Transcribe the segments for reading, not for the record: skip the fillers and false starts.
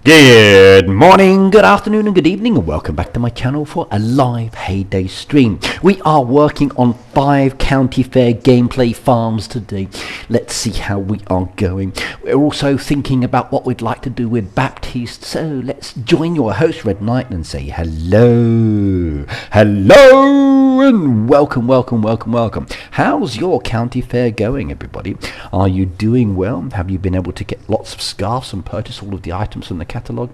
Good morning, good afternoon and good evening, and welcome back to my channel for a live Heyday stream. We are working on 5 county fair gameplay farms today. Let's see how we are going. We're also thinking about what we'd like to do with Baptiste, so let's join your host Red Knight and say hello. Hello and welcome. How's your county fair going, everybody? Are you doing well? Have you been able to get lots of scarves and purchase all of the items from the catalogue?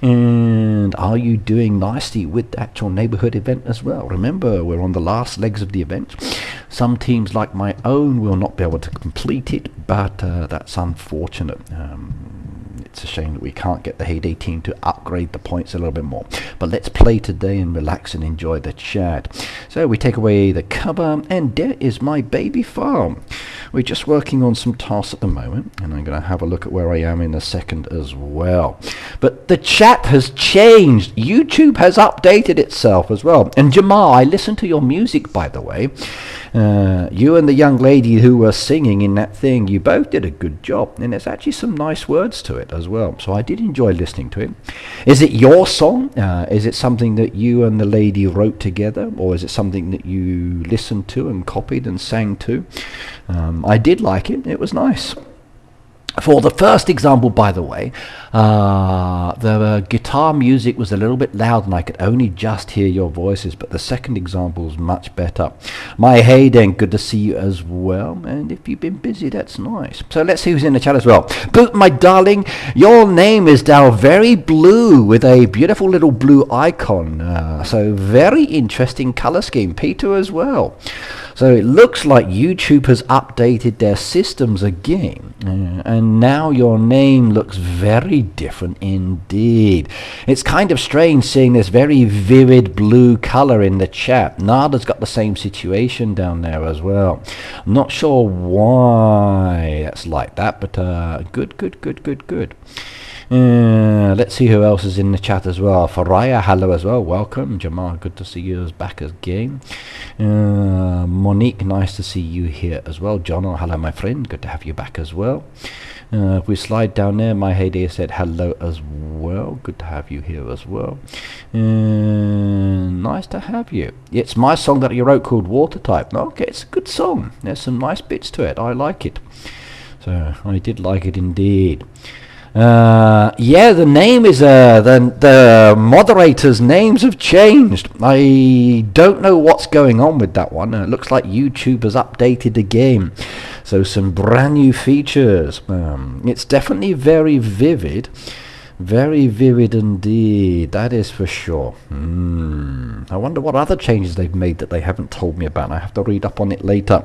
And are you doing nicely with the actual neighborhood event as well? Remember, we're on the last legs of the event. Some teams like my own will not be able to complete it, but that's unfortunate. It's a shame that we can't get the Heyday team to upgrade the points a little bit more. But let's play today and relax and enjoy the chat. So we take away the cover, and there is my baby farm. We're just working on some tasks at the moment, and I'm going to have a look at where I am in a second as well. But the chat has changed. YouTube has updated itself as well. And Jamal, I listened to your music, by the way. You and the young lady who were singing in that thing, you both did a good job, and there's actually some nice words to it as well, so I did enjoy listening to it. Is it your song? Is it something that you and the lady wrote together, or is it something that you listened to and copied and sang to? I did like it. It was nice. For the first example, by the way, the guitar music was a little bit loud and I could only just hear your voices, but the second example was much better. My Hayden, good to see you as well, and if you've been busy, that's nice. So let's see who's in the chat as well. Boot, my darling, your name is now very blue with a beautiful little blue icon, so very interesting color scheme. Peter as well. So it looks like YouTube has updated their systems again, and now your name looks very different indeed. It's kind of strange seeing this very vivid blue color in the chat. Nada's got the same situation down there as well. I'm not sure why that's like that, but good. Let's see who else is in the chat as well. Faraya, hello as well, welcome. Jamal, good to see you back again. Monique, nice to see you here as well. John, hello my friend, good to have you back as well. If we slide down there, my Heyday said hello as well, good to have you here as well. Nice to have you. It's my song that you wrote called Watertype. Okay, it's a good song, there's some nice bits to it, I like it. So I did like it indeed. Yeah, the name is the moderators' names have changed. I don't know what's going on with that one. It looks like YouTube has updated the game, so some brand new features. It's definitely very vivid indeed, that is for sure. I wonder what other changes they've made that they haven't told me about. I have to read up on it later.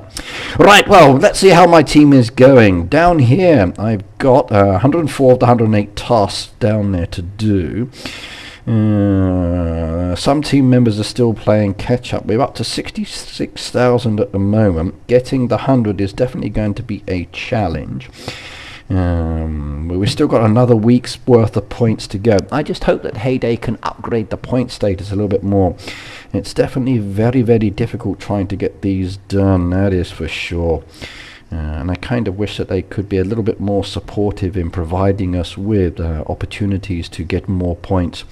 Right, well, let's see how my team is going. Down here, I've got 104 of the 108 tasks down there to do. Some team members are still playing catch up. We're up to 66,000 at the moment. Getting the 100 is definitely going to be a challenge. We've still got another week's worth of points to go. I just hope that Heyday can upgrade the point status a little bit more. It's definitely very difficult trying to get these done, that is for sure. And I kind of wish that they could be a little bit more supportive in providing us with opportunities to get more points.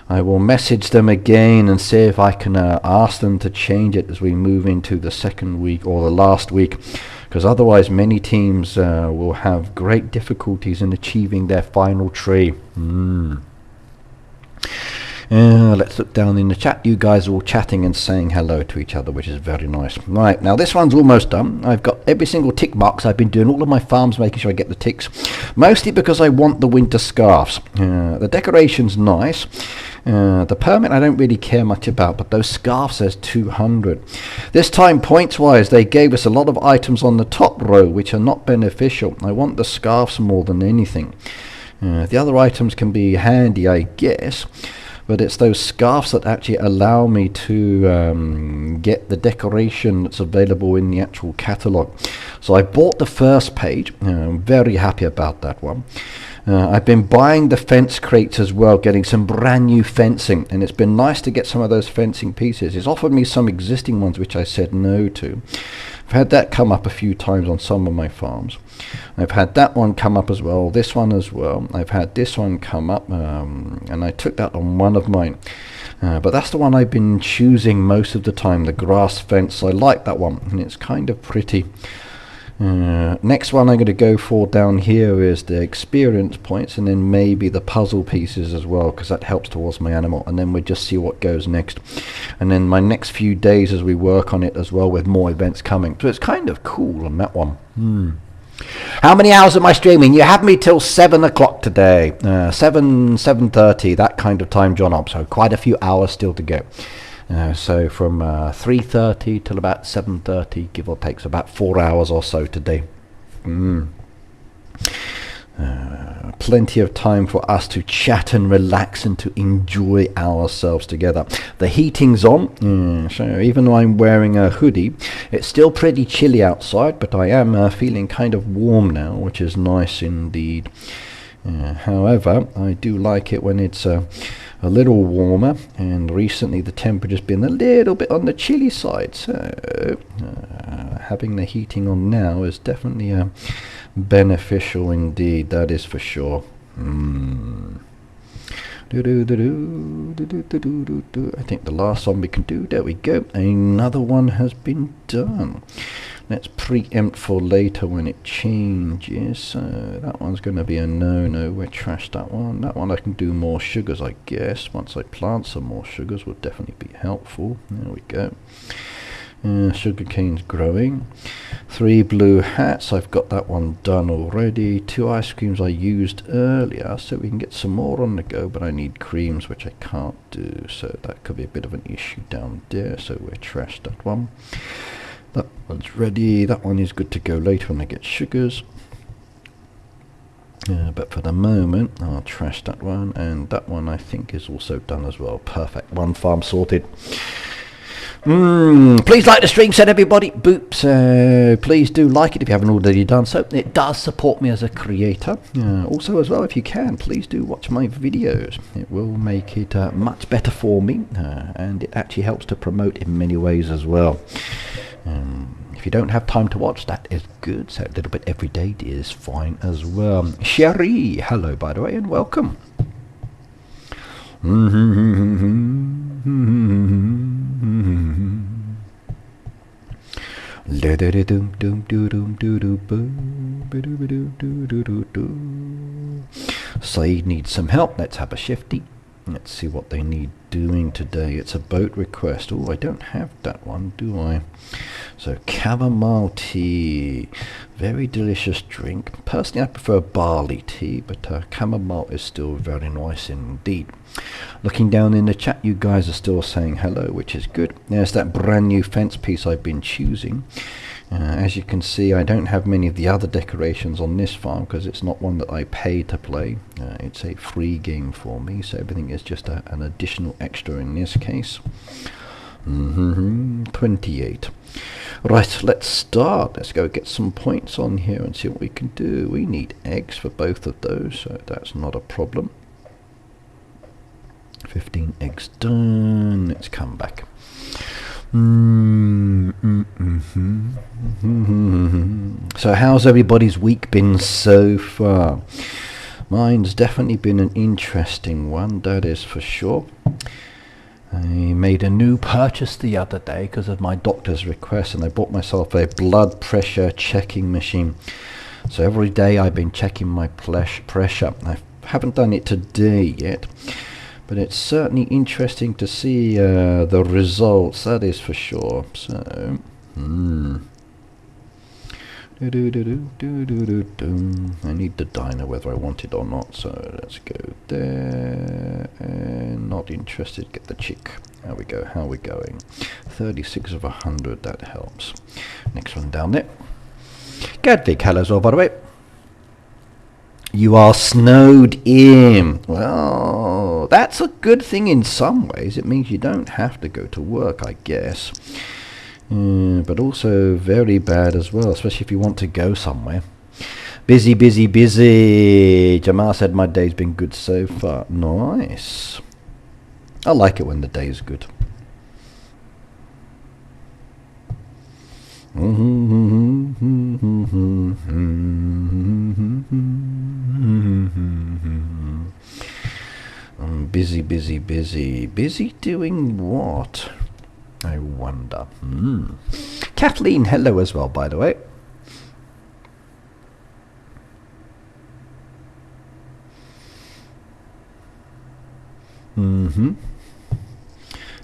I will message them again and see if I can ask them to change it as we move into the second week or the last week, because otherwise many teams will have great difficulties in achieving their final tree. Let's look down in the chat. You guys are all chatting and saying hello to each other, which is very nice. Right, now this one's almost done. I've got every single tick marks. I've been doing all of my farms, making sure I get the ticks, mostly because I want the winter scarves. The decoration's nice. The permit I don't really care much about, but those scarves says 200. This time, points wise, they gave us a lot of items on the top row which are not beneficial. I want the scarves more than anything. The other items can be handy, I guess, but it's those scarves that actually allow me to get the decoration that's available in the actual catalogue. So I bought the first page. I'm very happy about that one. I've been buying the fence crates as well, getting some brand new fencing, and it's been nice to get some of those fencing pieces. It's offered me some existing ones which I said no to. I've had that come up a few times on some of my farms. I've had that one come up as well, this one as well. I've had this one come up, and I took that on one of mine. But that's the one I've been choosing most of the time, the grass fence. I like that one, and it's kind of pretty. Next one I'm going to go for down here is the experience points, and then maybe the puzzle pieces as well, because that helps towards my animal, and then we'll just see what goes next. And then my next few days as we work on it as well, with more events coming. So it's kind of cool on that one. How many hours am I streaming? You have me till 7 o'clock today. 7:30, that kind of time, John. So quite a few hours still to go. So from 3:30 till about 7:30, give or take, so about 4 hours or so today. Plenty of time for us to chat and relax and to enjoy ourselves together. The heating's on, so even though I'm wearing a hoodie, it's still pretty chilly outside, but I am feeling kind of warm now, which is nice indeed. However, I do like it when it's a little warmer, and recently the temperature's been a little bit on the chilly side, so having the heating on now is definitely beneficial indeed, that is for sure. I think the last one we can do, there we go, another one has been done. Let's preempt for later when it changes. So that one's going to be a no-no. We'll trash that one. That one I can do more sugars, I guess. Once I plant some more sugars will definitely be helpful. There we go. Sugar cane's growing. 3 blue hats. I've got that one done already. 2 ice creams I used earlier, so we can get some more on the go, but I need creams, which I can't do. So that could be a bit of an issue down there. So we'll trash that one. That one's ready. That one is good to go later when I get sugars. But for the moment, I'll trash that one. And that one I think is also done as well. Perfect. One farm sorted. Please like the stream, said everybody. Boop. Please do like it if you haven't already done so. It does support me as a creator. Also as well, if you can, please do watch my videos. It will make it much better for me. And it actually helps to promote in many ways as well. If you don't have time to watch, that is good. So a little bit every day is fine as well. Sherry, hello by the way, and welcome. Saeed needs some help. Let's have a shifty. Let's see what they need doing today. It's a boat request. Oh, I don't have that one, do I? So chamomile tea, very delicious drink. Personally, I prefer barley tea, but chamomile is still very nice indeed. Looking down in the chat, you guys are still saying hello, which is good. There's that brand new fence piece I've been choosing. As you can see, I don't have many of the other decorations on this farm because it's not one that I pay to play. It's a free game for me, so everything is just an additional extra in this case. 28. Right, let's start. Let's go get some points on here and see what we can do. We need eggs for both of those, so that's not a problem. 15 eggs done. Let's come back. So how's everybody's week been so far? Mine's definitely been an interesting one, that is for sure. I made a new purchase the other day because of my doctor's request, and I bought myself a blood pressure checking machine. So every day I've been checking my pressure. I haven't done it today yet, but it's certainly interesting to see the results, that is for sure. So, I need the diner whether I want it or not, so let's go there. And not interested, get the chick. There we go, how are we going? 36 of 100, that helps. Next one down there. Gadvig, hello as well, by the way. You are snowed in. Well, that's a good thing in some ways. It means you don't have to go to work, I guess. But also very bad as well, especially if you want to go somewhere. Busy, busy, busy. Jamal said my day's been good so far. Nice. I like it when the day is good. I'm busy, busy, busy. Busy doing what? I wonder. Kathleen, hello as well, by the way.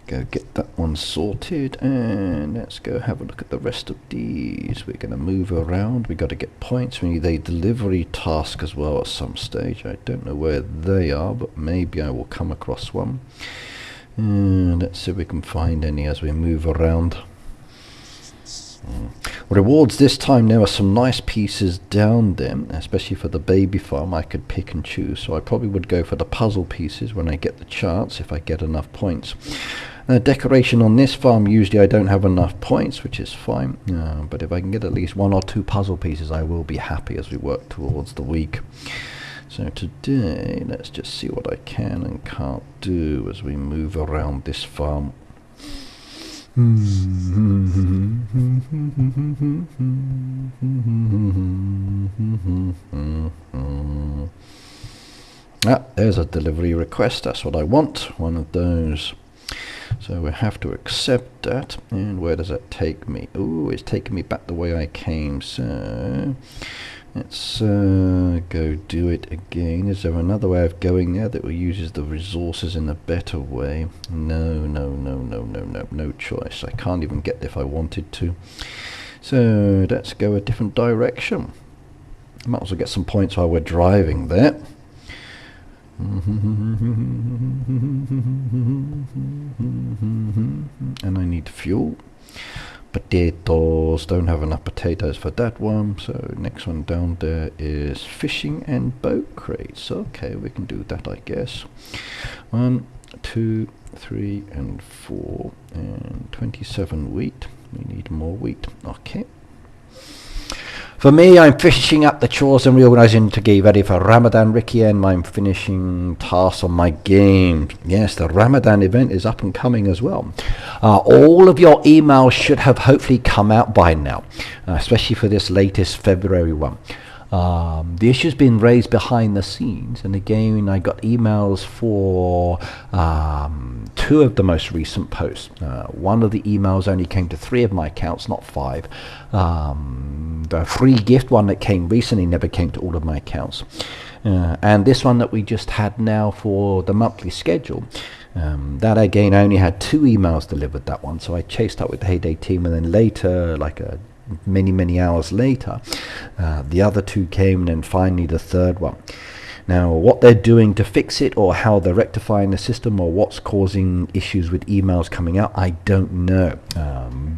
Go get that one sorted, and let's go have a look at the rest of these. We're going to move around. We got to get points. We need a delivery task as well at some stage. I don't know where they are, but maybe I will come across one. And let's see if we can find any as we move around. Rewards this time, there are some nice pieces down there, especially for the baby farm. I could pick and choose, so I probably would go for the puzzle pieces when I get the chance, if I get enough points. Decoration on this farm, usually I don't have enough points, which is fine, but if I can get at least 1 or 2 puzzle pieces, I will be happy as we work towards the week. So today, let's just see what I can and can't do as we move around this farm. There's a delivery request. That's what I want, one of those. So we have to accept that. And where does that take me? Oh, it's taking me back the way I came. So let's go do it again. Is there another way of going there that uses the resources in a better way? No choice. I can't even get there if I wanted to. So let's go a different direction. Might as well get some points while we're driving there. And I need fuel. Potatoes, don't have enough potatoes for that one, so next one down there is fishing and boat crates. Okay, we can do that, I guess. 1, 2, 3 and 4 and 27 wheat. We need more wheat. Okay. For me, I'm finishing up the chores and reorganizing to get ready for Ramadan, Ricky, and I'm finishing tasks on my game. Yes, the Ramadan event is up and coming as well. All of your emails should have hopefully come out by now, especially for this latest February one. The issue's been raised behind the scenes, and again I got emails for 2 of the most recent posts. One of the emails only came to 3 of my accounts, not 5. The free gift one that came recently never came to all of my accounts. And this one that we just had now for the monthly schedule, that again I only had 2 emails delivered, that one, so I chased up with the Heyday team, and then later, like many hours later, the other 2 came, and then finally the 3rd one. Now what they're doing to fix it, or how they're rectifying the system, or what's causing issues with emails coming out, I don't know,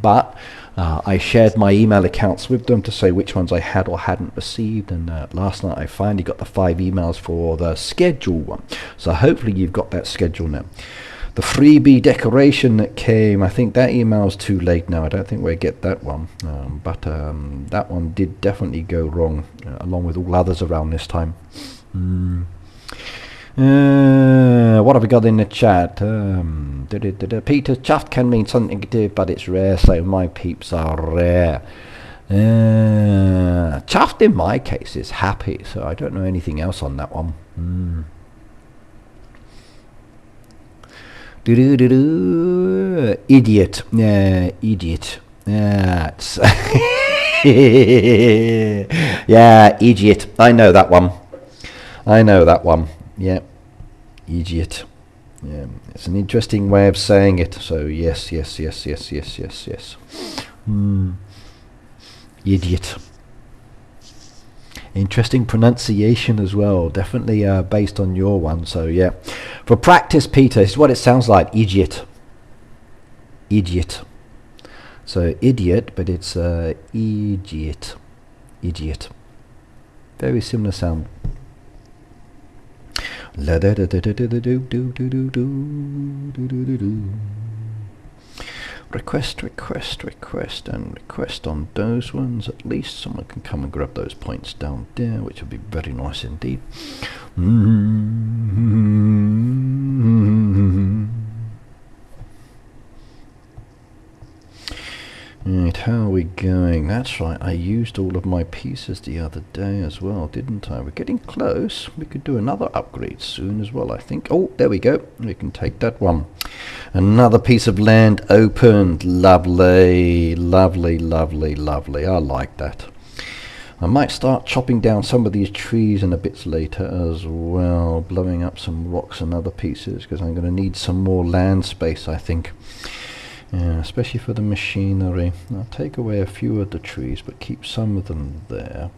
but I shared my email accounts with them to say which ones I had or hadn't received, and last night I finally got the 5 emails for the schedule one, so hopefully you've got that schedule now. The freebie decoration that came, I think that email's too late now. I don't think we'll get that one, but that one did definitely go wrong, along with all others around this time. What have we got in the chat? Peter, chuffed can mean something negative, but it's rare, so my peeps are rare. Chuffed in my case is happy, so I don't know anything else on that one. Idiot. Yeah, idiot. Yeah, yeah, idiot. I know that one. Yeah, idiot. Yeah, it's an interesting way of saying it. So yes. Idiot. Interesting pronunciation as well, definitely based on your one. So yeah, for practice, Peter, this is what it sounds like. Idiot. So idiot, but it's idiot. Very similar sound. Request and request on those ones. At least someone can come and grab those points down there, which would be very nice indeed. Right, how are we going? That's right, I used all of my pieces the other day as well, didn't I? We're getting close. We could do another upgrade soon as well, I think. Oh, there we go. We can take that one. Another piece of land opened. Lovely, lovely, lovely, lovely. I like that. I might start chopping down some of these trees and a bits later as well, blowing up some rocks and other pieces, because I'm going to need some more land space, I think. Yeah, especially for the machinery. I'll take away a few of the trees, but keep some of them there.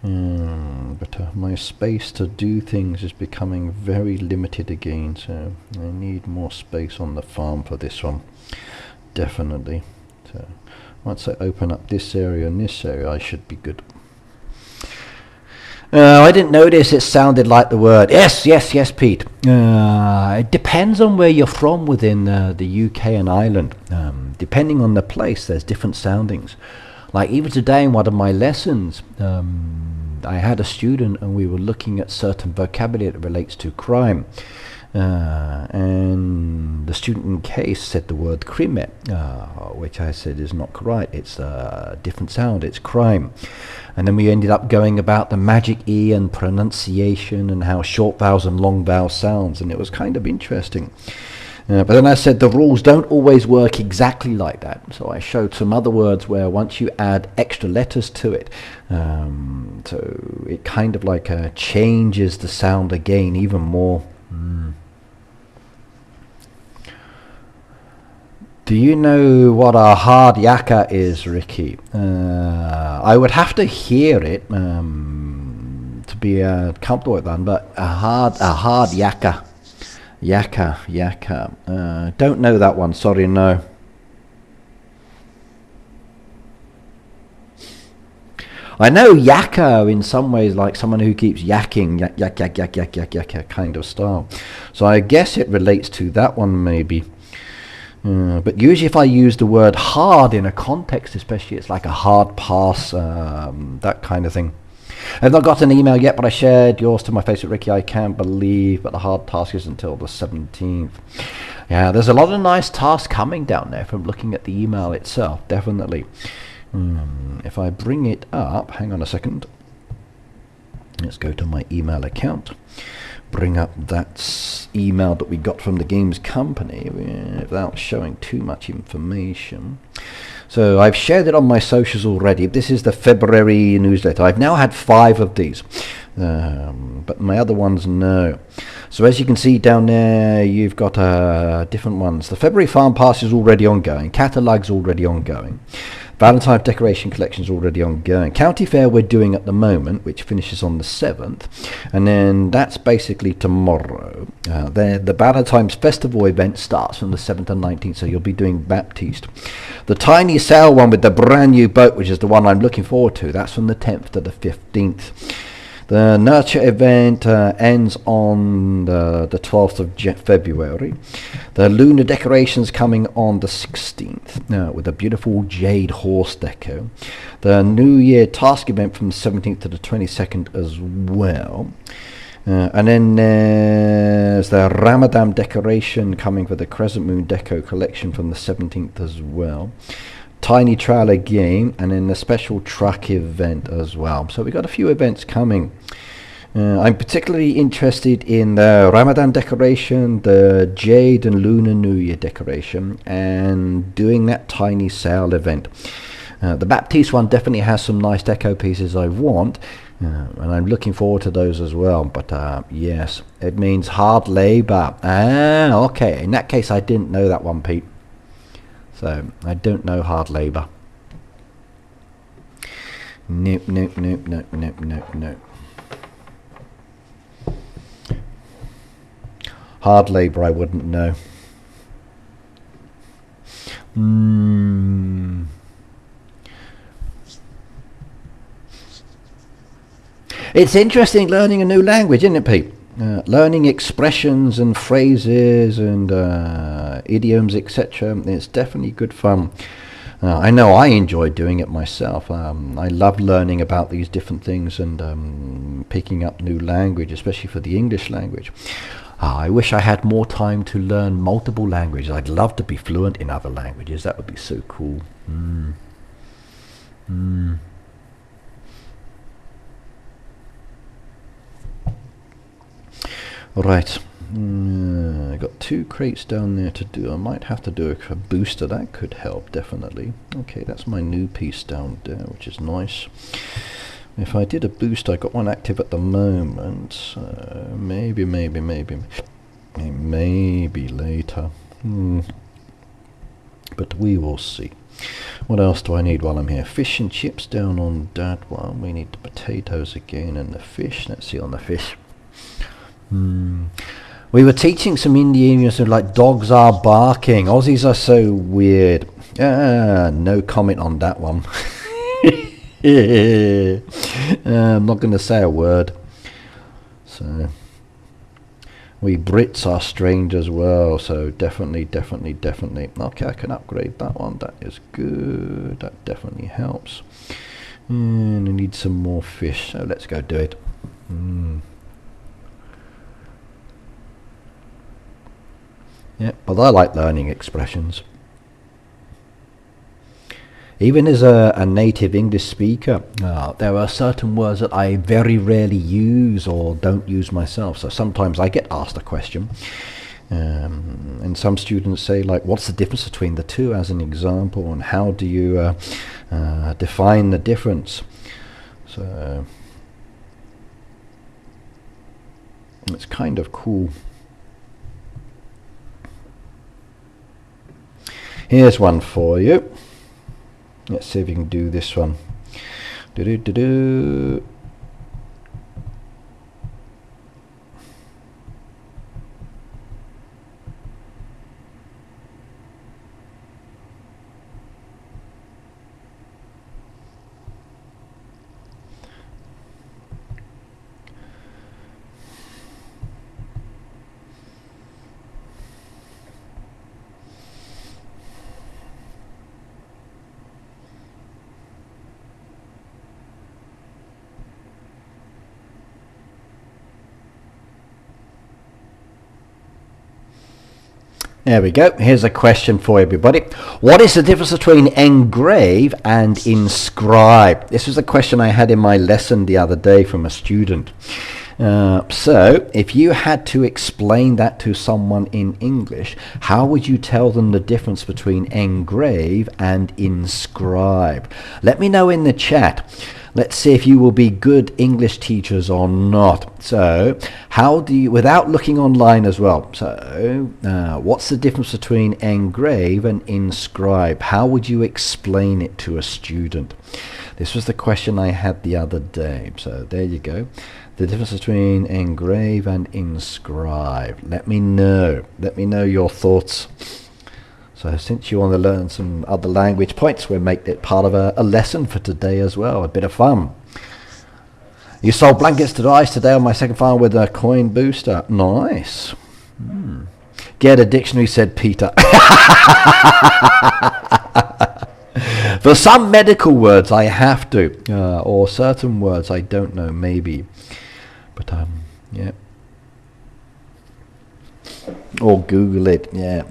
But my space to do things is becoming very limited again, so I need more space on the farm for this one. Definitely. So once I open up this area and this area, I should be good. I didn't notice it sounded like the word. Yes, yes, yes, Pete. It depends on where you're from within the UK and Ireland. Depending on the place, there's different soundings. Like even today in one of my lessons, I had a student and we were looking at certain vocabulary that relates to crime. And the student in case said the word crime, which I said is not correct. It's a different sound. It's crime. And then we ended up going about the magic E and pronunciation and how short vowels and long vowel sounds, and it was kind of interesting. But then I said the rules don't always work exactly like that. So I showed some other words where once you add extra letters to it, so it kind of like changes the sound again even more. Do you know what a hard yakka is, Ricky? I would have to hear it to be comfortable with that, but a hard yakka. Don't know that one, sorry, no. I know yakka in some ways like someone who keeps yakking, yak kind of style. So I guess it relates to that one maybe. But usually if I use the word hard in a context especially, it's like a hard pass, that kind of thing. I've not got an email yet, but I shared yours to my Facebook, Ricky. I can't believe, but the hard task is until the 17th. Yeah, there's a lot of nice tasks coming down there from looking at the email itself, definitely. If I bring it up, hang on a second. Let's go to my email account. Bring up that email that we got from the games company without showing too much information. So I've shared it on my socials already. This is the February newsletter. I've now had 5 of these, but my other ones no. So as you can see down there, you've got different ones. The February Farm Pass is already ongoing. Catalogue's already ongoing. Valentine's decoration collection is already ongoing. County Fair we're doing at the moment, which finishes on the 7th, and then that's basically tomorrow. The Valentine's Festival event starts from the 7th and 19th, so you'll be doing Baptiste. The tiny sail one with the brand new boat, which is the one I'm looking forward to, that's from the 10th to the 15th. The Nurture event ends on the 12th of February. The Lunar decorations coming on the 16th with a beautiful jade horse deco. The New Year task event from the 17th to the 22nd as well. And then there's the Ramadan decoration coming for the Crescent Moon Deco collection from the 17th as well. Tiny trail again, and then the special truck event as well. So we got a few events coming. I'm particularly interested in the Ramadan decoration, the Jade and Lunar New Year decoration, and doing that tiny sale event. The Baptiste one definitely has some nice deco pieces I want, and I'm looking forward to those as well. But yes, it means hard labor. Okay, in that case I didn't know that one, Pete. So I don't know hard labor. Nope. Hard labor I wouldn't know. It's interesting learning a new language, isn't it, Pete? Learning expressions and phrases and idioms, etc. It's definitely good fun. I know I enjoy doing it myself. I love learning about these different things and picking up new language, especially for the English language. I wish I had more time to learn multiple languages. I'd love to be fluent in other languages. That would be so cool. Right. I got 2 crates down there to do. I might have to do a booster. That could help, definitely. Okay, that's my new piece down there, which is nice. If I did a boost, I got one active at the moment. Maybe later. But we will see. What else do I need while I'm here? Fish and chips down on that one. We need the potatoes again and the fish. Let's see on the fish. We were teaching some Indians like dogs are barking. Aussies are so weird. No comment on that one. I'm not going to say a word. So we Brits are strange as well. So definitely. Okay, I can upgrade that one. That is good. That definitely helps. And I need some more fish. So let's go do it. Yeah, but I like learning expressions. Even as a native English speaker, there are certain words that I very rarely use or don't use myself. So sometimes I get asked a question, and some students say, like, what's the difference between the two as an example, and how do you define the difference? So it's kind of cool. Here's one for you. Let's see if we can do this one. There we go. Here's a question for everybody. What is the difference between engrave and inscribe? This was a question I had in my lesson the other day from a student. So if you had to explain that to someone in English, how would you tell them the difference between engrave and inscribe? Let me know in the chat. Let's see if you will be good English teachers or not. So how do you, without looking online as well, so what's the difference between engrave and inscribe? How would you explain it to a student? This was the question I had the other day. So there you go. The difference between engrave and inscribe. Let me know. Let me know your thoughts. So since you want to learn some other language points, we'll make it part of a lesson for today as well. A bit of fun. You sold blankets to the ice today on my second farm with a coin booster. Nice. Get a dictionary, said Peter. For some medical words I have to, or certain words I don't know, maybe. But yeah. Or Google it, yeah.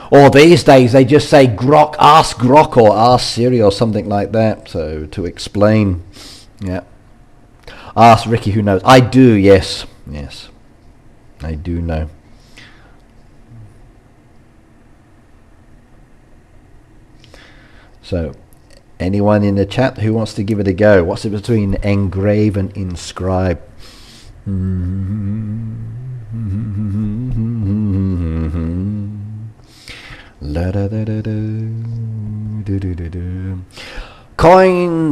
Or these days they just say grok, ask Grok or ask Siri or something like that. So to explain, yeah. Ask Ricky who knows. I do, yes. Yes. I do know. So anyone in the chat who wants to give it a go? What's it between engrave and inscribe?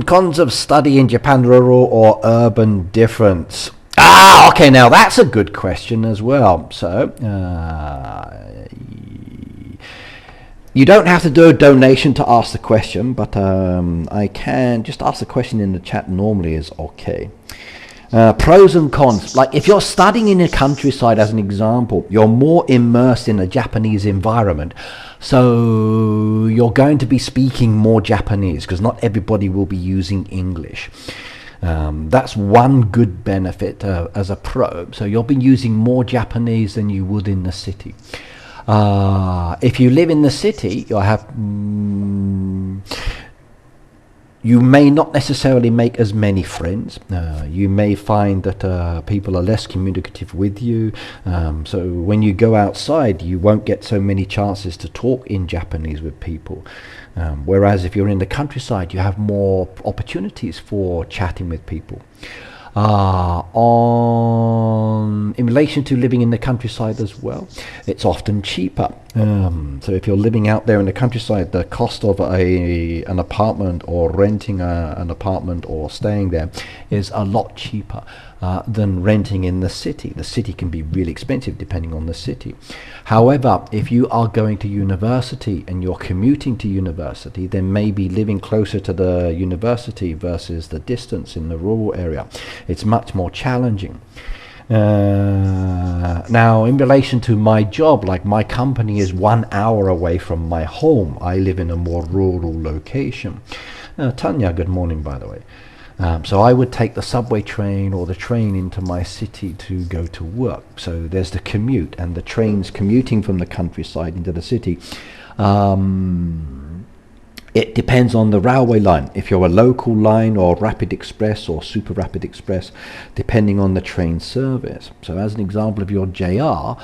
Cons of study in Japan, rural or urban difference. Okay, now that's a good question as well. So you don't have to do a donation to ask the question, but I can just ask the question in the chat normally is okay. Pros and cons. Like if you're studying in the countryside as an example, you're more immersed in a Japanese environment. So you're going to be speaking more Japanese because not everybody will be using English. That's one good benefit as a pro. So you'll be using more Japanese than you would in the city. If you live in the city, you'll have You may not necessarily make as many friends. You may find that people are less communicative with you. So when you go outside, you won't get so many chances to talk in Japanese with people. Whereas if you're in the countryside, you have more opportunities for chatting with people. In relation to living in the countryside as well, it's often cheaper. So if you're living out there in the countryside, the cost of an apartment or renting an apartment or staying there is a lot cheaper than renting in the city. The city can be really expensive depending on the city. However, if you are going to university and you're commuting to university, then maybe living closer to the university versus the distance in the rural area, it's much more challenging. Now, in relation to my job, like my company is 1 hour away from my home. I live in a more rural location. Tanya, good morning, by the way. So I would take the subway train or the train into my city to go to work. So there's the commute, and the trains commuting from the countryside into the city. It depends on the railway line. If you're a local line or rapid express or super rapid express, depending on the train service. So as an example of your JR,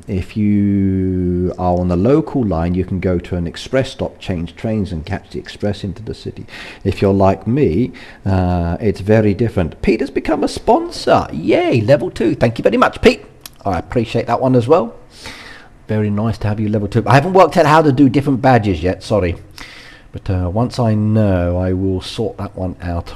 if you are on the local line, you can go to an express stop, change trains and catch the express into the city. If you're like me, it's very different. Pete has become a sponsor. Yay, level 2. Thank you very much, Pete. I appreciate that one as well. Very nice to have you level 2. I haven't worked out how to do different badges yet, sorry. But once I know, I will sort that one out.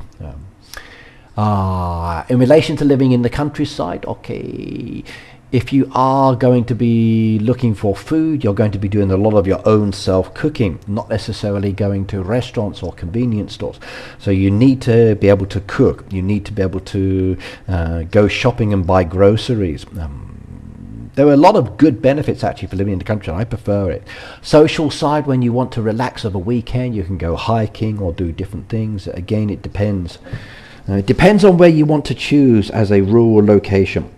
In relation to living in the countryside, okay. If you are going to be looking for food, you're going to be doing a lot of your own self-cooking, not necessarily going to restaurants or convenience stores. So you need to be able to cook. You need to be able to go shopping and buy groceries. There are a lot of good benefits actually for living in the country. I prefer it. Social side, when you want to relax over a weekend, you can go hiking or do different things. Again, it depends. It depends on where you want to choose as a rural location.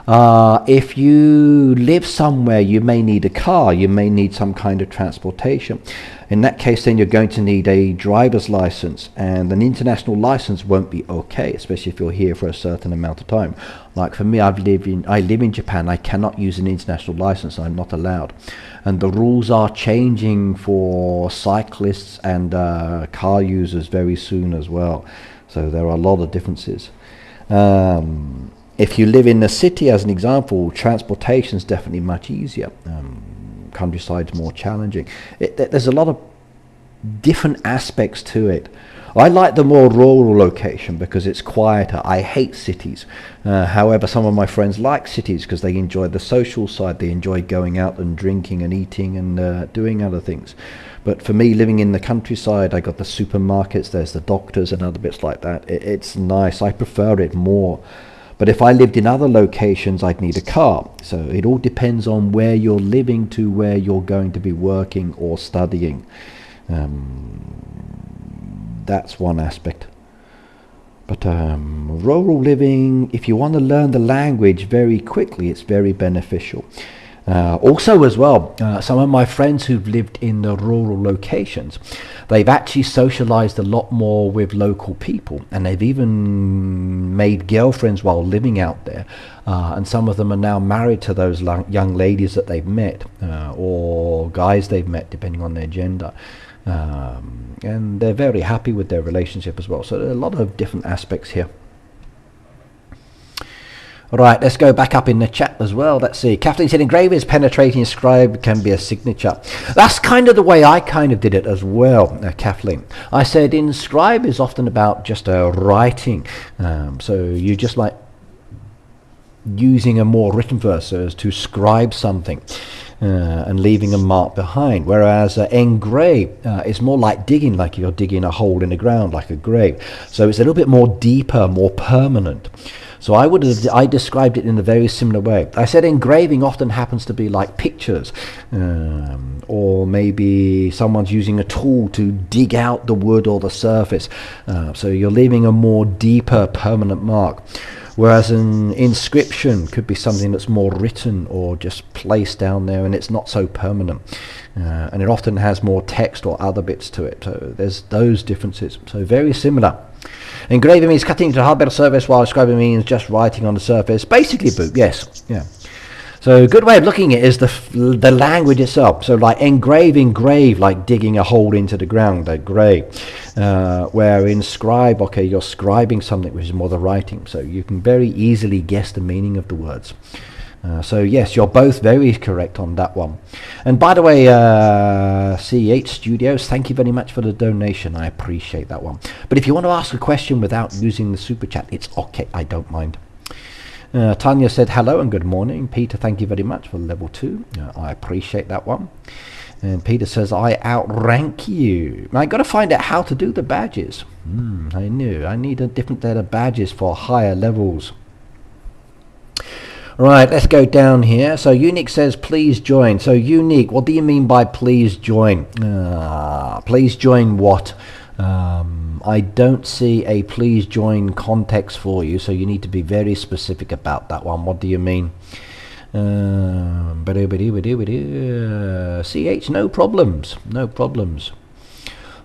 If you live somewhere, you may need a car. You may need some kind of transportation. In that case, then you're going to need a driver's license, and an international license won't be okay, especially if you're here for a certain amount of time. Like for me, I live in Japan. I cannot use an international license. I'm not allowed. And the rules are changing for cyclists and car users very soon as well. So there are a lot of differences. If you live in the city, as an example, transportation is definitely much easier. Countryside's more challenging. There's a lot of different aspects to it. I like the more rural location because it's quieter. I hate cities. However, some of my friends like cities because they enjoy the social side. They enjoy going out and drinking and eating and doing other things. But for me, living in the countryside, I got the supermarkets, there's the doctors and other bits like that. It's nice. I prefer it more. But if I lived in other locations, I'd need a car. So it all depends on where you're living to where you're going to be working or studying. That's one aspect. But rural living, if you want to learn the language very quickly, it's very beneficial. Also as well, some of my friends who've lived in the rural locations, they've actually socialized a lot more with local people, and they've even made girlfriends while living out there, and some of them are now married to those young ladies that they've met, or guys they've met depending on their gender, and they're very happy with their relationship as well. So there are a lot of different aspects here. Right, let's go back up in the chat as well. Let's see. Kathleen said, engraving is penetrating, scribe can be a signature. That's kind of the way I kind of did it as well, Kathleen. I said inscribe is often about just writing. So you just like using a more written verse as to scribe something and leaving a mark behind. Whereas engrave is more like digging, like you're digging a hole in the ground, like a grave. So it's a little bit more deeper, more permanent. So I described it in a very similar way. I said engraving often happens to be like pictures, or maybe someone's using a tool to dig out the wood or the surface. So you're leaving a more deeper permanent mark. Whereas an inscription could be something that's more written or just placed down there, and it's not so permanent. And it often has more text or other bits to it. So there's those differences. So very similar. Engraving means cutting into a hardware surface, while scribing means just writing on the surface. Basically, Boop, yes. Yeah. So a good way of looking at it is the language itself. So like engrave, like digging a hole into the ground, like grave. Where in scribe, okay, you're scribing something, which is more the writing. So you can very easily guess the meaning of the words. So yes, you're both very correct on that one. And by the way, CH Studios, thank you very much for the donation. I appreciate that one. But if you want to ask a question without using the super chat, it's okay. I don't mind. Tanya said hello and good morning. Peter, thank you very much for level 2. I appreciate that one. And Peter says, I outrank you. I got to find out how to do the badges. I knew. I need a different set of badges for higher levels. Right, let's go down here. So Unique says, please join. So Unique, what do you mean by please join? Please join what? I don't see a please join context for you, so you need to be very specific about that one. What do you mean? CH, no problems. No problems.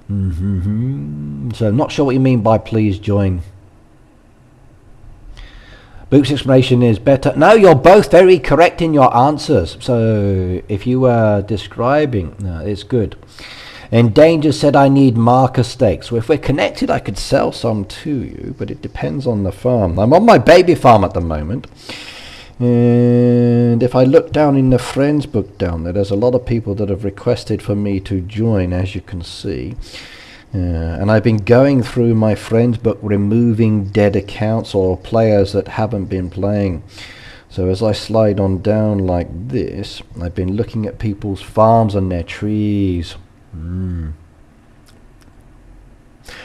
So I'm not sure what you mean by please join. Boop's explanation is better. No, you're both very correct in your answers. So if you were describing, it's good. And Danger said, I need marker stakes. Well, if we're connected, I could sell some to you, but it depends on the farm. I'm on my baby farm at the moment. And if I look down in the friends book down there, there's a lot of people that have requested for me to join, as you can see. And I've been going through my friends book, removing dead accounts or players that haven't been playing. So as I slide on down like this, I've been looking at people's farms and their trees.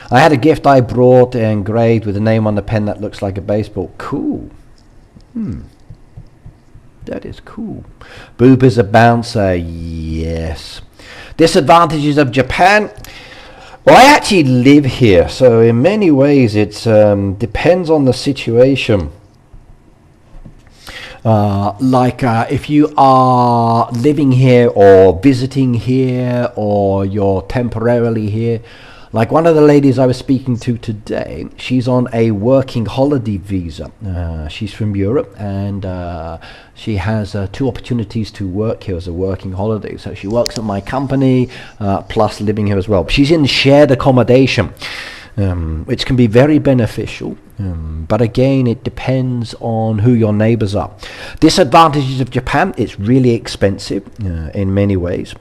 I had a gift I brought engraved with a name on the pen that looks like a baseball. Cool. That is cool. Boop is a bouncer. Yes. Disadvantages of Japan. Well, I actually live here, so in many ways it depends on the situation. If you are living here or visiting here or you're temporarily here, like one of the ladies I was speaking to today, she's on a working holiday visa. She's from Europe, and she has 2 opportunities to work here as a working holiday. So she works at my company, plus living here as well. She's in shared accommodation, which can be very beneficial. But again, it depends on who your neighbors are. Disadvantages of Japan, it's really expensive in many ways,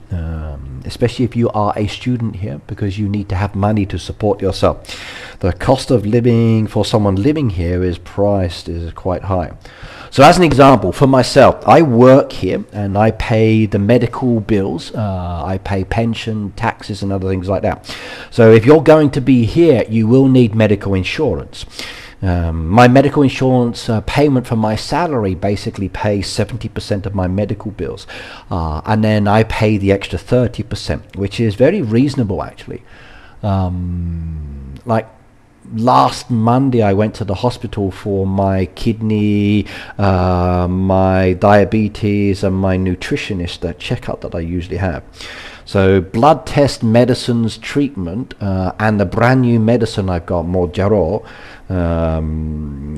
especially if you are a student here, because you need to have money to support yourself. The cost of living for someone living here is quite high. So as an example, for myself, I work here and I pay the medical bills, I pay pension, taxes and other things like that. So if you're going to be here, you will need medical insurance. My medical insurance payment from my salary basically pays 70% of my medical bills, and then I pay the extra 30%, which is very reasonable actually. Like last Monday I went to the hospital for my kidney, my diabetes and my nutritionist checkup that I usually have. So blood test, medicines, treatment, and the brand new medicine I've got, Morjaro,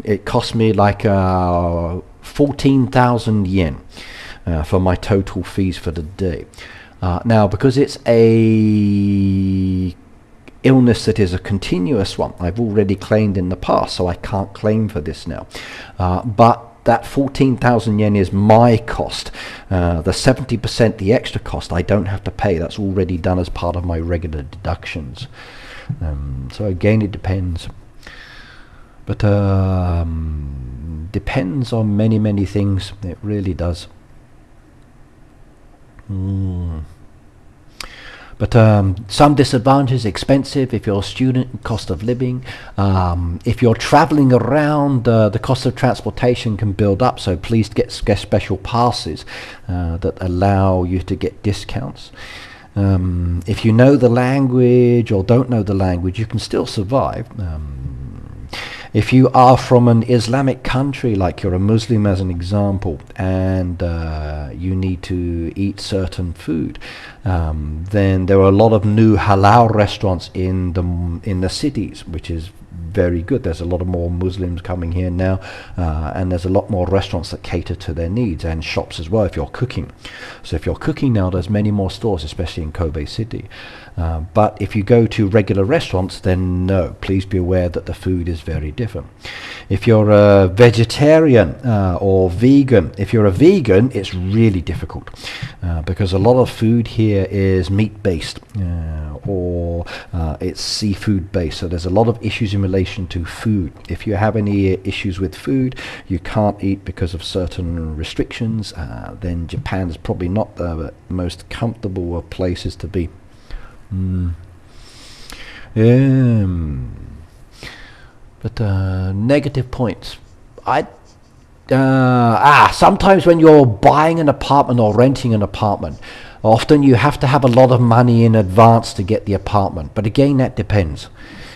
it cost me like 14,000 yen for my total fees for the day. Now, because it's a illness that is a continuous one, I've already claimed in the past, so I can't claim for this now. But that 14,000 yen is my cost. The 70%, the extra cost, I don't have to pay. That's already done as part of my regular deductions. So again, it depends. But depends on many things. It really does. But some disadvantages: expensive if you're a student, cost of living. If you're traveling around, the cost of transportation can build up, so please get special passes that allow you to get discounts. If you know the language or don't know the language, you can still survive. If you are from an Islamic country, like you're a Muslim as an example, and you need to eat certain food, then there are a lot of new halal restaurants in the cities, which is very good. There's a lot of more Muslims coming here now, and there's a lot more restaurants that cater to their needs, and shops as well if you're cooking. So if you're cooking now, there's many more stores, especially in Kobe City. But if you go to regular restaurants, then no, please be aware that the food is very different. If you're a vegetarian or vegan, if you're a vegan, it's really difficult because a lot of food here is meat based or it's seafood based. So there's a lot of issues in relation to food. If you have any issues with food, you can't eat because of certain restrictions, then Japan is probably not the most comfortable of places to be. But negative points. Sometimes when you're buying an apartment or renting an apartment, often you have to have a lot of money in advance to get the apartment. But again, that depends.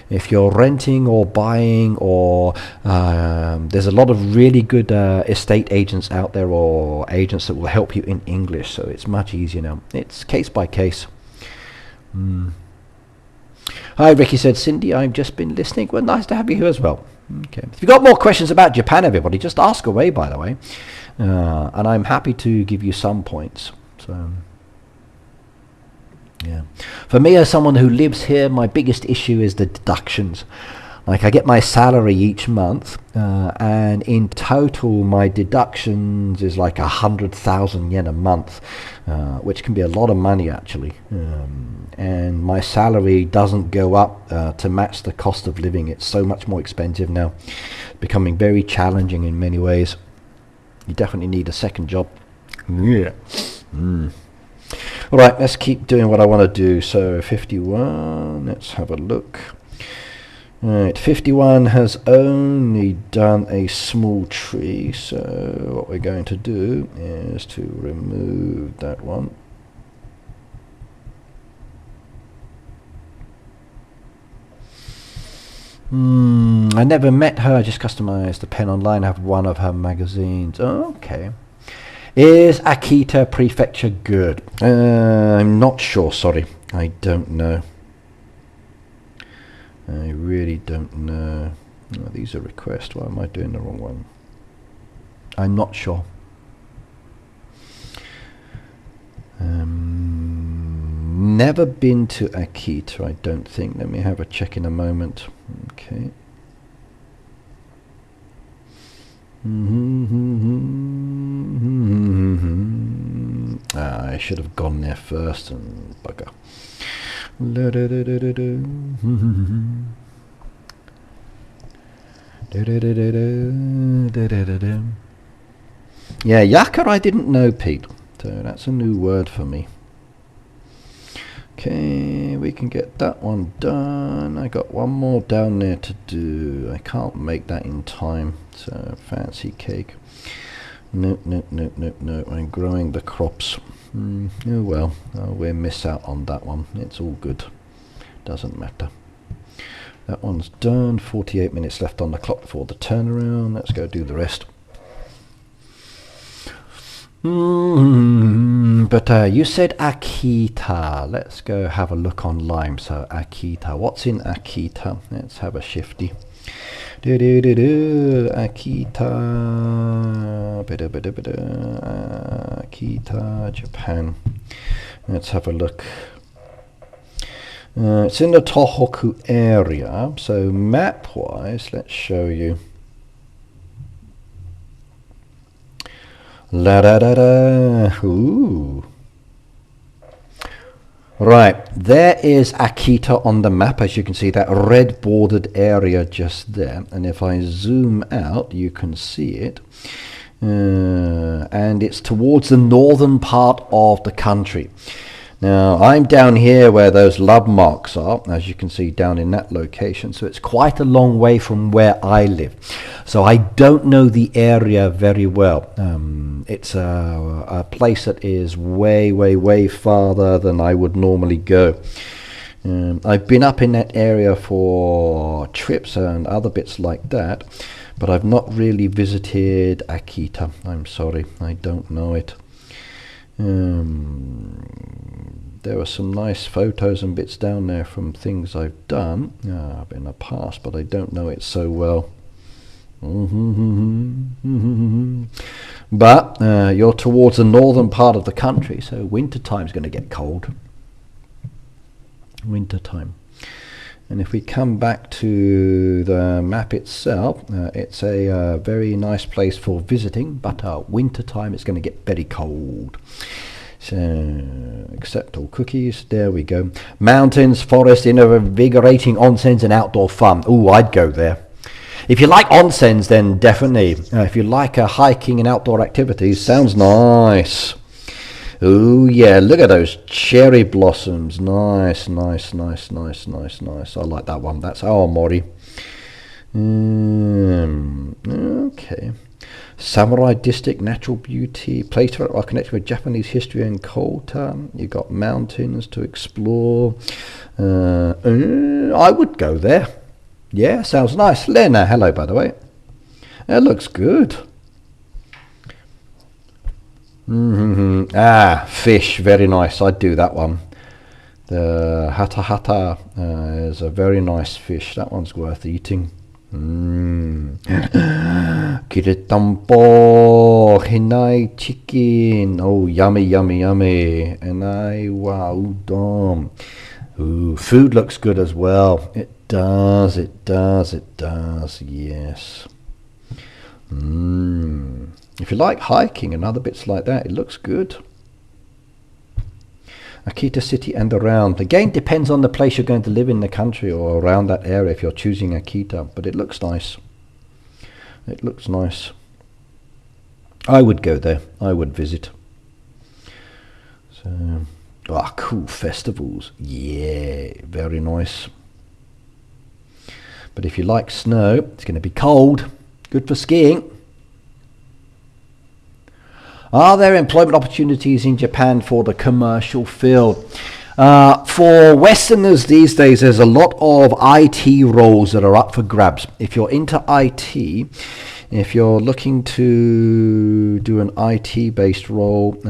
If you're renting or buying, or there's a lot of really good estate agents out there, or agents that will help you in English, so it's much easier now. It's case by case. Hi, Ricky said, Cindy, I've just been listening. Well, nice to have you here as well. Okay. If you've got more questions about Japan, everybody, just ask away, by the way. And I'm happy to give you some points. So, yeah. For me, as someone who lives here, my biggest issue is the deductions. Like, I get my salary each month, and in total, my deductions is like 100,000 yen a month, which can be a lot of money, actually. And my salary doesn't go up to match the cost of living. It's so much more expensive now, becoming very challenging in many ways. You definitely need a second job. Yeah. All right, let's keep doing what I want to do. So 51, let's have a look. Right, 51 has only done a small tree, so what we're going to do is to remove that one. I never met her, I just customized the pen online. I have one of her magazines. Oh, okay. Is Akita Prefecture good? I'm not sure, sorry. I don't know. I really don't know. Oh, these are requests. Why am I doing the wrong one? I'm not sure. Never been to Akita, I don't think. Let me have a check in a moment. Okay. I should have gone there first, and bugger. Yeah, Yakka I didn't know, Pete. So that's a new word for me. Okay, we can get that one done. I got one more down there to do. I can't make that in time. So fancy cake. Nope. I'm growing the crops. Oh well, we'll miss out on that one. It's all good. Doesn't matter. That one's done. 48 minutes left on the clock before the turnaround. Let's go do the rest. But you said Akita. Let's go have a look online. So Akita. What's in Akita? Let's have a shifty. Akita. Akita, Japan. Let's have a look. It's in the Tohoku area. So map-wise, let's show you. La da da da. Ooh. Right, there is Akita on the map, as you can see, that red bordered area just there. And if I zoom out, you can see it. And it's towards the northern part of the country. Now, I'm down here where those love marks are, as you can see down in that location. So it's quite a long way from where I live. So I don't know the area very well. It's a place that is way farther than I would normally go. I've been up in that area for trips and other bits like that, but I've not really visited Akita. I'm sorry, I don't know it. There are some nice photos and bits down there from things I've done in the past, but I don't know it so well. But you're towards the northern part of the country, so winter time's going to get cold. Winter time. And if we come back to the map itself, it's a very nice place for visiting, but winter time it's going to get very cold. So accept all cookies. There we go. Mountains, forest, invigorating onsens and outdoor fun. Ooh, I'd go there. If you like onsens, then definitely. If you like hiking and outdoor activities, sounds nice. Ooh, yeah, look at those cherry blossoms. Nice, nice, nice, nice, nice, nice. I like that one. That's Aomori. Okay. Samurai District, natural beauty. Places are connected with Japanese history and culture. You've got mountains to explore. I would go there. Yeah, sounds nice. Lena, hello, by the way. That looks good. Fish, very nice. I'd do that one. The hata hata is a very nice fish. That one's worth eating. Kiritampo, hinai chicken. Oh, yummy, yummy, yummy. And udon. Ooh, food looks good as well. It does, it does, it does. Yes. If you like hiking and other bits like that, it looks good. Akita City and around. Again, depends on the place you're going to live in the country or around that area if you're choosing Akita. But it looks nice. It looks nice. I would go there. I would visit. So, cool festivals. Yeah, very nice. But if you like snow, it's going to be cold. Good for skiing. Are there employment opportunities in Japan for the commercial field? For Westerners these days, there's a lot of IT roles that are up for grabs. If you're into IT, if you're looking to do an IT-based role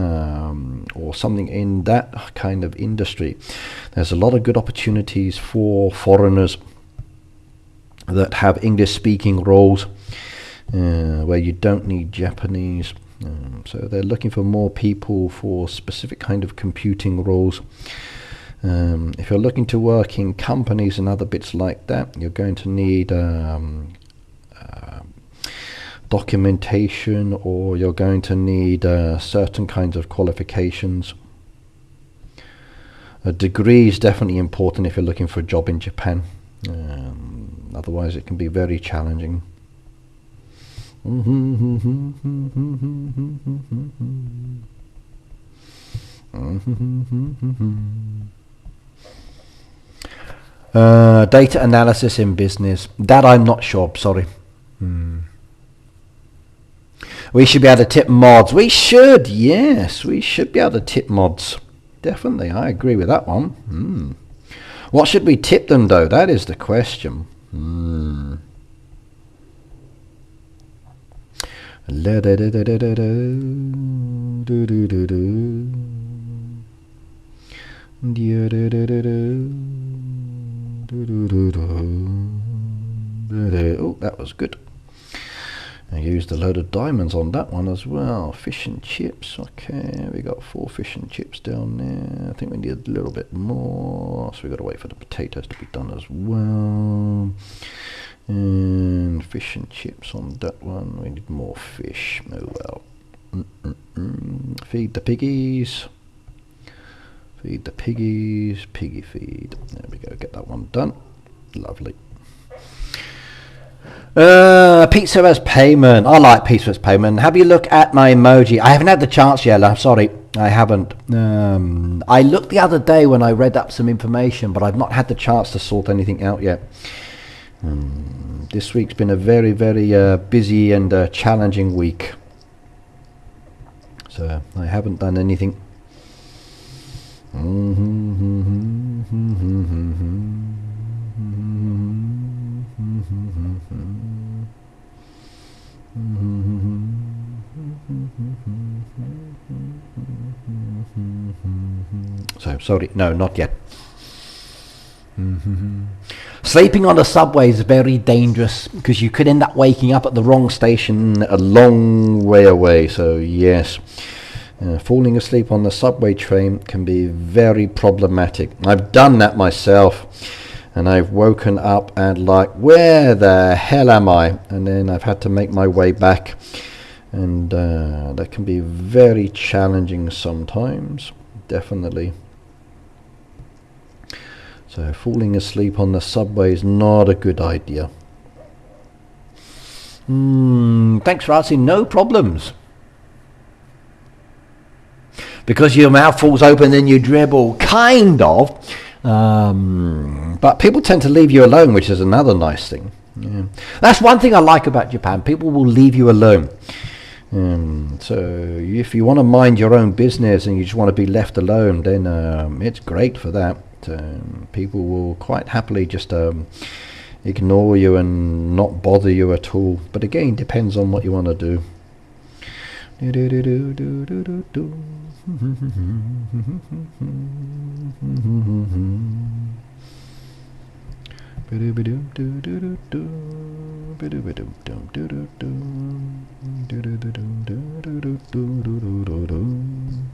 or something in that kind of industry, there's a lot of good opportunities for foreigners that have English-speaking roles where you don't need Japanese. So they're looking for more people for specific kind of computing roles. If you're looking to work in companies and other bits like that, you're going to need documentation, or you're going to need certain kinds of qualifications. A degree is definitely important if you're looking for a job in Japan. Otherwise it can be very challenging. Data analysis in business. That I'm not sure, sorry. We should be able to tip mods. We should, yes. We should be able to tip mods. Definitely, I agree with that one. What should we tip them though? That is the question. Oh, that was good. I used a load of diamonds on that one as well. Fish and chips. Okay, we got 4 fish and chips down there. I think we need a little bit more, so we got to wait for the potatoes to be done as well. And fish and chips on that one. We need more fish. Oh well. Feed the piggies. Feed the piggies. Piggy feed. There we go. Get that one done. Lovely. Pizza as payment. I like pizza as payment. Have you look at my emoji? I haven't had the chance yet. I'm sorry, I haven't. I looked the other day when I read up some information, but I've not had the chance to sort anything out yet. This week's been a very, very busy and challenging week, so I haven't done anything. So, sorry, no, not yet. Sleeping on the subway is very dangerous because you could end up waking up at the wrong station a long way away. So yes, falling asleep on the subway train can be very problematic. I've done that myself, and I've woken up and like, where the hell am I? And then I've had to make my way back, and that can be very challenging sometimes, definitely. So falling asleep on the subway is not a good idea. Thanks for asking. No problems. Because your mouth falls open and you dribble, kind of. But people tend to leave you alone, which is another nice thing. Yeah. That's one thing I like about Japan. People will leave you alone. So if you want to mind your own business and you just want to be left alone, then it's great for that. People will quite happily just ignore you and not bother you at all. But again, depends on what you want to do.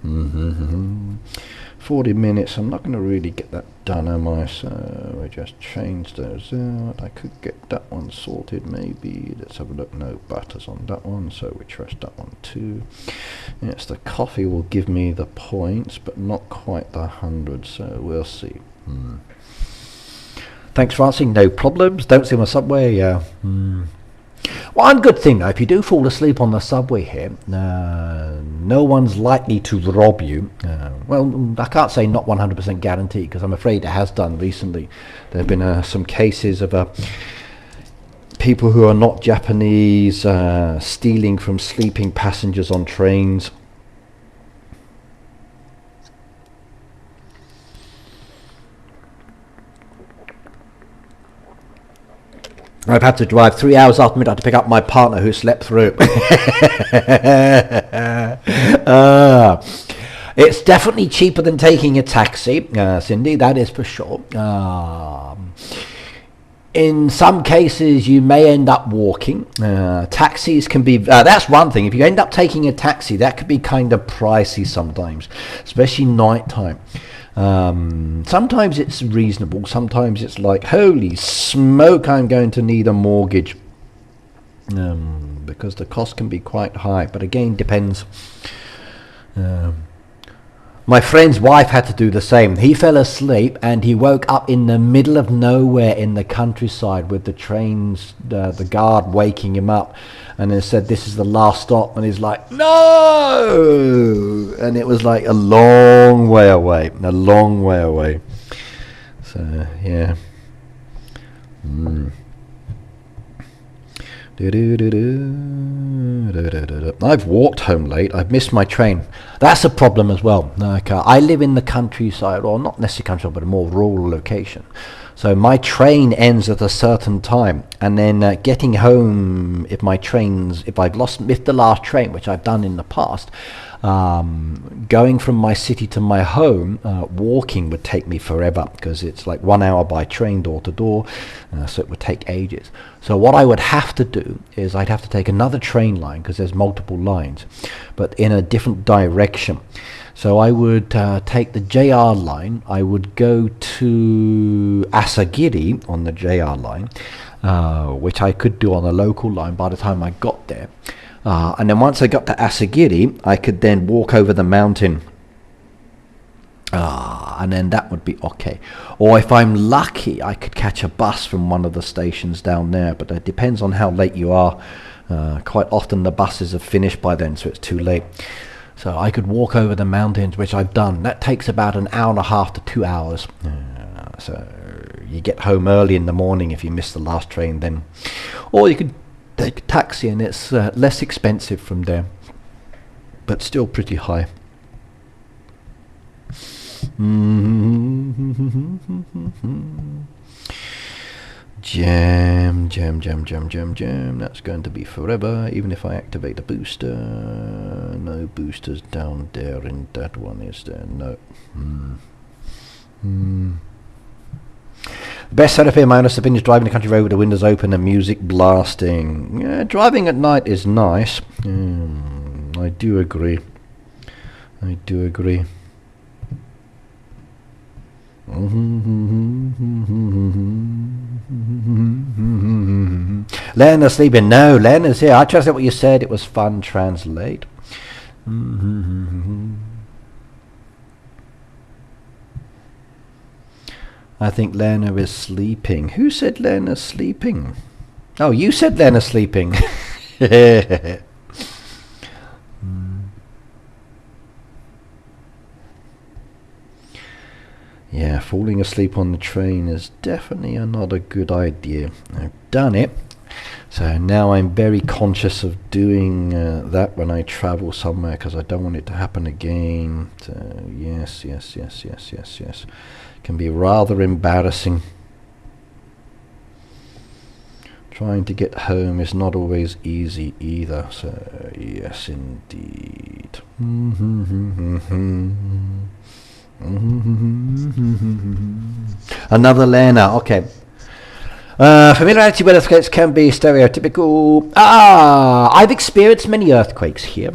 Mm-hmm. 40 minutes, I'm not going to really get that done, am I? So I just change those out. I could get that one sorted maybe. Let's have a look. No butters on that one, so we trust that one too. Yes, the coffee will give me the points, but not quite the 100, so we'll see. Thanks for answering. No problems. Don't see my subway. One good thing though, if you do fall asleep on the subway here, no one's likely to rob you. Well, I can't say not 100% guaranteed, because I'm afraid it has done recently. There have been some cases of people who are not Japanese stealing from sleeping passengers on trains. I've had to drive 3 hours after midnight to pick up my partner who slept through. It's definitely cheaper than taking a taxi, Cindy, that is for sure. In some cases, you may end up walking. Taxis can be, that's one thing. If you end up taking a taxi, that could be kind of pricey sometimes, especially nighttime. Sometimes it's reasonable, sometimes it's like, holy smoke, I'm going to need a mortgage, because the cost can be quite high. But again, depends. My friend's wife had to do the same. He fell asleep and he woke up in the middle of nowhere in the countryside with the trains, the guard waking him up, and they said, this is the last stop, and he's like, no, and it was like a long way away. So yeah. I've walked home late. I've missed my train. That's a problem as well. I live in the countryside, or not necessarily countryside, but a more rural location. So my train ends at a certain time, and then getting home, if I've missed the last train, which I've done in the past, going from my city to my home, walking would take me forever, because it's like 1 hour by train door to door, so it would take ages. So what I would have to do is I'd have to take another train line, because there's multiple lines, but in a different direction. So I would take the JR line. I would go to Asagiri on the JR line, which I could do on the local line by the time I got there. And then once I got to Asagiri, I could then walk over the mountain. And then that would be okay. Or if I'm lucky, I could catch a bus from one of the stations down there. But it depends on how late you are. Quite often the buses have finished by then, so it's too late. So I could walk over the mountains, which I've done. That takes about an hour and a half to 2 hours. So you get home early in the morning if you miss the last train then. Or you could take a taxi, and it's less expensive from there, but still pretty high. Jam, jam, jam, jam, jam, jam. That's going to be forever, even if I activate the booster. No boosters down there in that one, is there? No. Best setup here, my honest opinion, is driving the country road with the windows open and music blasting. Yeah, driving at night is nice. I do agree. I do agree. Lena's sleeping. No, Lena's here. I trusted what you said. It was fun. Translate. I think Lena is sleeping. Who said Lena's sleeping? Oh, you said Lena's sleeping. Yeah, falling asleep on the train is definitely not a good idea. I've done it, so now I'm very conscious of doing that when I travel somewhere, because I don't want it to happen again. So yes. Can be rather embarrassing. Trying to get home is not always easy either, so yes indeed. Another Lena, okay. Familiarity with earthquakes can be stereotypical. I've experienced many earthquakes here.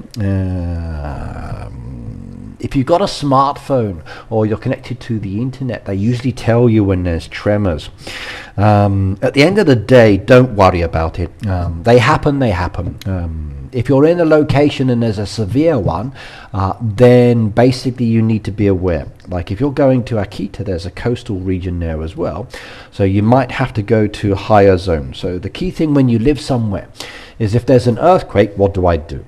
If you've got a smartphone or you're connected to the internet, they usually tell you when there's tremors. At the end of the day, don't worry about it. They happen. If you're in a location and there's a severe one, then basically you need to be aware. Like if you're going to Akita, there's a coastal region there as well, so you might have to go to a higher zone. So the key thing when you live somewhere is, if there's an earthquake, what do I do?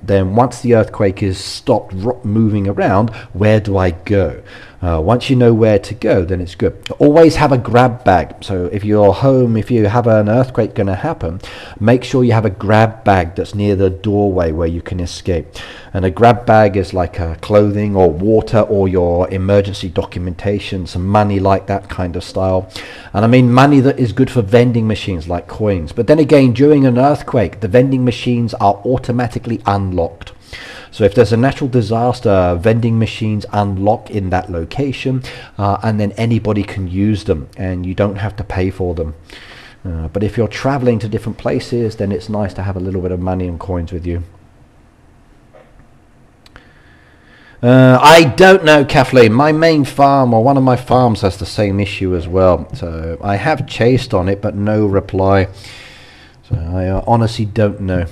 Then once the earthquake is stopped moving around, where do I go? Once you know where to go, then it's good. Always have a grab bag. So if you're home, if you have an earthquake going to happen, make sure you have a grab bag that's near the doorway where you can escape. And a grab bag is like clothing or water or your emergency documentation, some money, like that kind of style. And I mean money that is good for vending machines like coins. But then again, during an earthquake, the vending machines are automatically unlocked. So if there's a natural disaster, vending machines unlock in that location, and then anybody can use them and you don't have to pay for them. But if you're traveling to different places, then it's nice to have a little bit of money and coins with you. I don't know, Kathleen. My main farm, or one of my farms, has the same issue as well. So I have chased on it, but no reply. So I honestly don't know.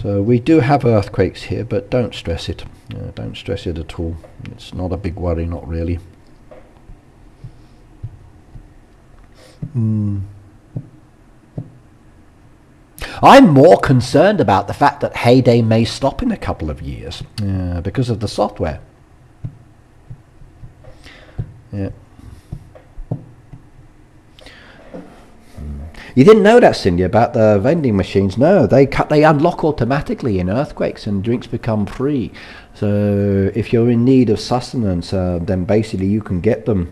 So we do have earthquakes here, but don't stress it. Don't stress it at all. It's not a big worry, not really. I'm more concerned about the fact that Heyday may stop in a couple of years because of the software. Yeah. You didn't know that, Cindy, about the vending machines? No, they unlock automatically in earthquakes and drinks become free. So if you're in need of sustenance, then basically you can get them.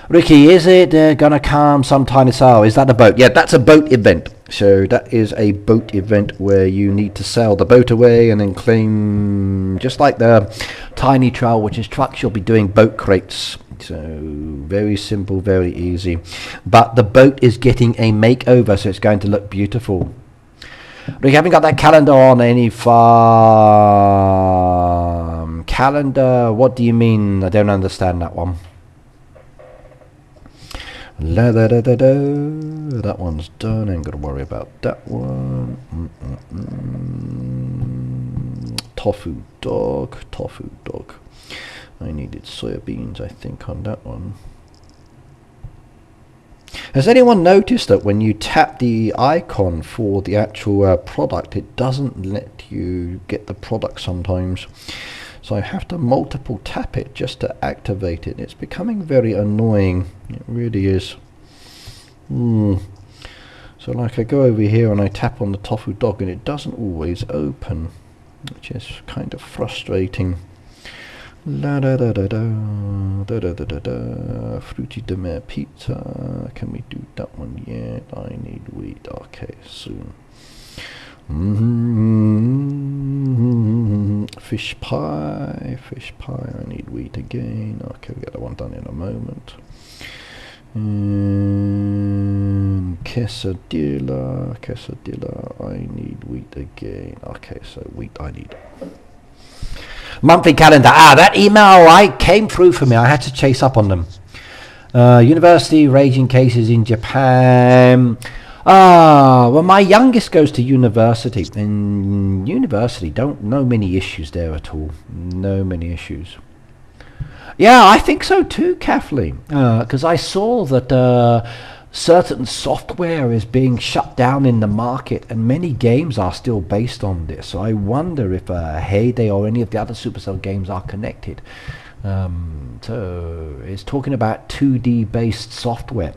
Ricky, is it gonna come sometime this hour? Is that a boat? Yeah, that's a boat event. So that is a boat event where you need to sail the boat away and then claim, just like the tiny trail, which is trucks, you'll be doing boat crates. So very simple, very easy. But the boat is getting a makeover, so it's going to look beautiful. We haven't got that calendar on any farm. Calendar, what do you mean? I don't understand that one. That one's done. Ain't got to worry about that one. Tofu dog. I needed soybeans, I think, on that one. Has anyone noticed that when you tap the icon for the actual product, it doesn't let you get the product sometimes? So I have to multiple tap it just to activate it. It's becoming very annoying. It really is. So like I go over here and I tap on the tofu dog and it doesn't always open, which is kind of frustrating. La da da da da da da da da da. Fruity de mer pizza. Can we do that one yet? I need wheat. Okay, soon. Fish pie. Fish pie. I need wheat again. Okay, we'll get that one done in a moment. Quesadilla. Quesadilla. I need wheat again. Okay, so wheat I need. Monthly calendar. That email came through for me. I had to chase up on them. University, raging cases in Japan. Well, my youngest goes to university. And university, don't know many issues there at all. No many issues. Yeah, I think so too, Kathleen. Because I saw that certain software is being shut down in the market, and many games are still based on this. So I wonder if Heyday or any of the other Supercell games are connected. So it's talking about 2D based software,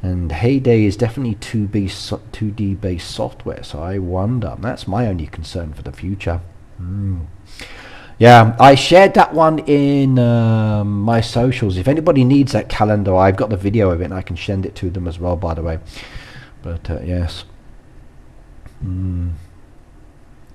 and Heyday is definitely 2D based software. So I wonder. That's my only concern for the future. Yeah, I shared that one in my socials. If anybody needs that calendar, I've got the video of it and I can send it to them as well, by the way. But yes.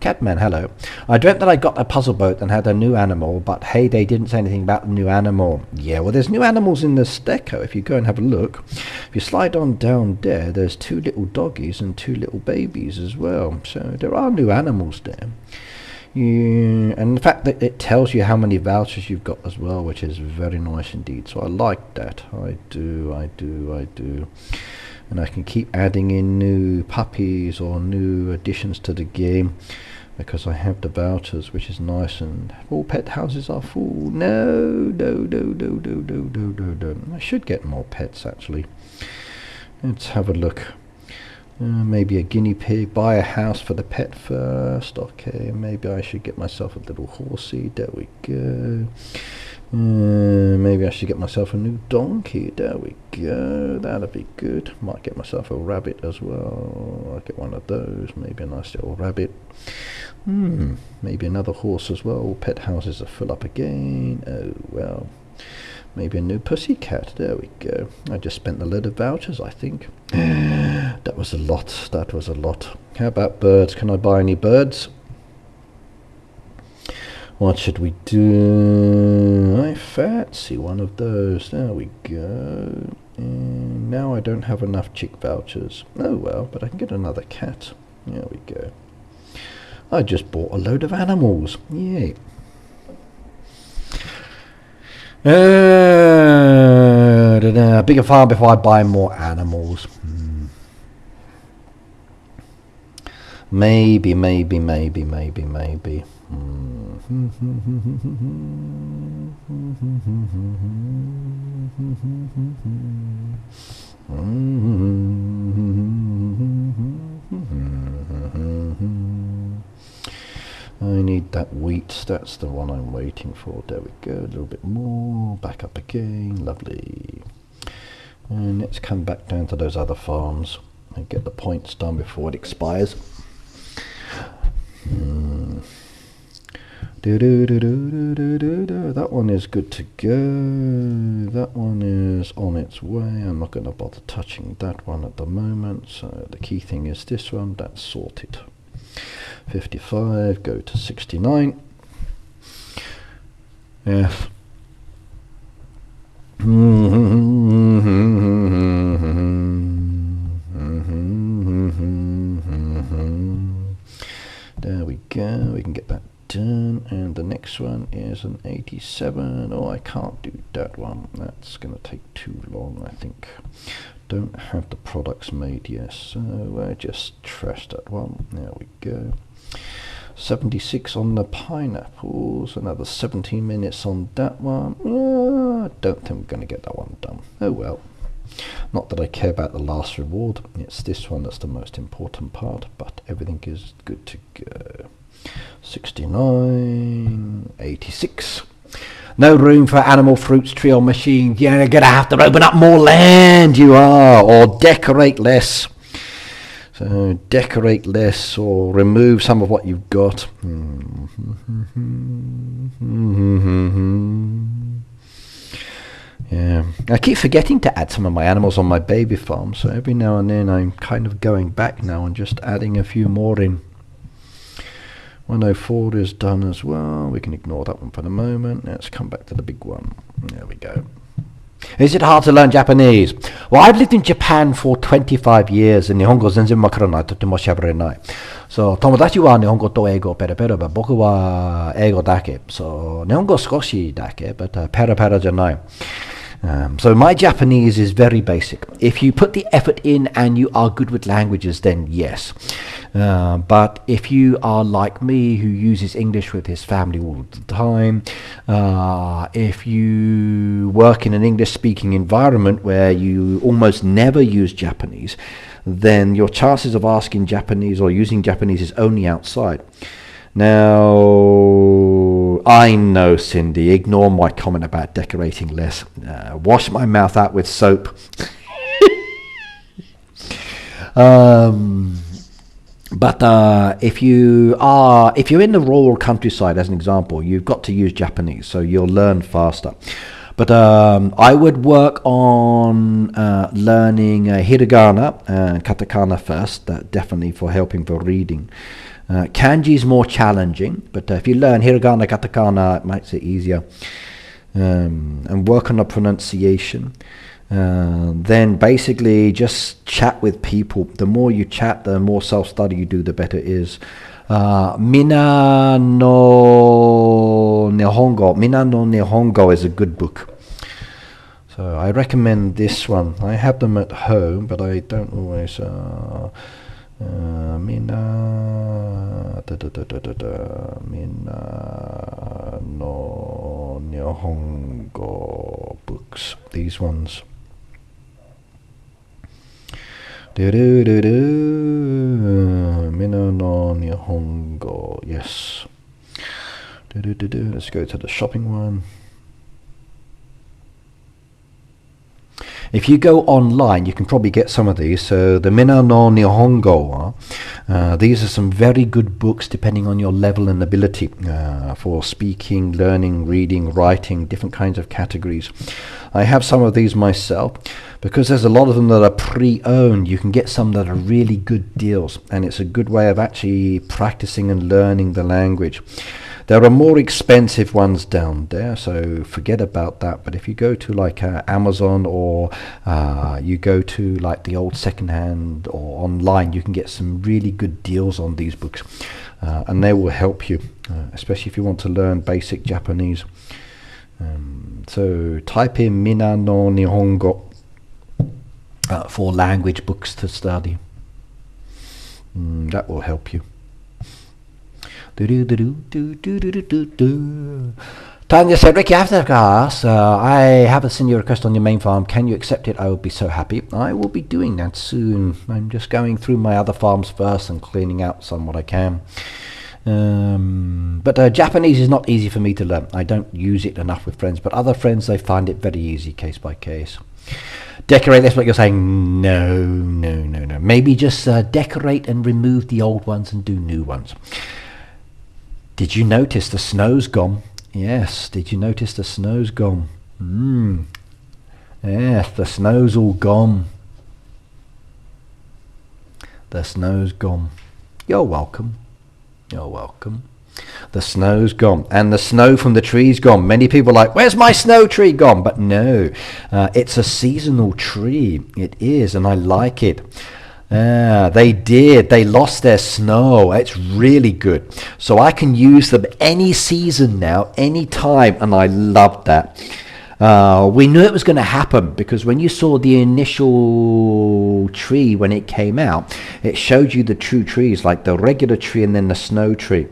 Catman, hello. I dreamt that I got a puzzle boat and had a new animal, but Heyday didn't say anything about the new animal. Yeah, well, there's new animals in the Steco. If you go and have a look, if you slide on down there, there's 2 little doggies and 2 little babies as well. So there are new animals there. Yeah, and the fact that it tells you how many vouchers you've got as well, which is very nice indeed. So I like that. I do. And I can keep adding in new puppies or new additions to the game because I have the vouchers, which is nice. And all pet houses are full. No. I should get more pets actually. Let's have a look. Maybe a guinea pig. Buy a house for the pet first. Okay, maybe I should get myself a little horsey. There we go. Maybe I should get myself a new donkey. There we go. That'll be good. Might get myself a rabbit as well. I'll get one of those. Maybe a nice little rabbit. Maybe another horse as well. Pet houses are full up again. Oh well. Maybe a new pussycat. There we go. I just spent a load of vouchers, I think. That was a lot. That was a lot. How about birds? Can I buy any birds? What should we do? I fancy one of those. There we go. And now I don't have enough chick vouchers. Oh well, but I can get another cat. There we go. I just bought a load of animals. Yay. Bigger farm before I buy more animals. Maybe. I need that wheat. That's the one I'm waiting for. There we go. A little bit more. Back up again. Lovely. And let's come back down to those other farms and get the points done before it expires. That one is good to go. That one is on its way. I'm not going to bother touching that one at the moment. So the key thing is this one. That's sorted. 55, go to 69. Yes. There we go, we can get that done. And the next one is an 87. Oh, I can't do that one. That's going to take too long, I think. Don't have the products made yet, so I just trash that one. There we go. 76 on the pineapples, another 17 minutes on that one. I don't think we're going to get that one done. Oh well. Not that I care about the last reward, it's this one that's the most important part, but everything is good to go. 69, 86. No room for animal, fruits, tree or machine. You're going to have to open up more land, you are, or decorate less. So decorate less or remove some of what you've got. Yeah, I keep forgetting to add some of my animals on my baby farm, so every now and then I'm kind of going back now and just adding a few more in. 104 is done as well. We can ignore that one for the moment. Let's come back to the big one. There we go. Is it hard to learn Japanese? Well, I've lived in Japan for 25 years, and 日本語全然わからない。とても喋れない。そう、友達は日本語と英語ペラペラ、僕は英語だけ。そう、日本語少しだけ、but ペラペラじゃない。So my Japanese is very basic. If you put the effort in and you are good with languages, then yes. But if you are like me, who uses English with his family all the time, if you work in an English-speaking environment where you almost never use Japanese, then your chances of asking Japanese or using Japanese is only outside. Now, I know, Cindy, ignore my comment about decorating less. Wash my mouth out with soap. But if you're in the rural countryside, as an example, you've got to use Japanese, so you'll learn faster. But I would work on learning hiragana and katakana first, definitely for helping for reading. Kanji is more challenging, but if you learn hiragana, katakana, it makes it easier. And work on the pronunciation. Then basically just chat with people. The more you chat, the more self-study you do, the better it is. Mina no Nihongo is a good book. So I recommend this one. I have them at home, but I don't always... Mina no Nihongo books. These ones. Mina no Nihongo. Yes. Let's go to the shopping one. If you go online, you can probably get some of these. So the Mina no Nihongo, these are some very good books depending on your level and ability for speaking, learning, reading, writing, different kinds of categories. I have some of these myself. Because there's a lot of them that are pre-owned, you can get some that are really good deals, and it's a good way of actually practicing and learning the language. There are more expensive ones down there, so forget about that. But if you go to like Amazon or you go to like the old secondhand or online, you can get some really good deals on these books, and they will help you, especially if you want to learn basic Japanese. So type in Mina no Nihongo for language books to study. That will help you. Tanya said, Ricky, after class, I haven't seen your request on your main farm. Can you accept it? I will be so happy. I will be doing that soon. I'm just going through my other farms first and cleaning out some what I can. But Japanese is not easy for me to learn. I don't use it enough with friends, but other friends, they find it very easy, case by case. Decorate, that's what you're saying. No. Maybe just decorate and remove the old ones and do new ones. Did you notice the snow's gone? Yes, did you notice the snow's gone? Yes, the snow's all gone. The snow's gone. You're welcome. You're welcome. The snow's gone, and the snow from the tree's gone. Many people are like, where's my snow tree gone? But no, it's a seasonal tree. It is, and I like it. They lost their snow. It's really good. So I can use them any season now, any time, and I love that. We knew it was going to happen because when you saw the initial tree when it came out, it showed you the true trees, like the regular tree and then the snow tree.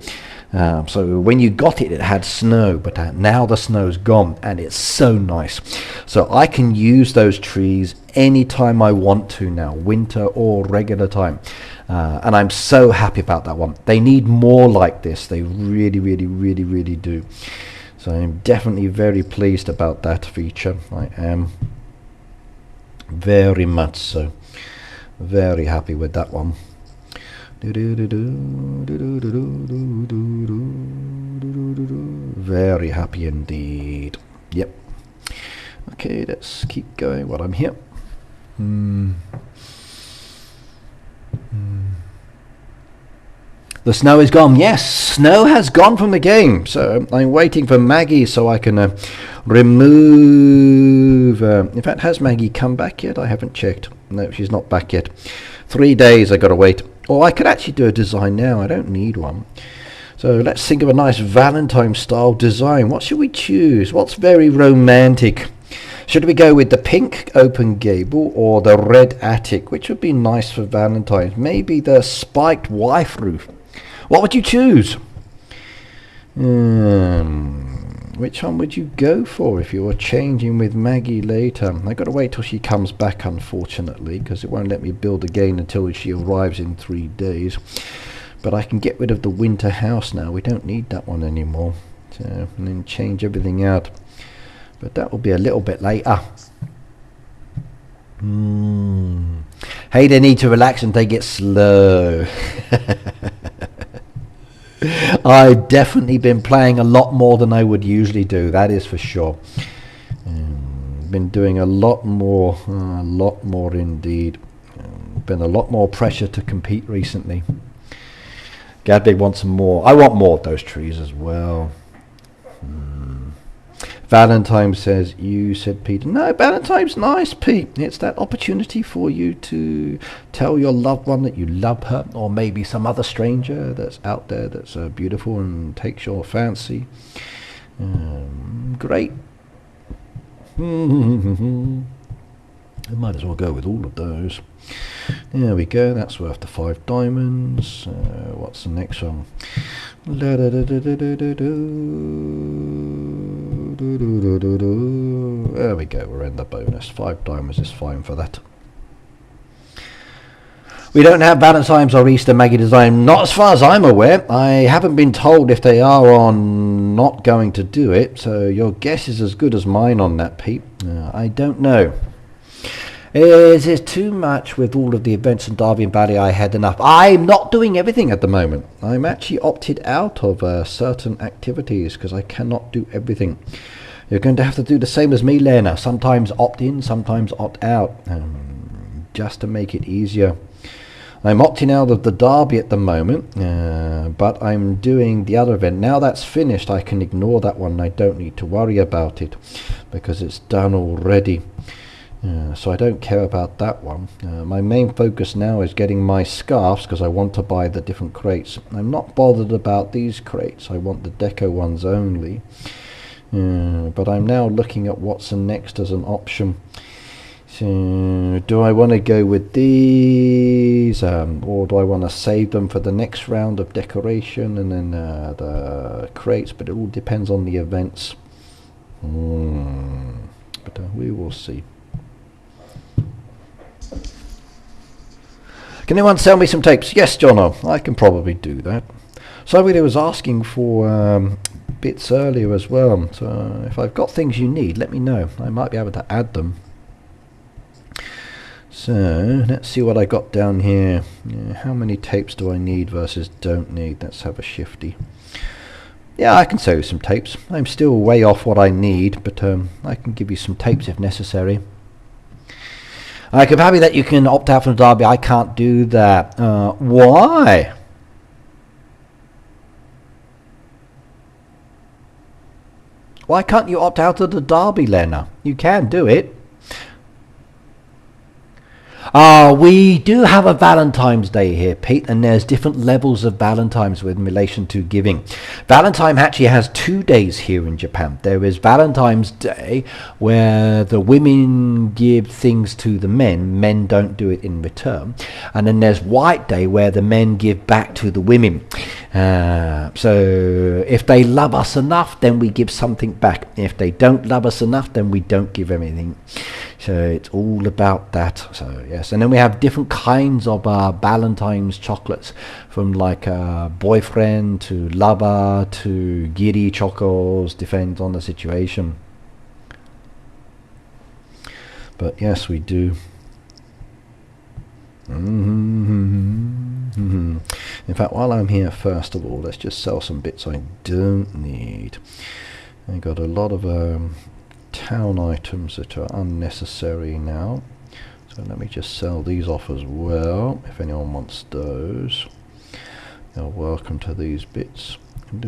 So when you got it, it had snow, but now the snow's gone, and it's so nice. So I can use those trees anytime I want to now, winter or regular time. And I'm so happy about that one. They need more like this. They really, really, really, really do. So I'm definitely very pleased about that feature. I am very much so. Very happy with that one. Very happy indeed. Yep. Okay, let's keep going while I'm here. The snow is gone. Yes, snow has gone from the game. So I'm waiting for Maggie so I can remove... in fact, has Maggie come back yet? I haven't checked. No, she's not back yet. 3 days I got to wait. Or I could actually do a design now. I don't need one. So let's think of a nice Valentine style design. What should we choose? What's very romantic? Should we go with the pink open gable or the red attic? Which would be nice for Valentine's? Maybe the spiked wife roof. What would you choose? Which one would you go for if you were changing with Maggie later? I've got to wait till she comes back, unfortunately, because it won't let me build again until she arrives in 3 days. But I can get rid of the winter house now. We don't need that one anymore. So, and then change everything out. But that will be a little bit later. Hey, they need to relax and take it slow. I've definitely been playing a lot more than I would usually do, that is for sure. Been doing a lot more indeed. Been a lot more pressure to compete recently. Gadbig wants some more. I want more of those trees as well. Valentine says, you said Peter. No, Valentine's nice, Pete. It's that opportunity for you to tell your loved one that you love her, or maybe some other stranger that's out there that's beautiful and takes your fancy. Great. I might as well go with all of those. There we go. That's worth the 5 diamonds. What's the next one? There we go, we're in the bonus. 5 diamonds is fine for that. We don't have Valentine's or Easter Maggie design, not as far as I'm aware. I haven't been told if they are or not going to do it, so your guess is as good as mine on that, Pete. I don't know. Is it too much with all of the events in Derby and Valley? I had enough. I'm not doing everything at the moment. I'm actually opted out of certain activities because I cannot do everything. You're going to have to do the same as me, Lena. Sometimes opt in, sometimes opt out, just to make it easier. I'm opting out of the Derby at the moment, but I'm doing the other event. Now that's finished, I can ignore that one. I don't need to worry about it because it's done already. So I don't care about that one. My main focus now is getting my scarves because I want to buy the different crates. I'm not bothered about these crates. I want the deco ones only. But I'm now looking at what's the next as an option. So do I want to go with these or do I want to save them for the next round of decoration and then the crates? But it all depends on the events. But we will see. Can anyone sell me some tapes? Yes, Jono, I can probably do that. Somebody was asking for bits earlier as well. So if I've got things you need, let me know. I might be able to add them. So let's see what I got down here. How many tapes do I need versus don't need? Let's have a shifty. Yeah, I can sell you some tapes. I'm still way off what I need, but I can give you some tapes if necessary. I could be happy that you can opt out from the Derby. I can't do that. Why? Why can't you opt out of the Derby, Lena? You can do it. We do have a Valentine's Day here, Pete, and there's different levels of Valentine's with relation to giving. Valentine actually has 2 days here in Japan. There is Valentine's Day where the women give things to the men don't do it in return, and then there's White Day where the men give back to the women. So if they love us enough, then we give something back. If they don't love us enough, then we don't give anything. So it's all about that. So yes, and then we have different kinds of Valentine's chocolates, from like boyfriend to lover to giri chocos, depends on the situation. But yes, we do. In fact, while I'm here, first of all, let's just sell some bits I don't need. I got a lot of town items that are unnecessary now. So let me just sell these off as well, if anyone wants those. You're welcome to these bits. I'm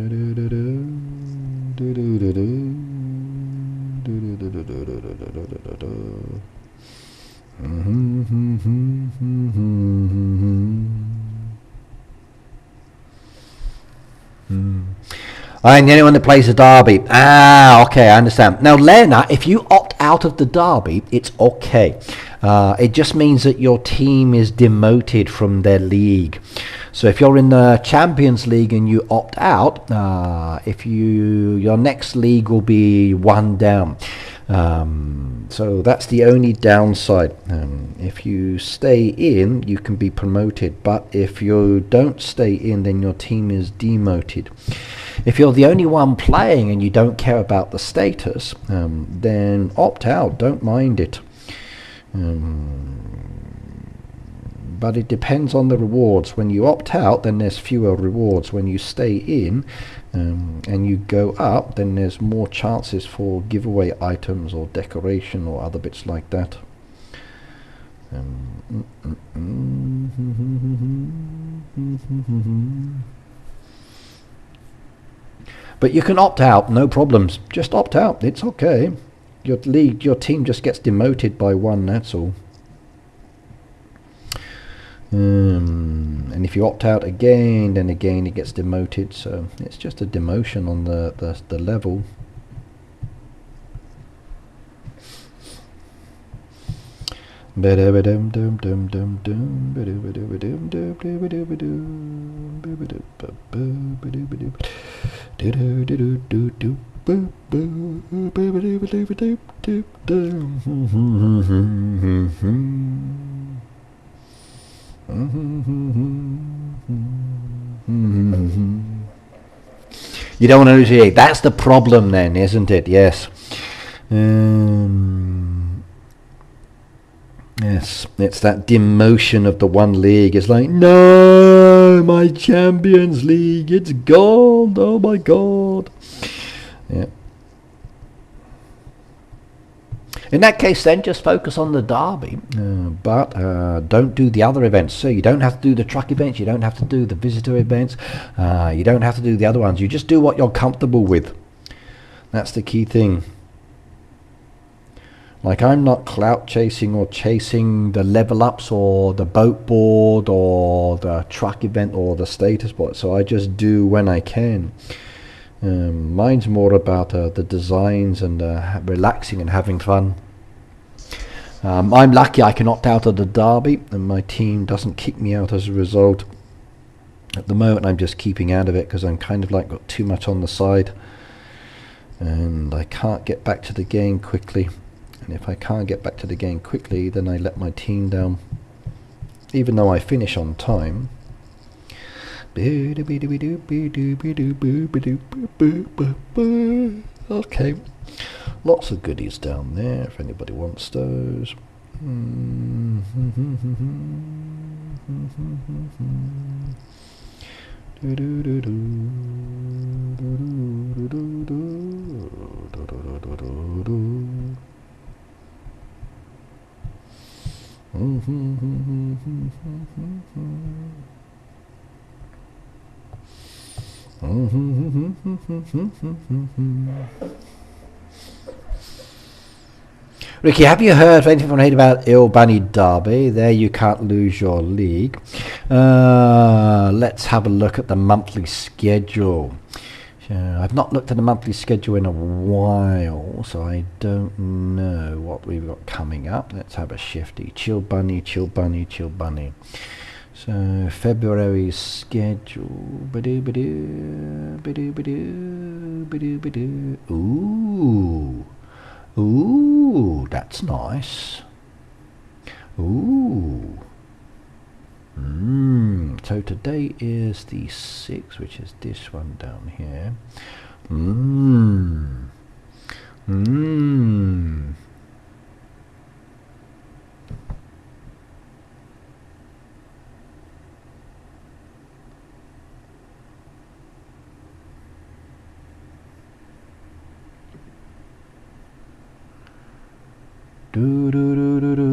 the only one that plays the derby. Ah, okay, I understand. Now, Lena, if you opt out of the derby, it's okay. It just means that your team is demoted from their league. So if you're in the Champions League and you opt out, your next league will be one down. So that's the only downside. If you stay in, you can be promoted, but if you don't stay in, then your team is demoted. If you're the only one playing and you don't care about the status, then opt out, don't mind it. But it depends on the rewards. When you opt out, then there's fewer rewards. When you stay in and you go up, then there's more chances for giveaway items or decoration or other bits like that. But you can opt out, no problems. Just opt out, it's okay. Your team just gets demoted by one, that's all. And if you opt out again, then again it gets demoted. So it's just a demotion on the level. You don't want to lose your league. That's the problem then, isn't it? Yes. Yes, it's that demotion of the one league. It's like, no, my Champions League, it's gone. Oh my God. Yeah. In that case, then just focus on the derby, but don't do the other events. So you don't have to do the truck events, you don't have to do the visitor events, you don't have to do the other ones. You just do what you're comfortable with. That's the key thing. Like, I'm not clout chasing or chasing the level ups or the boat board or the truck event or the status board. So I just do when I can. Mine's more about the designs and relaxing and having fun. I'm lucky I can opt out of the derby and my team doesn't kick me out as a result. At the moment I'm just keeping out of it because I'm kind of like got too much on the side and I can't get back to the game quickly. And if I can't get back to the game quickly, then I let my team down, even though I finish on time. Okay, lots of goodies down there if anybody wants those. Ricky, have you heard anything from about Il Bunny Derby? There you can't lose your league. Let's have a look at the monthly schedule. I've not looked at the monthly schedule in a while, so I don't know what we've got coming up. Let's have a shifty. Chill Bunny, Chill Bunny, Chill Bunny. So February's schedule. Ooh. Ooh, that's nice. Ooh. So today is the 6th, which is this one down here. Do, do, do, do, do.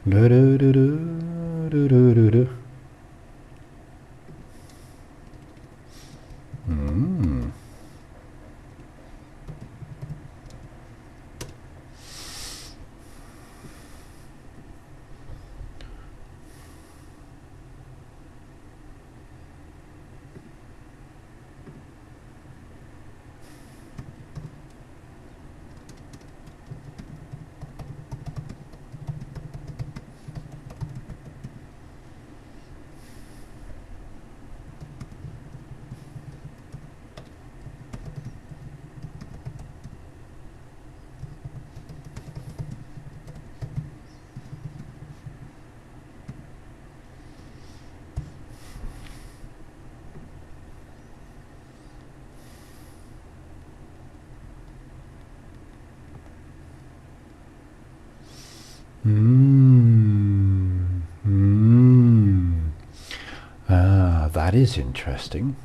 Do, do, do, do, do, do, do, do. That is interesting.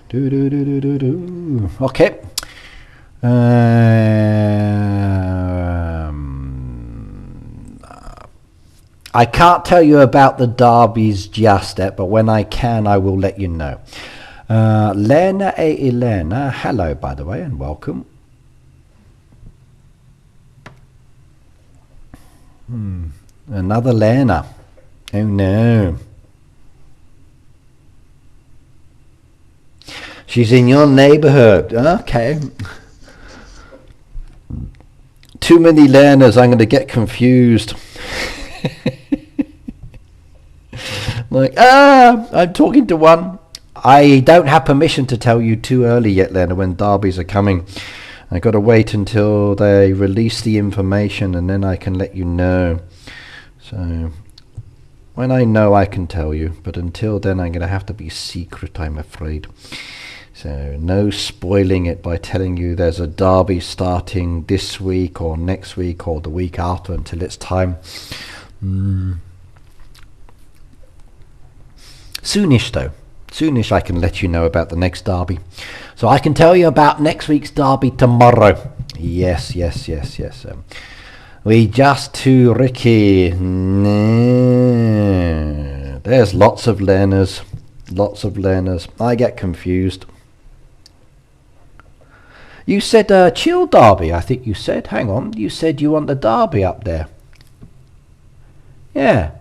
Do, do, do, do, do, do. Okay. I can't tell you about the derbies just yet, but when I can, I will let you know. Lena e Elena, hello, by the way, and welcome. Another Lena. Oh no. She's in your neighborhood. Okay. Too many Lenas, I'm going to get confused. Like, I'm talking to one. I don't have permission to tell you too early yet, Lena, when derbies are coming. I got to wait until they release the information and then I can let you know. So when I know, I can tell you, but until then I'm going to have to be secret, I'm afraid. So no spoiling it by telling you there's a derby starting this week or next week or the week after until it's time. Soonish though. Soonish I can let you know about the next derby. So I can tell you about next week's derby tomorrow. Yes. We just to Ricky. There's lots of learners. I get confused. You said chill derby, I think you said. Hang on. You said you want the derby up there. Yeah.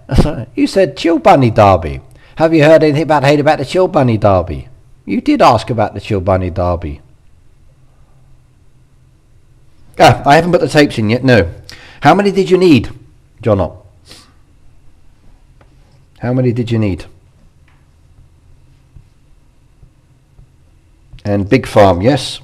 You said chill bunny derby. Have you heard anything about the chill bunny derby? You did ask about the chill bunny derby. I haven't put the tapes in yet, no. How many did you need, Jono? How many did you need? And Big Farm, yes.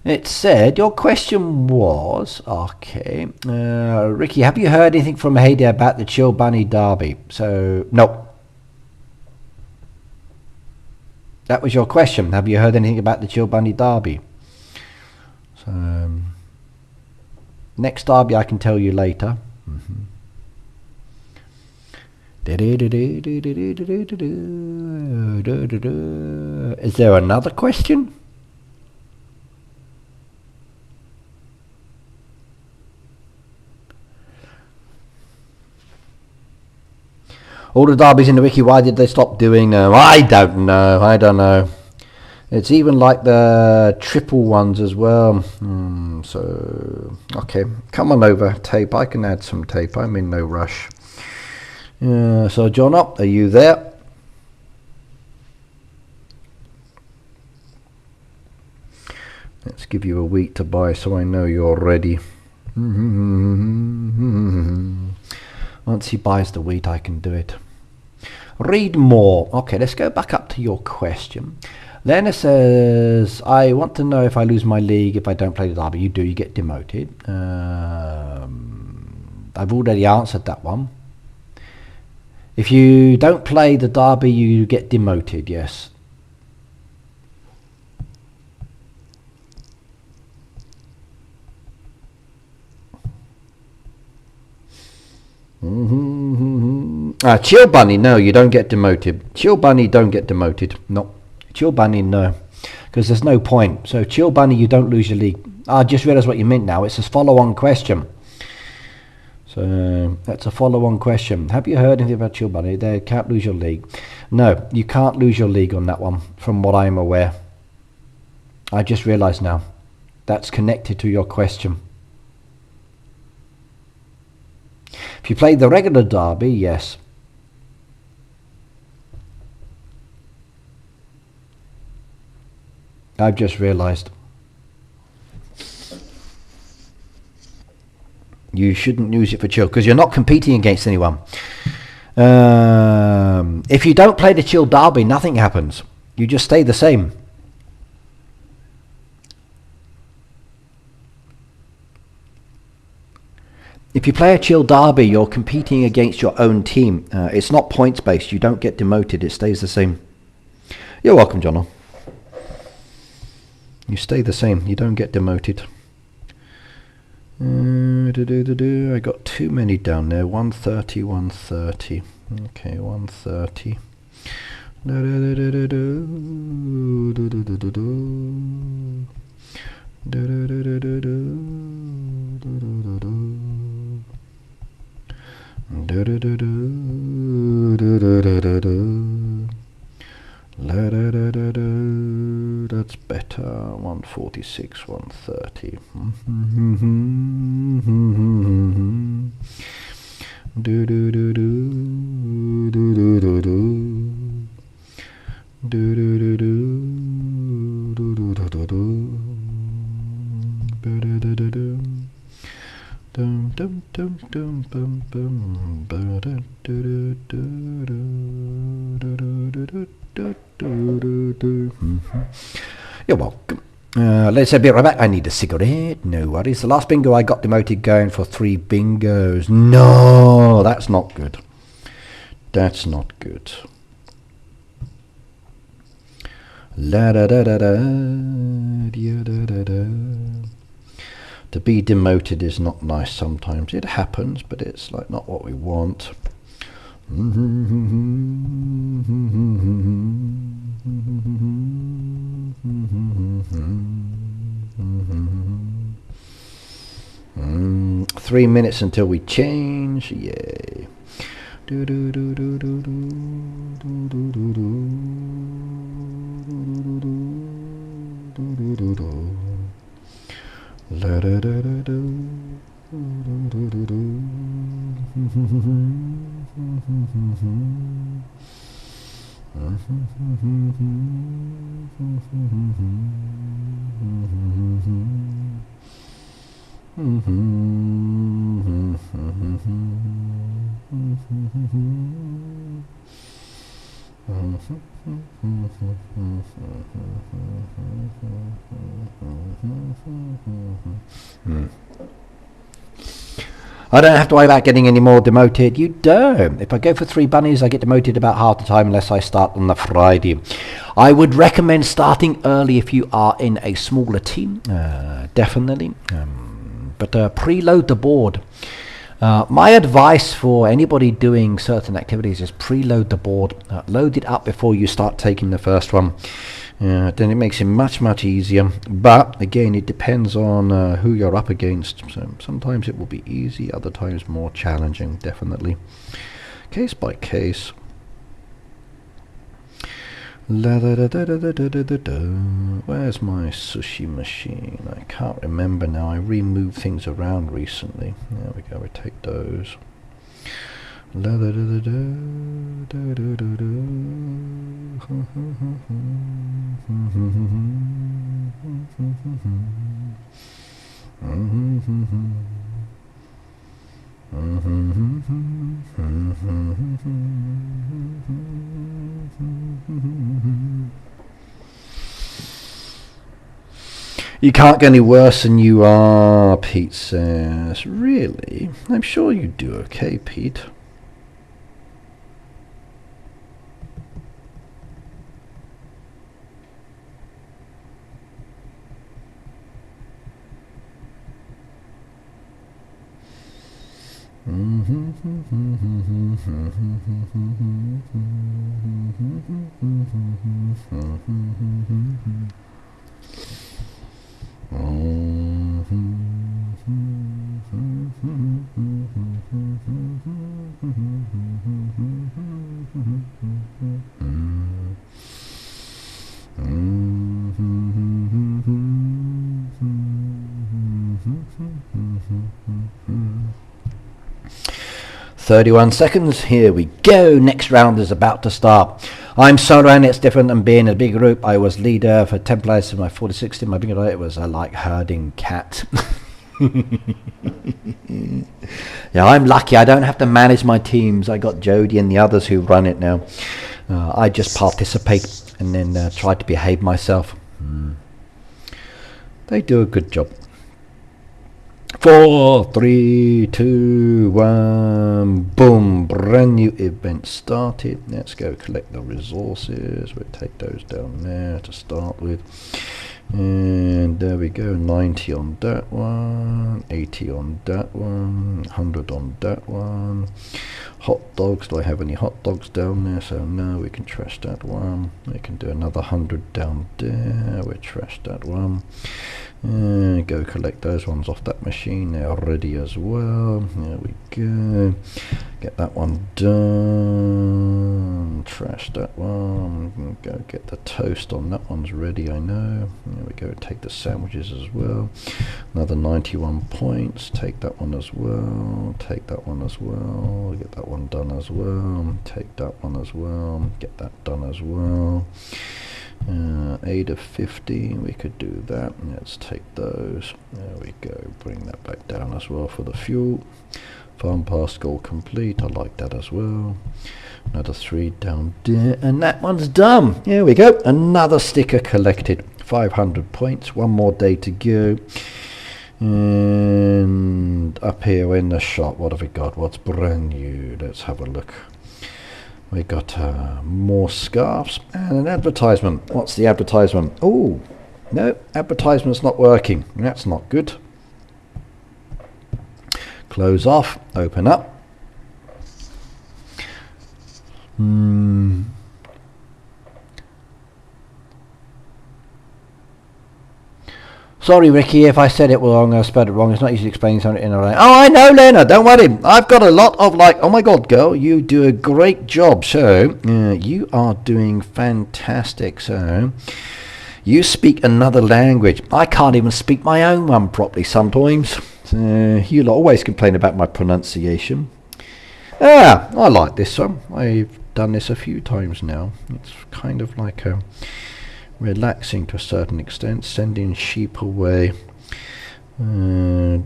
It said, your question was, okay, Ricky, have you heard anything from Heyday about the Chill Bunny Derby? So, no. That was your question. Have you heard anything about the Chill Bunny Derby? So, next derby I can tell you later. Is there another question? All the derbies in the wiki, why did they stop doing them? I don't know. It's even like the triple ones as well. So, okay, come on over, tape. I can add some tape. I'm in no rush. So, John up, are you there? Let's give you a week to buy so I know you're ready. Once he buys the wheat, I can do it. Read more. Okay, let's go back up to your question. Then it says, I want to know if I lose my league, if I don't play the derby. You do, you get demoted. I've already answered that one. If you don't play the derby, you get demoted, yes. Chill Bunny, no, you don't get demoted. Chill Bunny, don't get demoted. No. Chill Bunny, no. Because there's no point. So Chill Bunny, you don't lose your league. I just realised what you meant now. It's a follow-on question. So that's a follow-on question. Have you heard anything about Chill Bunny? They can't lose your league. No, you can't lose your league on that one, from what I'm aware. I just realised now. That's connected to your question. If you play the regular derby, yes. I've just realised. You shouldn't use it for chill because you're not competing against anyone. If you don't play the chill derby, nothing happens. You just stay the same. If you play a chill derby, you're competing against your own team. It's not points based. You don't get demoted. It stays the same. You're welcome, Jono. You stay the same. You don't get demoted. I got too many down there. 130, 130. Okay, 130. That's better. 146, 130. You're welcome. Let's be right back. I need a cigarette. No worries. The last bingo I got demoted going for 3 bingos. No, that's not good. That's not good. La da da da da, da da da. To be demoted is not nice sometimes. It happens, but it's like not what we want. 3 minutes until we change. Yay. La da da da da. 嗯。 I don't have to worry about getting any more demoted. You don't. If I go for 3 bunnies, I get demoted about half the time unless I start on the Friday. I would recommend starting early if you are in a smaller team, definitely. But preload the board. My advice for anybody doing certain activities is preload the board. Load it up before you start taking the first one. Then it makes it much easier. But again, it depends on who you're up against. So sometimes it will be easy, other times more challenging, definitely. Case by case. Where's my sushi machine? I can't remember now. I removed things around recently. There we go. We take those. You can't get any worse than you are, Pete says. Really? I'm sure you do okay, Pete. "31 seconds, here we go. Next round is about to start. I'm solo and it's different than being a big group. I was leader for 10 players in my 40-60. My big it was like herding cat." Yeah, I'm lucky. I don't have to manage my teams. I got Jody and the others who run it now. I just participate and then try to behave myself. They do a good job. 4, 3, 2, 1, boom, brand new event started. Let's go collect the resources. We'll take those down there to start with. And there we go, 90 on that one, 80 on that one, 100 on that one. Hot dogs, do I have any hot dogs down there? So no, we can trash that one. We can do another 100 down there, we'll trash that one. And go collect those ones off that machine, they're ready as well. There we go. Get that one done. Trash that one. Go get the toast on that one's ready, I know. There we go, take the sandwiches as well. Another 91 points. Take that one as well. Take that one as well. Get that one done as well. Take that one as well. Get that done as well. 8 of 50, we could do that. Let's take those. There we go. Bring that back down as well for the fuel. Farm pass goal complete. I like that as well. Another 3 down there, and that one's done. Here we go. Another sticker collected. 500 points. One more day to go. And up here in the shop, what have we got? What's brand new? Let's have a look. We got more scarves and an advertisement. What's the advertisement? Oh, no, advertisement's not working. That's not good. Close off, open up. Sorry, Ricky, if I said it wrong, I spelled it wrong. It's not easy to explain something in a way. Oh, I know, Lena. Don't worry. I've got a lot of like, oh my God, girl, you do a great job. So, you are doing fantastic. So, you speak another language. I can't even speak my own one properly sometimes. So, you always complain about my pronunciation. I like this one. I've done this a few times now. It's kind of like a relaxing to a certain extent, sending sheep away. I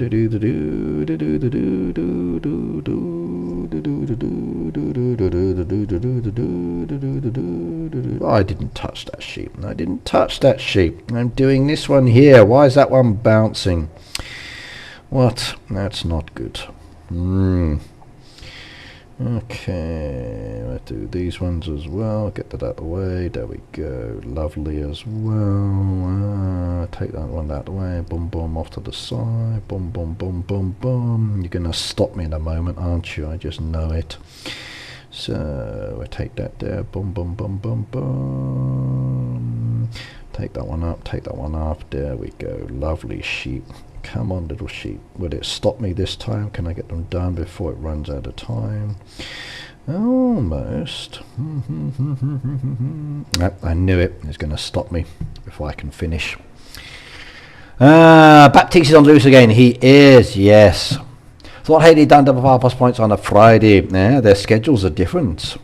didn't touch that sheep. I didn't touch that sheep. I'm doing this one here. Why is that one bouncing? What? That's not good. Okay, let's do these ones as well. Get that out of the way. There we go. Lovely as well. take that one out of the way. Boom, boom, off to the side. Boom, boom, boom, boom, boom. You're going to stop me in a moment, aren't you? I just know it. So I take that there. Boom, boom, boom, boom, boom. Take that one up. Take that one up. There we go. Lovely sheep. Come on, little sheep. Will it stop me this time? Can I get them done before it runs out of time? Almost. I knew it. It's going to stop me before I can finish. Baptiste is on loose again. He is, yes. Thought Haley done double 5+ points on a Friday. Yeah, their schedules are different.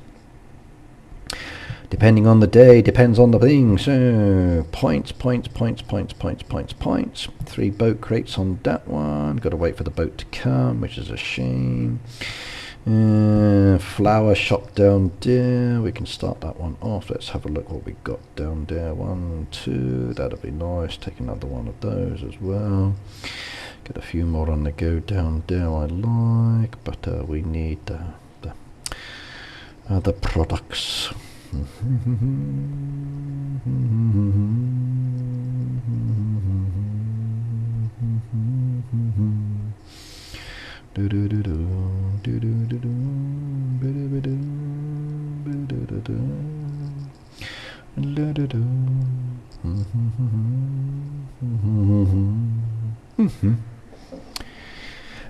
Depending on the day, depends on the thing. So, points. 3 boat crates on that one. Got to wait for the boat to come, which is a shame. Flower shop down there. We can start that one off. Let's have a look what we got down there. 1, 2. That'll be nice. Take another one of those as well. Get a few more on the go down there. I like, but we need the other products.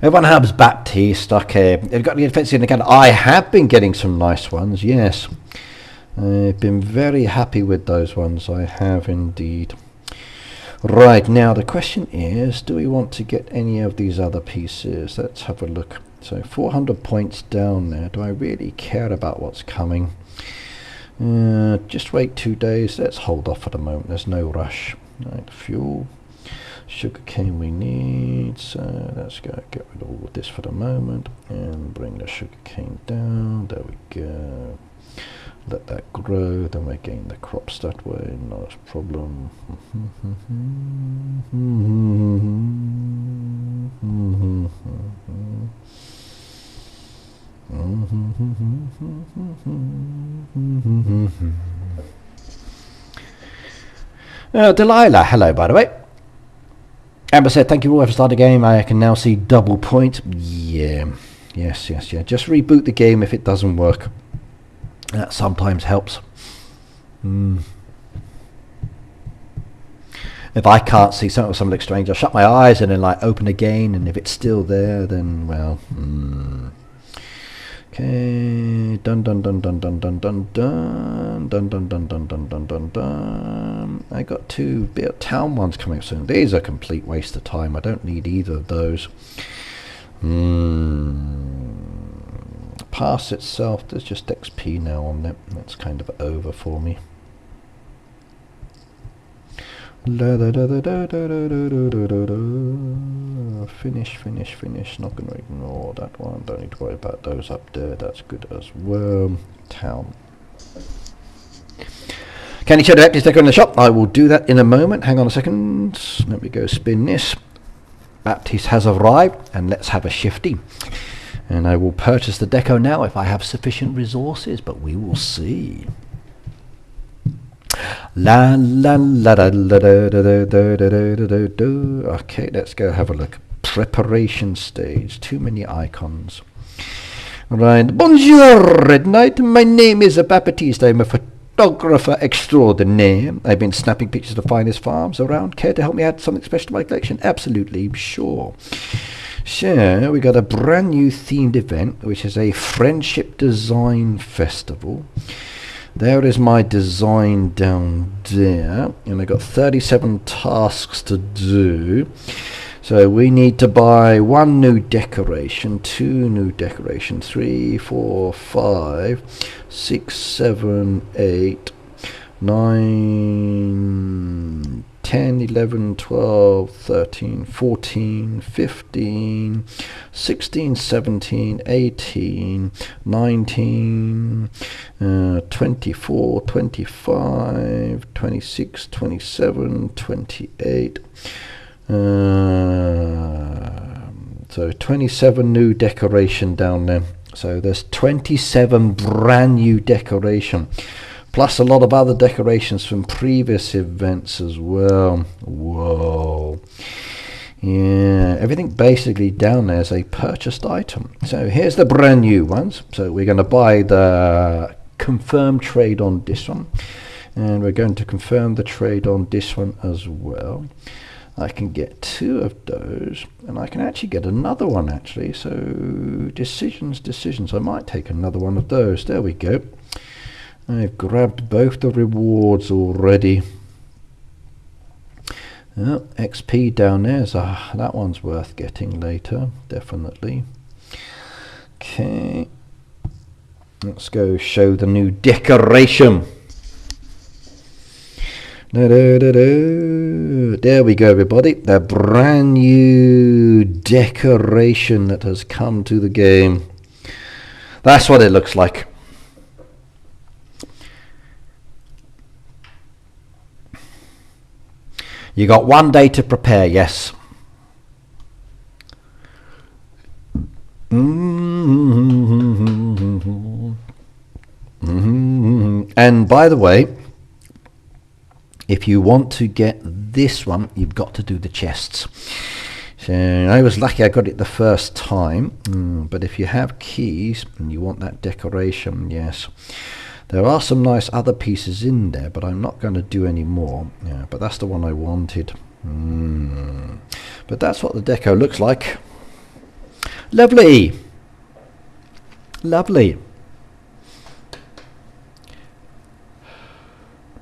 Everyone has Baptiste. Okay, they've got the defensive in the can. I have been getting some nice ones. Yes, I've been very happy with those ones. I have indeed. Right, now the question is, do we want to get any of these other pieces? Let's have a look. So 400 points down there. Do I really care about what's coming? Just wait 2 days. Let's hold off for the moment. There's no rush. Right, fuel. Sugarcane we need. So let's go get rid of all of this for the moment. And bring the sugarcane down. There we go. Let that grow, then we gain the crops that way, not a problem. Delilah, hello by the way. Amber said, thank you all for starting the game. I can now see double point. Yeah, yes. Just reboot the game if it doesn't work. That sometimes helps. If I can't see something looks strange, I'll shut my eyes and then like open again, and if it's still there, then well. Okay, dun. I got 2 bit town ones coming up soon. These are a complete waste of time. I don't need either of those. Pass itself, there's just XP now on it. That's kind of over for me. Finish. Not going to ignore that one. Don't need to worry about those up there. That's good as well. Town. Can you show the Baptiste sticker in the shop? I will do that in a moment. Hang on a second. Let me go spin this. Baptiste has arrived, and let's have a shifty. And I will purchase the deco now if I have sufficient resources, but we will see. Okay, let's go have a look. Preparation stage. Too many icons. Right. Bonjour, Red Knight. My name is Baptiste. I'm a photographer extraordinaire. I've been snapping pictures of the finest farms around. Care to help me add something special to my collection? Absolutely, sure. So we got a brand new themed event, which is a friendship design festival. There is my design down there, and I got 37 tasks to do. So we need to buy 1 new decoration, 2 new decorations, 3, 4, 5, 6, 7, 8, 9, 10, 11, 12, 13, 14, 15, 16, 17, 18, 19, 24, 25, 26, 27, 28. So 27 new decoration down there. So there's 27 brand new decoration. Plus a lot of other decorations from previous events as well. Whoa. everything basically down there is a purchased item. So here's the brand new ones. So we're going to buy the confirm trade on this one, and we're going to confirm the trade on this one as well. I can get 2 of those, and I can actually get another one actually. So decisions, I might take another one of those. There we go. I've grabbed both the rewards already. Oh, XP down there, so that one's worth getting later, definitely. Okay, let's go show the new decoration. There we go, everybody. The brand new decoration that has come to the game. That's what it looks like. You got 1 day to prepare, yes. And by the way, if you want to get this one, you've got to do the chests. So I was lucky I got it the first time, but if you have keys and you want that decoration, yes. There are some nice other pieces in there, but I'm not going to do any more. Yeah, but that's the one I wanted. But that's what the deco looks like. Lovely. Lovely.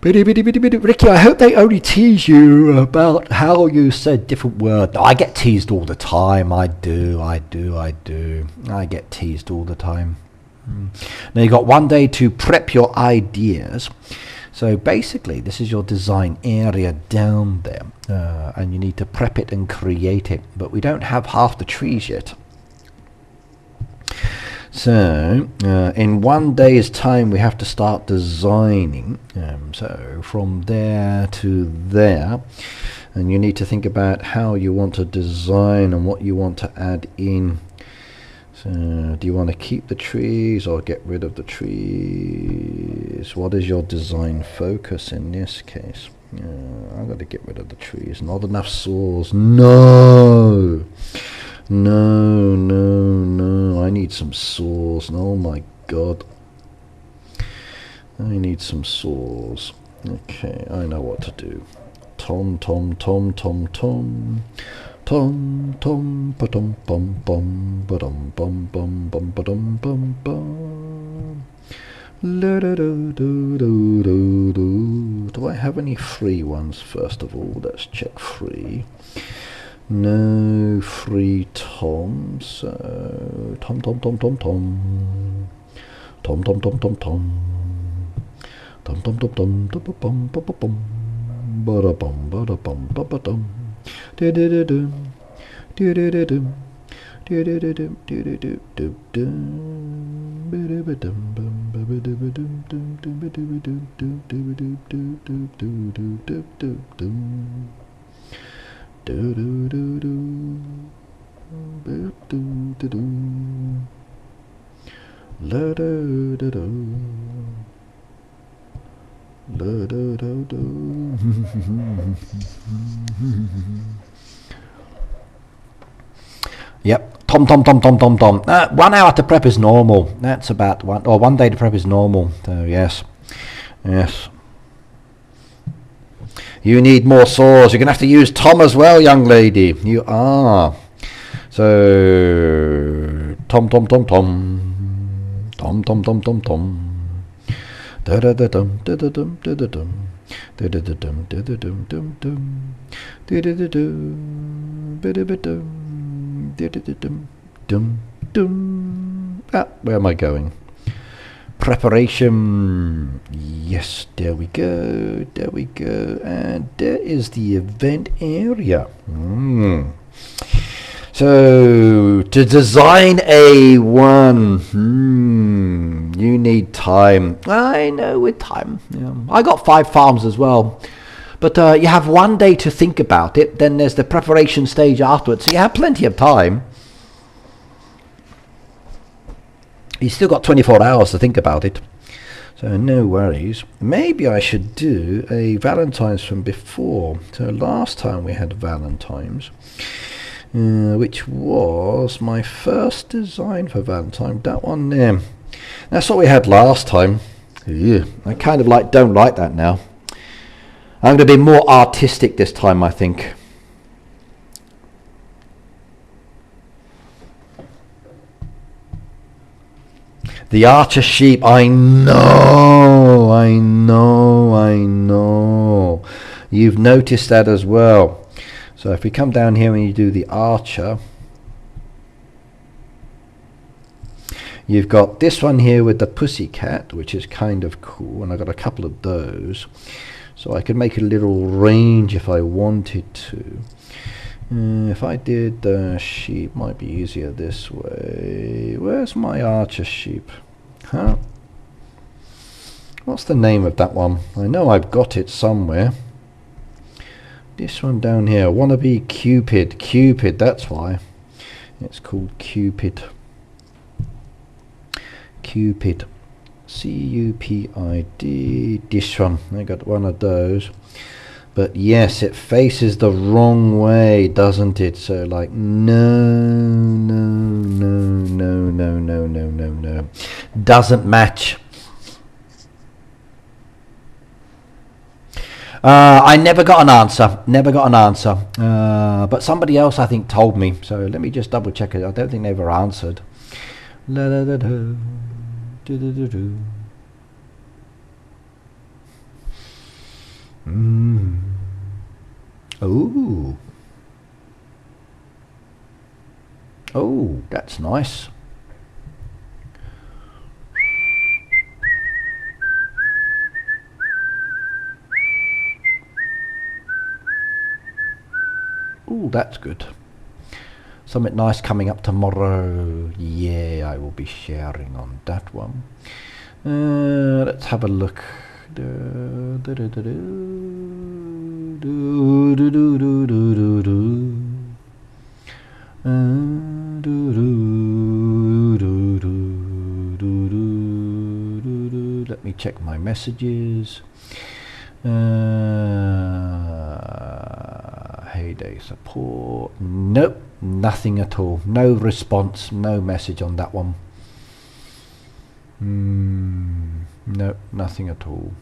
Ricky, I hope they only tease you about how you said different words. No, I get teased all the time. I do. I get teased all the time. Now you've got 1 day to prep your ideas. So basically this is your design area down there, and you need to prep it and create it, but we don't have half the trees yet. So in 1 day's time we have to start designing, so from there to there, and you need to think about how you want to design and what you want to add in. So do you want to keep the trees or get rid of the trees? What is your design focus in this case? I've got to get rid of the trees. Not enough saws. No, I need some saws. Oh my god, I need some saws. Okay, I know what to do. Tom, tom, tom, tom, tom. Tom tom ba dum bum bum ba dum bum bum bum ba dum bum bum. Do I have any free ones? First of all, let's check free. No free toms. So tom tom tom tom tom. Tom tom tom tom tom. Tom tom tom tom tom bum bum bum ba da bum ba da bum ba ba dum. Yep, tom. 1 hour to prep is normal. That's about 1 day to prep is normal. So yes. You need more saws. You're gonna have to use Tom as well, young lady. You are. So tom. Da da da dum da da dum da da dum da da da dum da da dum dum dum da da da dum da da dum da da dum dum dum. Where am I going? Preparation. Yes, there we go, and there is the event area. So to design A1, you need time. I know, with time. Yeah. I got 5 farms as well, but you have 1 day to think about it. Then there's the preparation stage afterwards, so you have plenty of time. You still got 24 hours to think about it, so no worries. Maybe I should do a Valentine's from before. So last time we had Valentine's, which was my first design for Valentine. That one there. That's what we had last time. Ew, I kind of don't like that now. I'm going to be more artistic this time, I think. The archer sheep, I know. You've noticed that as well. So if we come down here and you do the archer, you've got this one here with the pussycat, which is kind of cool, and I've got a couple of those. So I could make a little range if I wanted to. If I did the sheep, might be easier this way. Where's my archer sheep? Huh? What's the name of that one? I know I've got it somewhere. This one down here, wannabe Cupid. Cupid, that's why. It's called Cupid. Cupid. C-U-P-I-D. This one. I got one of those. But yes, it faces the wrong way, doesn't it? So like, no. Doesn't match. I never got an answer. But somebody else, I think, told me. So let me just double check it. I don't think they ever answered. La da da da. Do do do do. Oh, that's nice. Oh, that's good. Something nice coming up tomorrow. Yeah, I will be sharing on that one. Let's have a look. Let me check my messages. Heyday support. Nope, nothing at all. No response, no message on that one. Nope, nothing at all.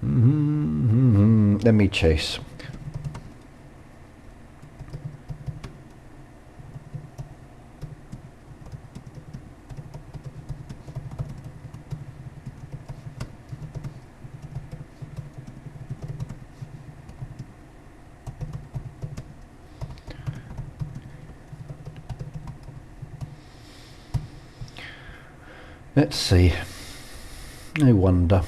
Let me chase. Let's see. I wonder.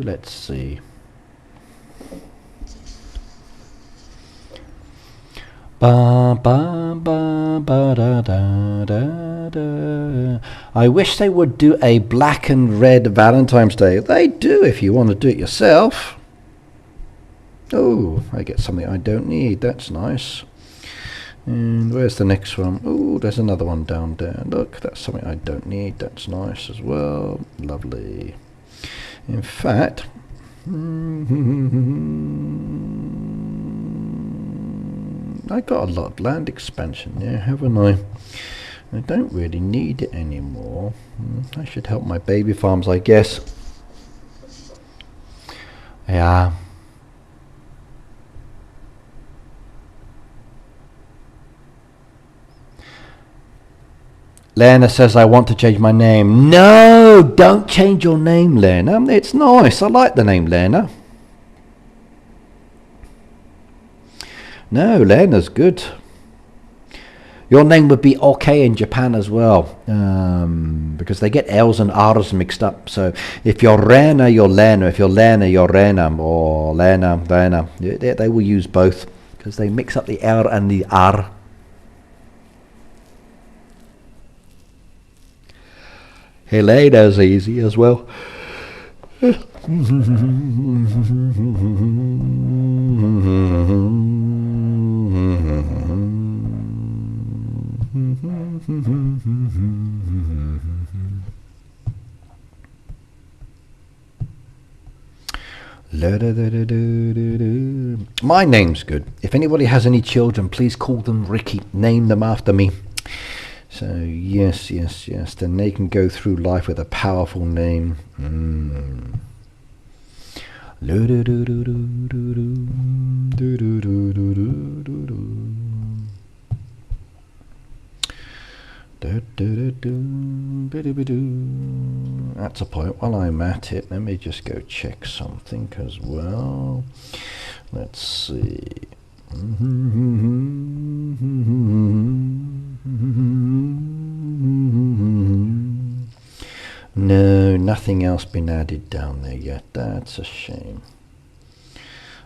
Let's see. Ba ba ba ba da da da da. I wish they would do a black and red Valentine's Day. They do if you want to do it yourself. Oh, I get something I don't need. That's nice. And where's the next one? Oh, there's another one down there. Look, that's something I don't need. That's nice as well. Lovely. In fact, I got a lot of land expansion there, haven't I? I don't really need it anymore. I should help my baby farms, I guess. Yeah. Lena says I want to change my name. No, don't change your name, Lena. It's nice. I like the name Lena. No, Lena's good. Your name would be okay in Japan as well, because they get L's and R's mixed up. So if you're Rena, you're Lena. If you're Lena, you're Rena. Or Lena, Lena. They will use both because they mix up the L and the R. Helena's easy as well. My name's good. If anybody has any children, please call them Ricky. Name them after me. So yes, yes, yes. Then they can go through life with a powerful name. That's a point. While I'm at it, let me just go check something as well. Let's see. No, nothing else been added down there yet. That's a shame.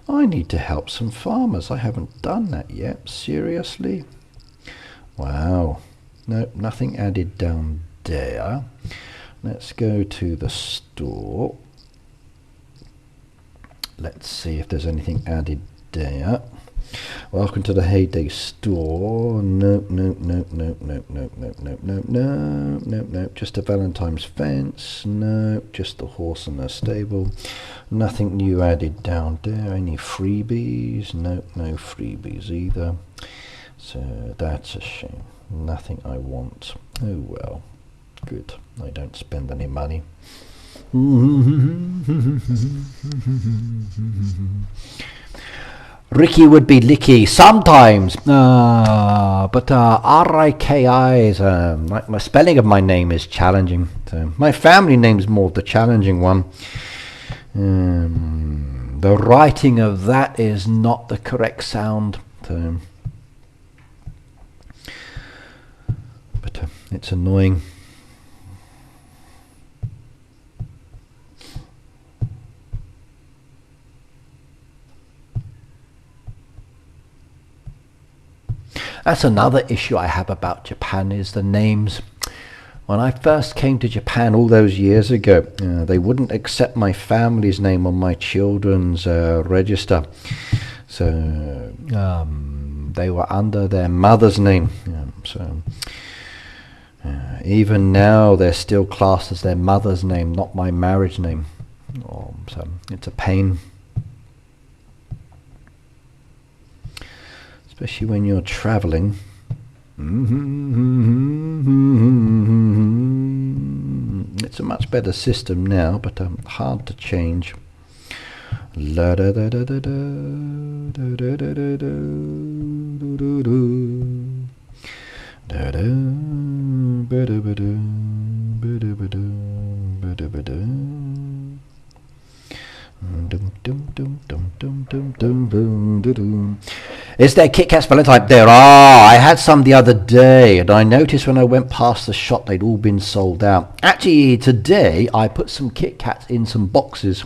I need to help some farmers. I haven't done that yet. Seriously? Wow. No, nothing added down there. Let's go to the store. Let's see if there's anything added there. Welcome to the Heyday store. Nope, nope, nope, nope, nope, nope, nope, nope, nope, nope, nope, nope. Just a Valentine's fence. Nope, just the horse in the stable. Nothing new added down there. Any freebies? Nope, no freebies either. So that's a shame. Nothing I want. Oh well. Good. I don't spend any money. Ricky would be Licky sometimes, but R-I-K-I is my spelling of my name is challenging. So my family name's more the challenging one. The writing of that is not the correct sound. So, but it's annoying. That's another issue I have about Japan is the names. When I first came to Japan all those years ago, they wouldn't accept my family's name on my children's register. So they were under their mother's name. So even now they're still classed as their mother's name, not my marriage name. So it's a pain. Especially when you're traveling. It's a much better system now, but hard to change. Is there Kit Kats Valentine? There are. I had some the other day, and I noticed when I went past the shop they'd all been sold out. Actually, today I put some Kit Kats in some boxes.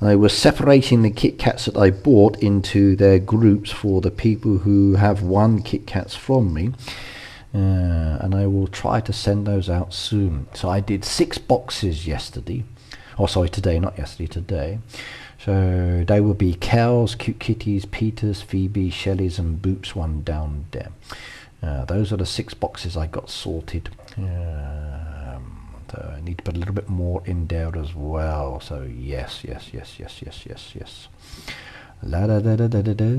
I was separating the Kit Kats that I bought into their groups for the people who have won Kit Kats from me. And I will try to send those out soon. So I did 6 boxes yesterday. Oh, sorry, today, not yesterday, today. So they will be Kel's, Cute Kitties, Peter's, Phoebe, Shelley's and Boop's one down there. Those are the 6 boxes I got sorted. So I need to put a little bit more in there as well. So yes. La da da da da da da.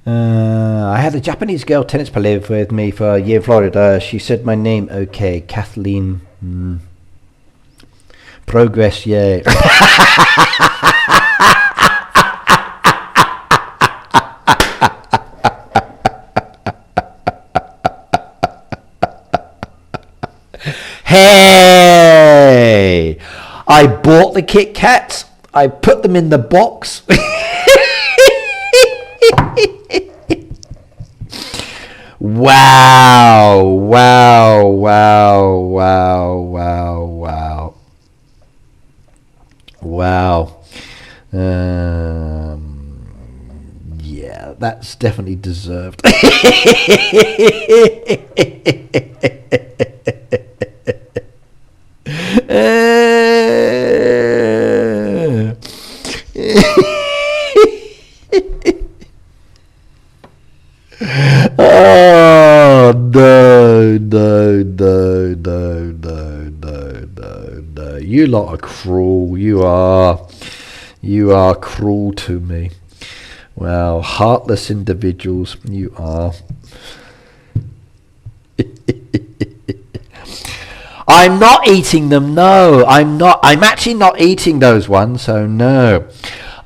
I had a Japanese girl tennis player live with me for a year in Florida. She said my name okay. Kathleen. Progress, yeah. Hey! I bought the Kit Kats. I put them in the box. Wow. Yeah, that's definitely deserved. Oh, no. You lot are cruel. You are cruel to me. Well, heartless individuals, you are. I'm not eating them. No, I'm not. I'm actually not eating those ones. So no.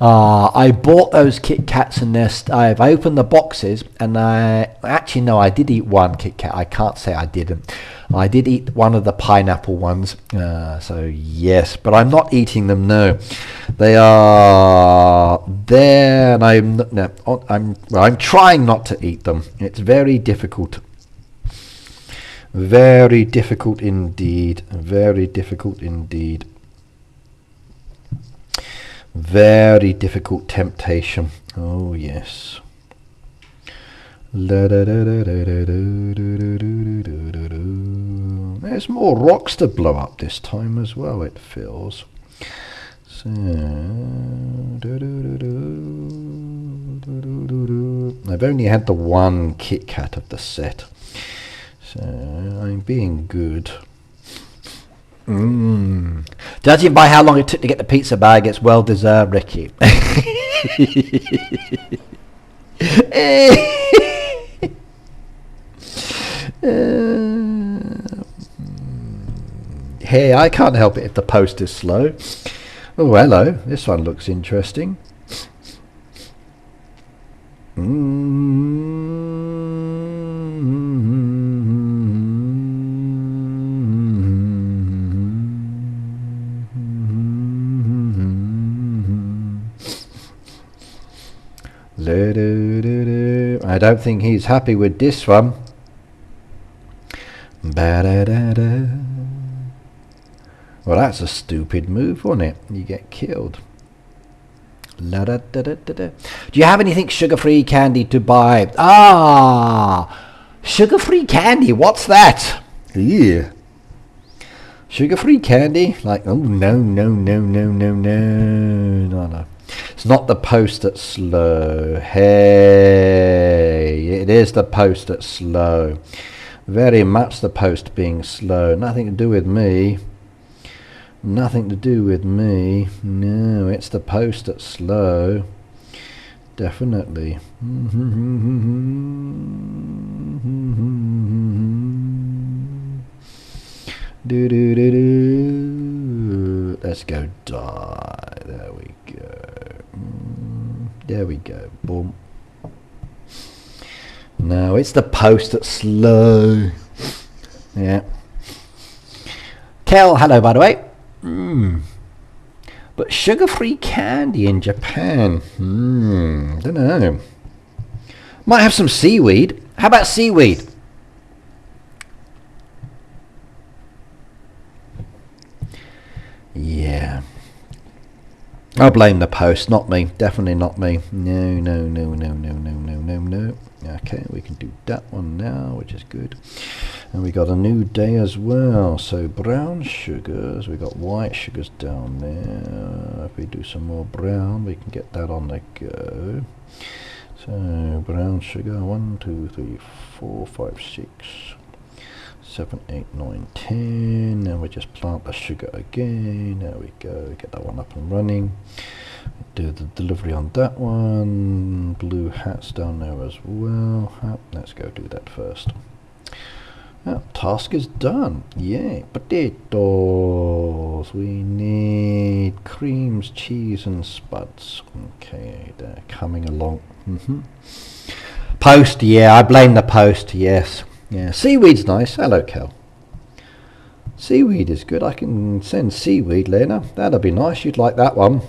I bought those Kit Kats and I've opened the boxes, and I did eat one Kit Kat. I can't say I didn't. I did eat one of the pineapple ones. So yes, but I'm not eating them. No, they are there, and I'm trying not to eat them. It's very difficult. Very difficult indeed. Very difficult indeed. Very difficult temptation. Oh yes. There's more rocks to blow up this time as well, it feels. So, I've only had the one Kit Kat of the set, so I'm being good. Judging by how long it took to get the pizza bag, it's well deserved, Ricky. Hey, I can't help it if the post is slow. Oh, hello. This one looks interesting. I don't think he's happy with this one. Well, that's a stupid move, wasn't it? You get killed. Do you have anything sugar-free candy to buy? Sugar-free candy, what's that? Yeah. Sugar-free candy? Like, oh, no. It's not the post that's slow. Hey, it is the post that's slow. Very much the post being slow. Nothing to do with me. Nothing to do with me. No, it's the post that's slow. Definitely. Let's go die. There we go. There we go. Boom. No, it's the post that's slow. Yeah. Kel, hello by the way. But sugar-free candy in Japan. Don't know. Might have some seaweed. How about seaweed? Yeah. I'll blame the post, not me. Definitely not me. No. Okay, we can do that one now, which is good. And we got a new day as well. So brown sugars, we got white sugars down there. If we do some more brown, we can get that on the go. So brown sugar, 1, 2, 3, 4, 5, 6, 7, 8, 9, 10. Now we just plant the sugar again. There we go. Get that one up and running. Do the delivery on that one. Blue hats down there as well. Let's go do that first. Task is done. Yay. Potatoes. We need creams, cheese and spuds. Okay, they're coming along. Post, yeah, I blame the post, yes. Yeah, seaweed's nice. Hello, Kel. Seaweed is good. I can send seaweed, Lena. That'll be nice. You'd like that one.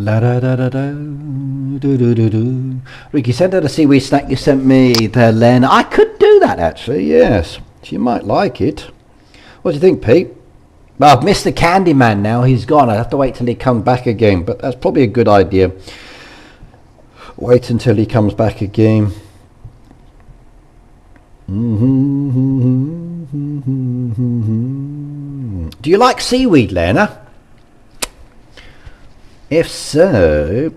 La da da da da do do do do. Ricky, send her the seaweed snack you sent me there, Len. I could do that actually, yes. She might like it. What do you think, Pete? Well, I've missed the Candyman now. He's gone. I have to wait till he comes back again. But that's probably a good idea. Wait until he comes back again. Do you like seaweed, Lena? If so,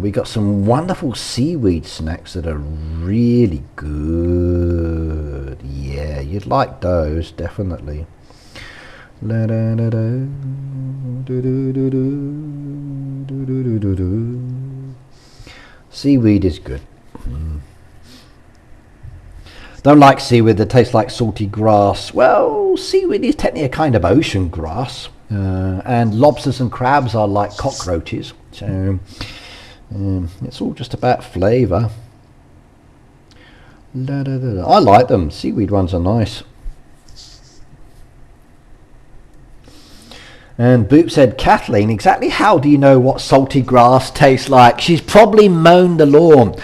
we got some wonderful seaweed snacks that are really good. Yeah, you'd like those, definitely. La da da da do do do do do do do do. Seaweed is good. Don't like seaweed that tastes like salty grass. Well, seaweed is technically a kind of ocean grass, and lobsters and crabs are like cockroaches. So it's all just about flavour. I like them. Seaweed ones are nice. And Boop said, Kathleen, exactly how do you know what salty grass tastes like? She's probably mown the lawn.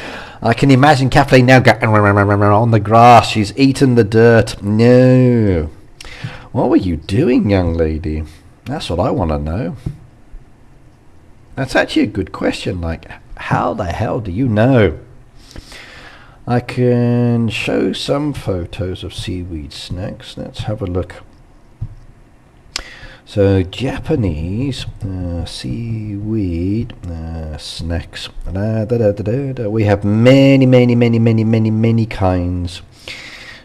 I can imagine Kathleen now going on the grass. She's eaten the dirt. No. What were you doing, young lady? That's what I want to know. That's actually a good question. Like, how the hell do you know? I can show some photos of seaweed snacks. Let's have a look. So Japanese seaweed snacks. We have many kinds.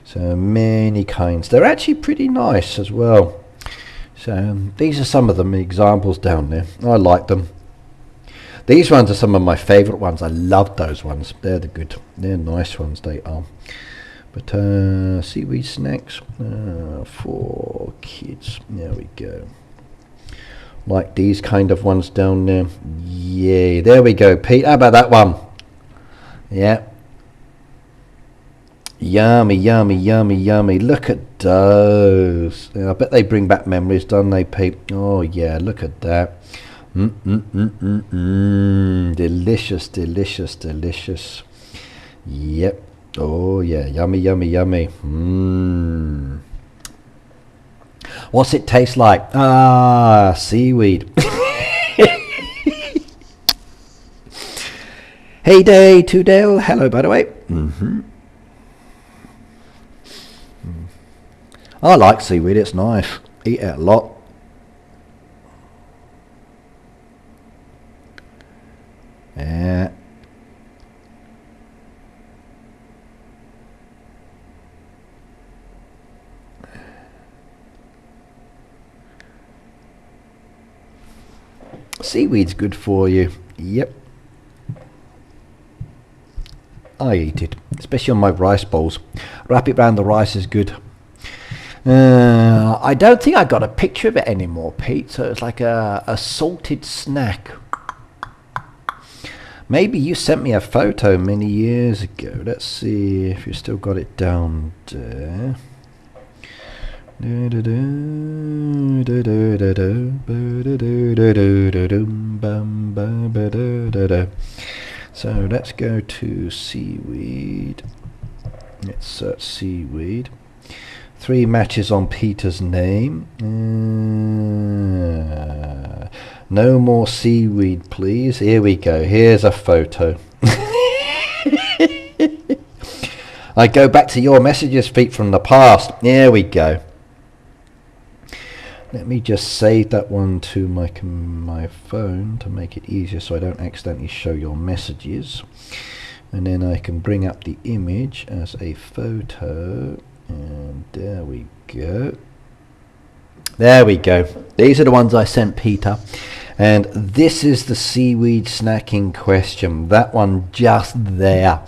So many kinds. They're actually pretty nice as well. So these are some of them examples down there. I like them. These ones are some of my favorite ones. I love those ones. They're the good. They're nice ones. They are. But seaweed snacks for kids. There we go. Like these kind of ones down there. Yeah, there we go, Pete. How about that one? Yeah. Yummy, yummy, yummy, yummy. Look at those. I bet they bring back memories, don't they, Pete? Oh, yeah, look at that. Delicious, delicious, delicious. Yep. Oh yeah, yummy, yummy, yummy. What's it taste like? Ah, seaweed. Hey day to Dale. Hello, by the way. I like seaweed. It's nice. Eat it a lot. Yeah. Seaweed's good for you. Yep. I eat it, especially on my rice bowls. Wrap it around the rice is good. I don't think I got a picture of it anymore, Pete. So it's like a salted snack. Maybe you sent me a photo many years ago. Let's see if you still got it down there. So let's go to seaweed. Let's search seaweed. 3 matches on Peter's name. No more seaweed, please. Here we go. Here's a photo. I go back to your messages, Pete, from the past. Here we go. Let me just save that one to my phone to make it easier so I don't accidentally show your messages. And then I can bring up the image as a photo. And there we go. There we go. These are the ones I sent Peter. And this is the seaweed snacking question. That one just there.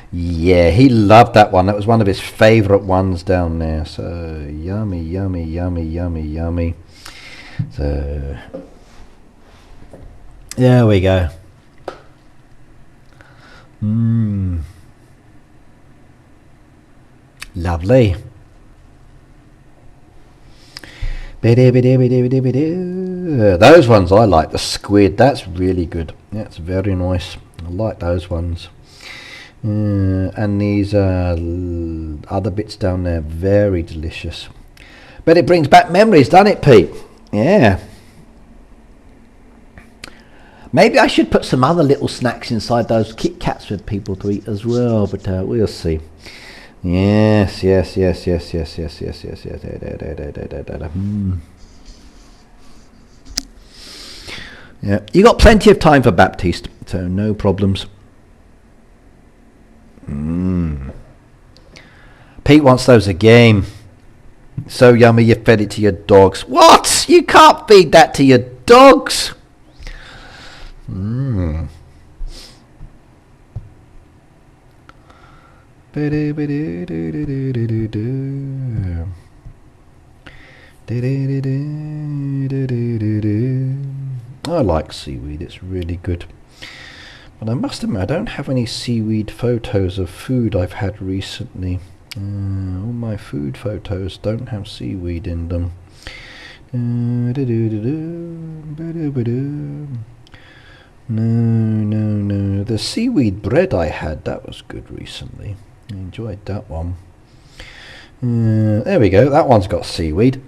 Yeah, he loved that one. That was one of his favourite ones down there. So yummy, yummy, yummy, yummy, yummy. So there we go. Lovely. Those ones I like. The squid, that's really good. That's very nice. I like those ones. And these other bits down there, very delicious. But it brings back memories, doesn't it, Pete? Yeah. Maybe I should put some other little snacks inside those Kit Kats for people to eat as well, but we'll see. Yes. Yeah, you got plenty of time for Baptiste, so no problems. Pete wants those again. So yummy, you fed it to your dogs. What? You can't feed that to your dogs. I like seaweed, it's really good. But I must admit, I don't have any seaweed photos of food I've had recently. All my food photos don't have seaweed in them. No. The seaweed bread I had, that was good recently. I enjoyed that one. There we go, that one's got seaweed.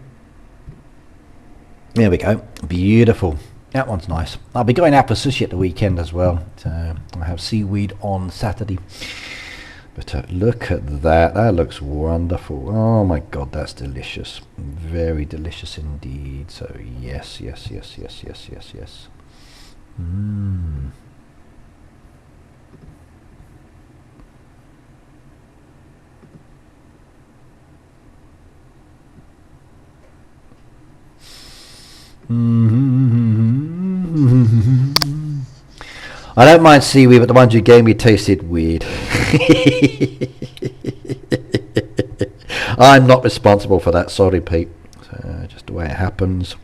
There we go, beautiful. That one's nice. I'll be going out for sushi at the weekend as well. So I'll have seaweed on Saturday. But look at that. That looks wonderful. Oh my God, that's delicious. Very delicious indeed. So yes. I don't mind seaweed, but the ones you gave me tasted weird. I'm not responsible for that, sorry Pete. So, just the way it happens.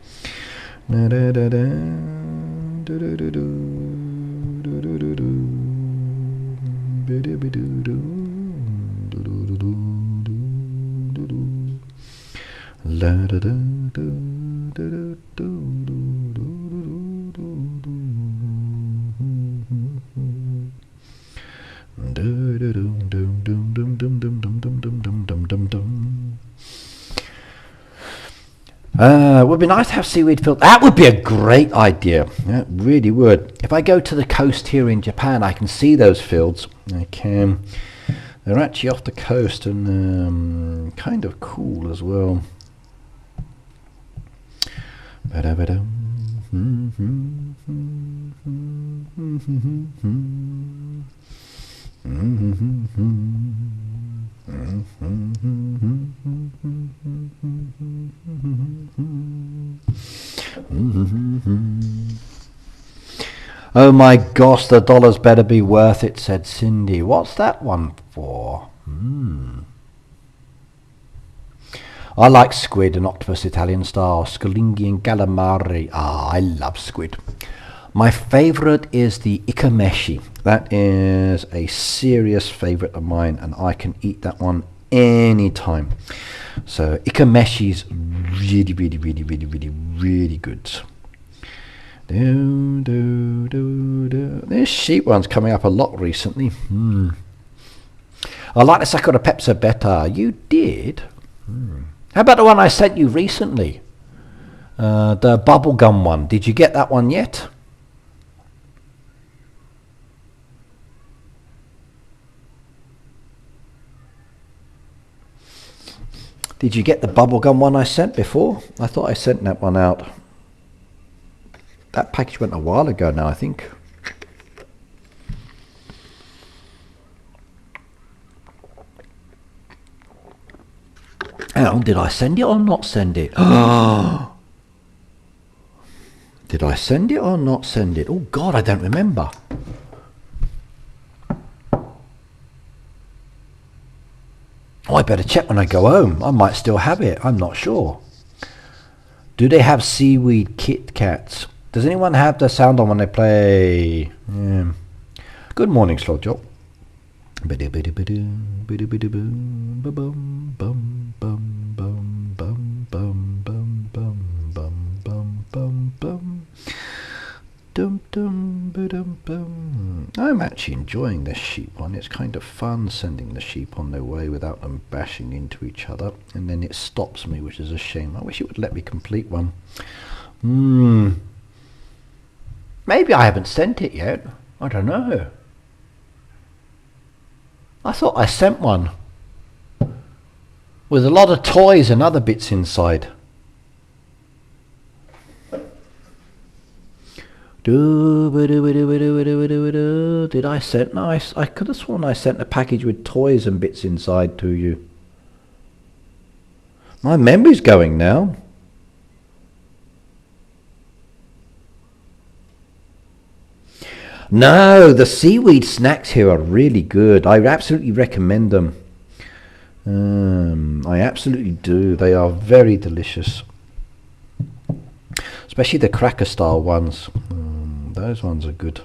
It would be nice to have seaweed filled. That would be a great idea. Yeah, it really would. If I go to the coast here in Japan, I can see those fields. I can. They're actually off the coast and kind of cool as well. Oh my gosh, the dollars better be worth it, said Cindy. What's that one for? I like squid and octopus Italian style, scalinghi and calamari. I love squid. My favourite is the ikameshi. That is a serious favourite of mine, and I can eat that one anytime. So ikameshi is really good. This sheep one's coming up a lot recently. I like the Sakura Pepsi better. You did? How about the one I sent you recently? The bubblegum one. Did you get that one yet? Did you get the bubblegum one I sent before? I thought I sent that one out. That package went a while ago now, I think. Oh, did I send it or not send it? Did I send it or not send it? Oh God, I don't remember. Oh, I better check when I go home. I might still have it. I'm not sure. Do they have seaweed Kit Kats? Does anyone have the sound on when they play? Yeah. Good morning, Slow Joe. actually enjoying this sheep one. It's kind of fun sending the sheep on their way without them bashing into each other, and then it stops me, which is a shame. I wish it would let me complete one. Maybe I haven't sent it yet. I don't know. I thought I sent one with a lot of toys and other bits inside. Did I send? No, I could have sworn I sent a package with toys and bits inside to you. My memory's going now. No, the seaweed snacks here are really good. I absolutely recommend them. I absolutely do. They are very delicious. Especially the cracker style ones. Those ones are good.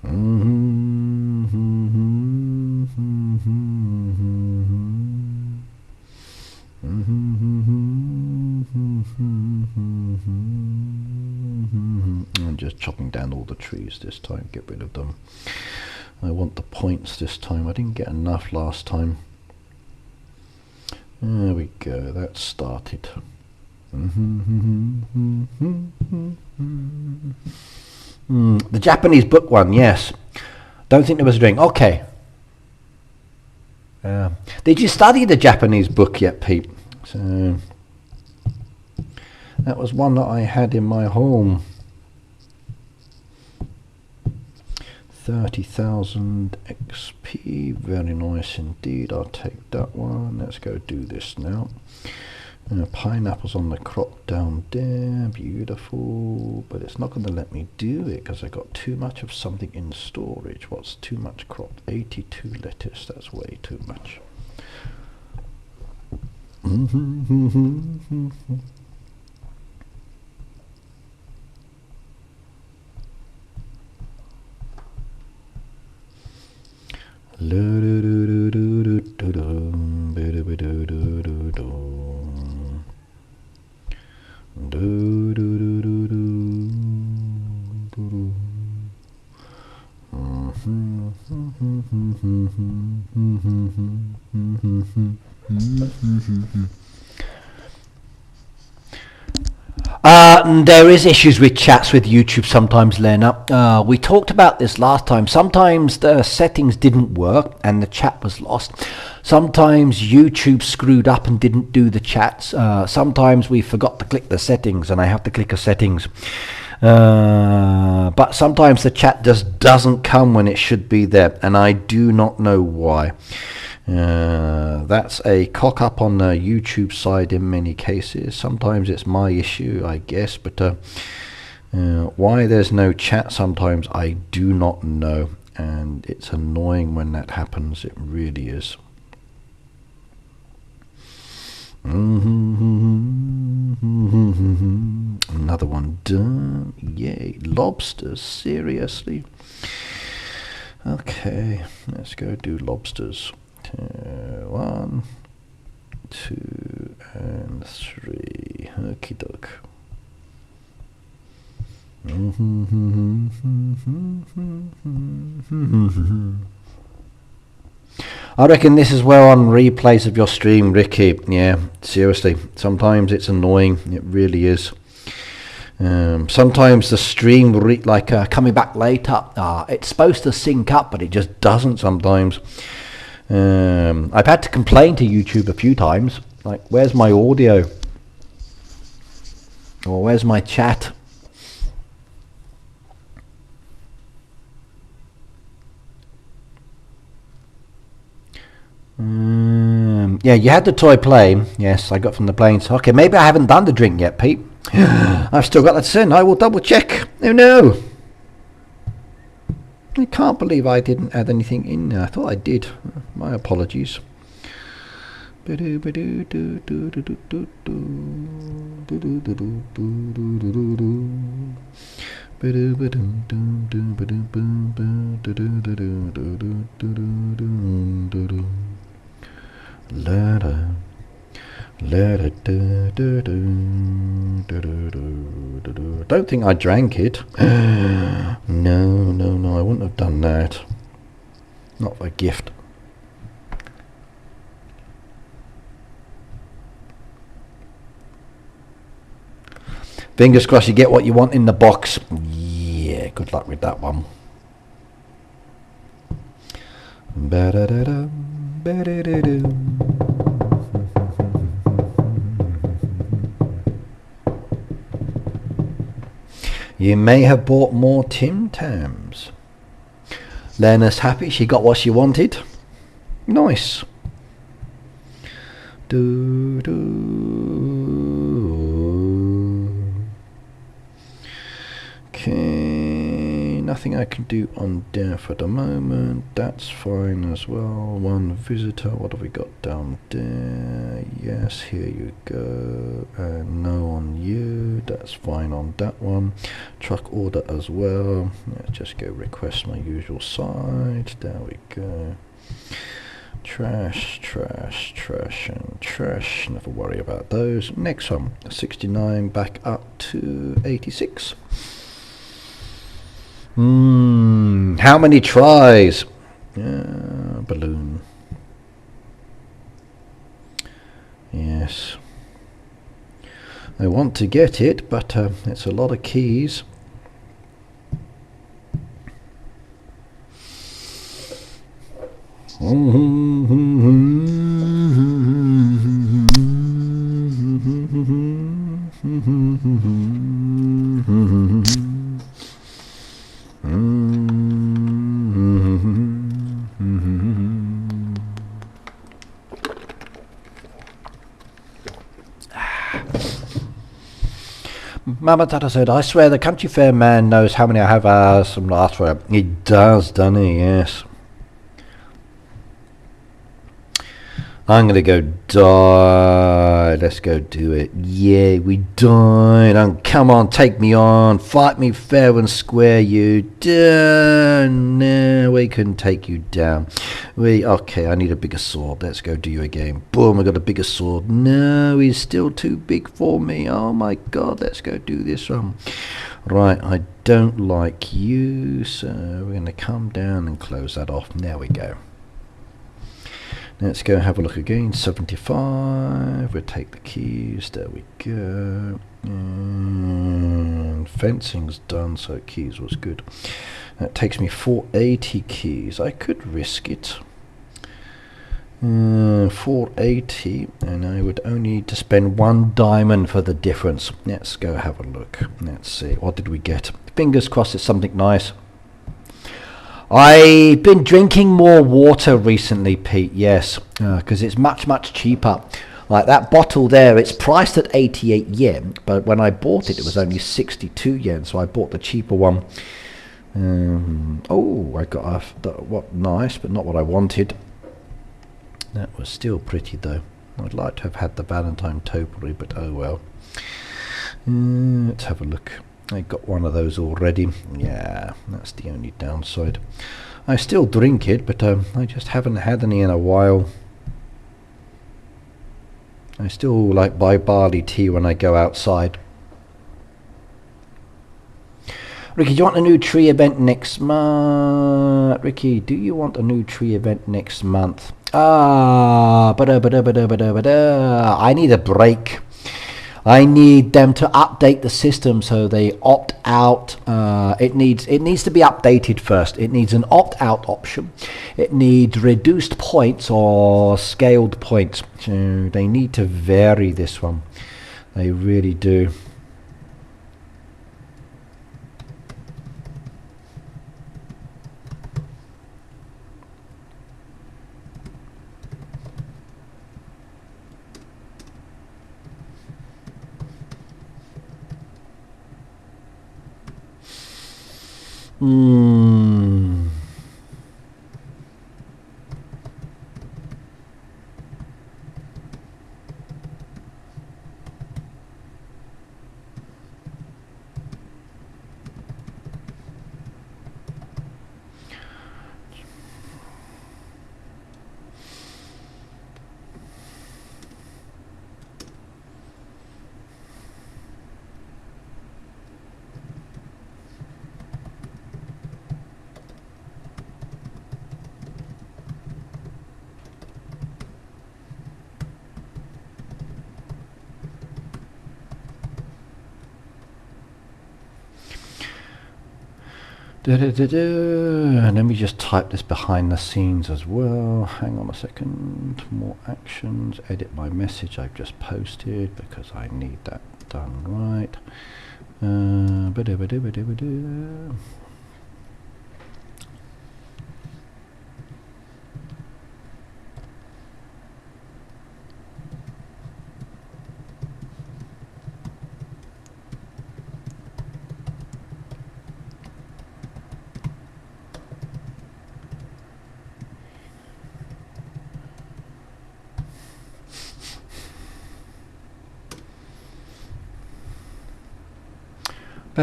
I'm just chopping down all the trees this time, get rid of them. I want the points this time. I didn't get enough last time. There we go, that started. The Japanese book one, yes. Don't think there was a drink. Okay. Did you study the Japanese book yet, Pete? So that was one that I had in my home. 30,000 XP, very nice indeed. I'll take that one. Let's go do this now. Pineapples on the crop down there, beautiful, but it's not going to let me do it because I got too much of something in storage. What's too much cropped? 82 lettuce, that's way too much. There is issues with chats with YouTube sometimes, Lena. We talked about this last time. Sometimes the settings didn't work and the chat was lost. Sometimes YouTube screwed up and didn't do the chats. Sometimes we forgot to click the settings and I have to click the settings. But sometimes the chat just doesn't come when it should be there, and I do not know why. That's a cock up on the YouTube side in many cases. Sometimes it's my issue, I guess, but why there's no chat sometimes I do not know, and it's annoying when that happens. It really is. Another one done. Yay, lobsters, seriously. Okay, let's go do lobsters. 1, 2 and 3. Okie doke. I reckon this is well on replays of your stream, Ricky. Yeah, seriously, sometimes it's annoying. It really is. Sometimes the stream will coming back later, it's supposed to sync up, but it just doesn't sometimes. I've had to complain to YouTube a few times, like, where's my audio? Or where's my chat? Yeah, you had the toy plane. Yes, I got from the planes. Okay, maybe I haven't done the drink yet, Pete. I've still got that to send. I will double check. Oh no! I can't believe I didn't add anything in there. I thought I did. My apologies. Don't think I drank it. No, I wouldn't have done that. Not for a gift. Fingers crossed you get what you want in the box. Yeah, good luck with that one. You may have bought more Tim Tams. Lena's happy she got what she wanted. Nice. Okay, nothing I can do on there for the moment. That's fine as well. One visitor. What have we got down there? Yes, here you go. No on you. That's fine on that one. Truck order as well. Let's just go request my usual site. There we go. Trash, trash, trash, and trash. Never worry about those. Next one, 69 back up to 86. How many tries? Balloon. Yes. I want to get it, but it's a lot of keys. Mama Tata said, I swear the country fair man knows how many I have some last for. He does, doesn't he? Yes. I'm going to go die. Let's go do it. Yeah, we died. Come on, take me on. Fight me fair and square, you. No, we can take you down. Okay, I need a bigger sword. Let's go do you again. Boom, I got a bigger sword. No, he's still too big for me. Oh my God, let's go do this one. Right, I don't like you, so we're going to come down and close that off. There we go. Let's go have a look again. 75. We'll take the keys. There we go. And fencing's done, so keys was good. That takes me 480 keys. I could risk it. 480, and I would only need to spend 1 diamond for the difference. Let's go have a look. Let's see. What did we get? Fingers crossed it's something nice. I've been drinking more water recently, Pete, yes, because it's much cheaper. Like that bottle there, it's priced at 88 yen, but when I bought it, it was only 62 yen, so I bought the cheaper one. Oh, I got what nice, but not what I wanted. That was still pretty, though. I'd like to have had the Valentine topiary, but oh well. Let's have a look. I got one of those already. Yeah, that's the only downside. I still drink it, but I just haven't had any in a while. I still like buy barley tea when I go outside. Ricky, do you want a new tree event next month? Ricky, do you want a new tree event next month? I need a break. I need them to update the system so they opt out. It needs to be updated first. It needs an opt-out option. It needs reduced points or scaled points. So they need to vary this one. They really do. Let me just type this behind the scenes as well. Hang on a second. More actions. Edit my message I've just posted because I need that done right. I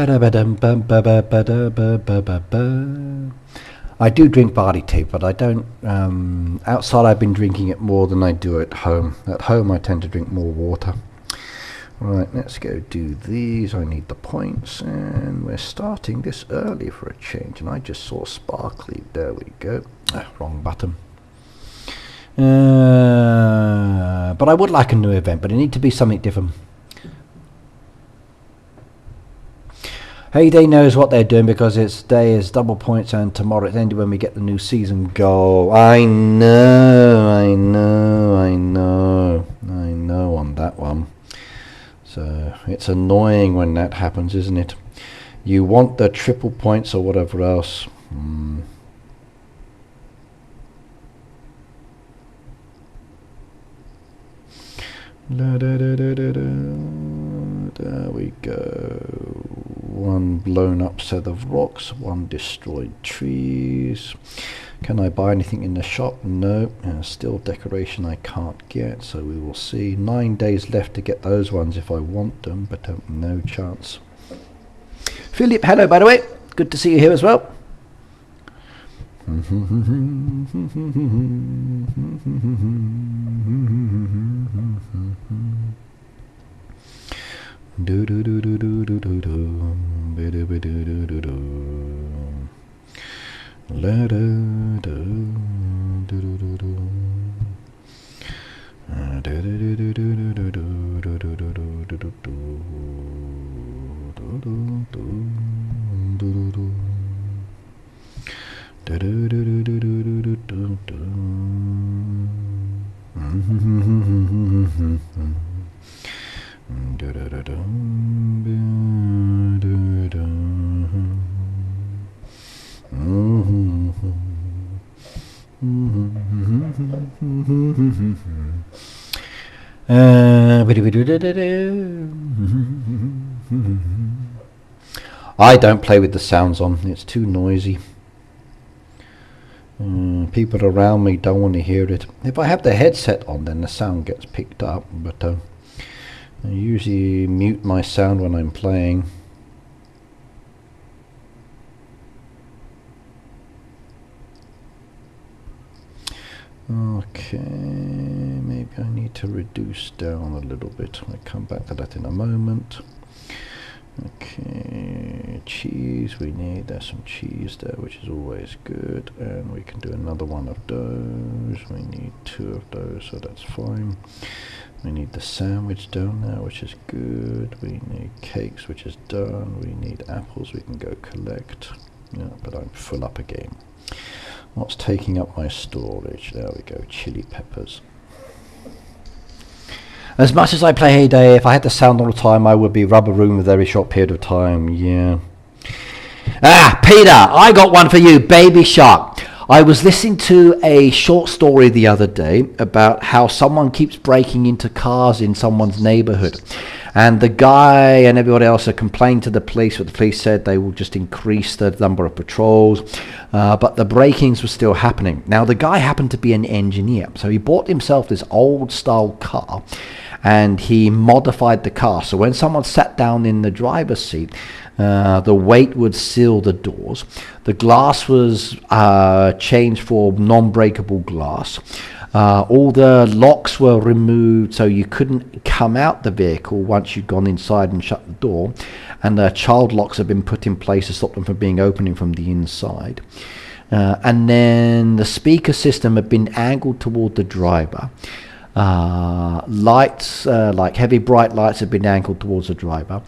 do drink barley tea, but I don't, outside I've been drinking it more than I do at home. At home I tend to drink more water. Right, let's go do these. I need the points, and we're starting this early for a change, and I just saw sparkly. There we go. Wrong button. But I would like a new event, but it need to be something different. Heyday knows what they're doing because its day is double points and tomorrow it's ended when we get the new season goal. I know on that one. So it's annoying when that happens, isn't it? You want the triple points or whatever else. There we go. One blown up set of rocks, one destroyed trees. Can I buy anything in the shop? No. Still decoration I can't get, so we will see. 9 days left to get those ones if I want them, but no chance. Philip, hello by the way. Good to see you here as well. Do do do do do do do do do do do do do do la da do do do do do do do do do do do do do do do do I don't play with the sounds on, it's too noisy. People around me don't want to hear it. If I have the headset on, then the sound gets picked up, but I usually mute my sound when I'm playing. Okay, maybe I need to reduce down a little bit. I'll come back to that in a moment. Okay, cheese we need. There's some cheese there, which is always good, and we can do another one of those. We need 2 of those, so that's fine. We need the sandwich down there, which is good. We need cakes, which is done. We need apples, we can go collect. Yeah, but I'm full up again. What's taking up my storage? There we go, chili peppers. As much as I play Heyday, if I had the sound all the time, I would be rubber room a very short period of time, yeah. Peter, I got one for you, Baby Shark. I was listening to a short story the other day about how someone keeps breaking into cars in someone's neighborhood. And the guy and everybody else are complaining to the police, but the police said they will just increase the number of patrols. But the break-ins were still happening. Now, the guy happened to be an engineer, so he bought himself this old-style car, and he modified the car. So when someone sat down in the driver's seat, the weight would seal the doors. The glass was changed for non-breakable glass. All the locks were removed, so you couldn't come out the vehicle once you'd gone inside and shut the door, and the child locks have been put in place to stop them from being opening from the inside. And then the speaker system had been angled toward the driver. Lights, like heavy bright lights, had been angled towards the driver,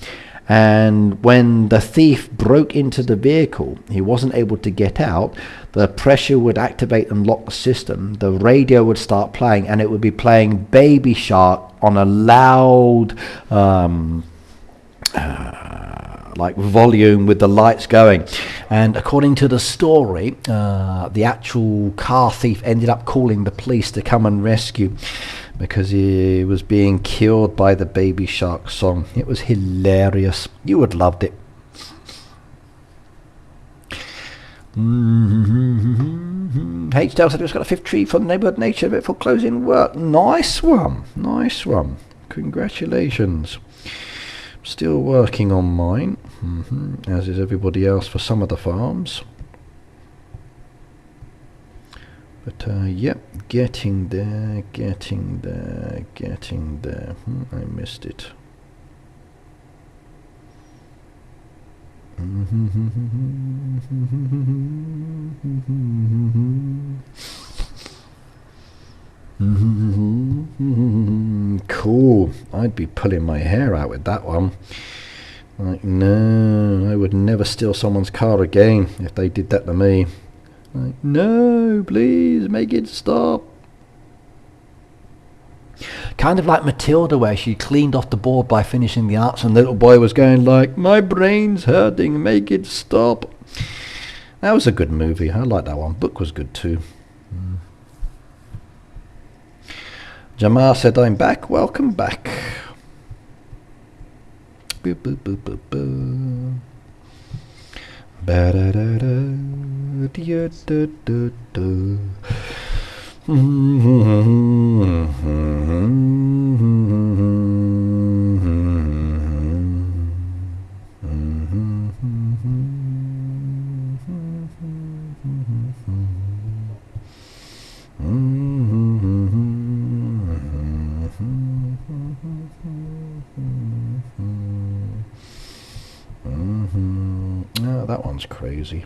And when the thief broke into the vehicle, he wasn't able to get out. The pressure would activate and lock the system. The radio would start playing, and it would be playing Baby Shark on a loud like volume with the lights going. And according to the story, the actual car thief ended up calling the police to come and rescue, because he was being killed by the Baby Shark song. It was hilarious. You would have loved it. H-Dale said it's got a 5th tree for the neighbourhood nature bit for closing work. Nice one. Nice one. Congratulations. Still working on mine, as is everybody else for some of the farms. But yep, getting there, getting there, getting there. I missed it. Cool. I'd be pulling my hair out with that one. Like, no, I would never steal someone's car again if they did that to me. Like, no, please make it stop. Kind of like Matilda, where she cleaned off the board by finishing the arts, and the little boy was going like, my brain's hurting, make it stop. That was a good movie. I like that one. Book was good too. Jamar said, I'm back. Welcome back. Boop, boop, boop, boop, boop. Ba-da-da-da, dia-da-da-da. Oh, that one's crazy.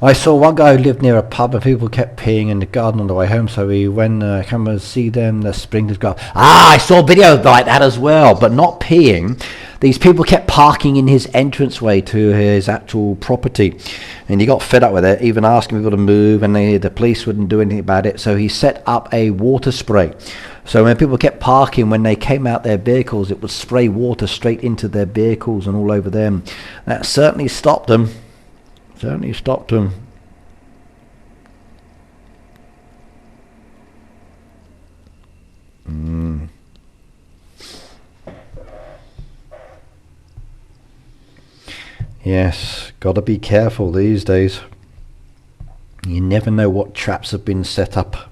I saw one guy who lived near a pub and people kept peeing in the garden on the way home, so he went come and see them, the sprinklers go. I saw videos like that as well, but not peeing. These people kept parking in his entranceway to his actual property, and he got fed up with it, even asking people to move, and the police wouldn't do anything about it, so he set up a water spray. So when people kept parking, when they came out their vehicles, it would spray water straight into their vehicles and all over them. That certainly stopped them. Certainly stopped him. Yes, gotta be careful these days. You never know what traps have been set up.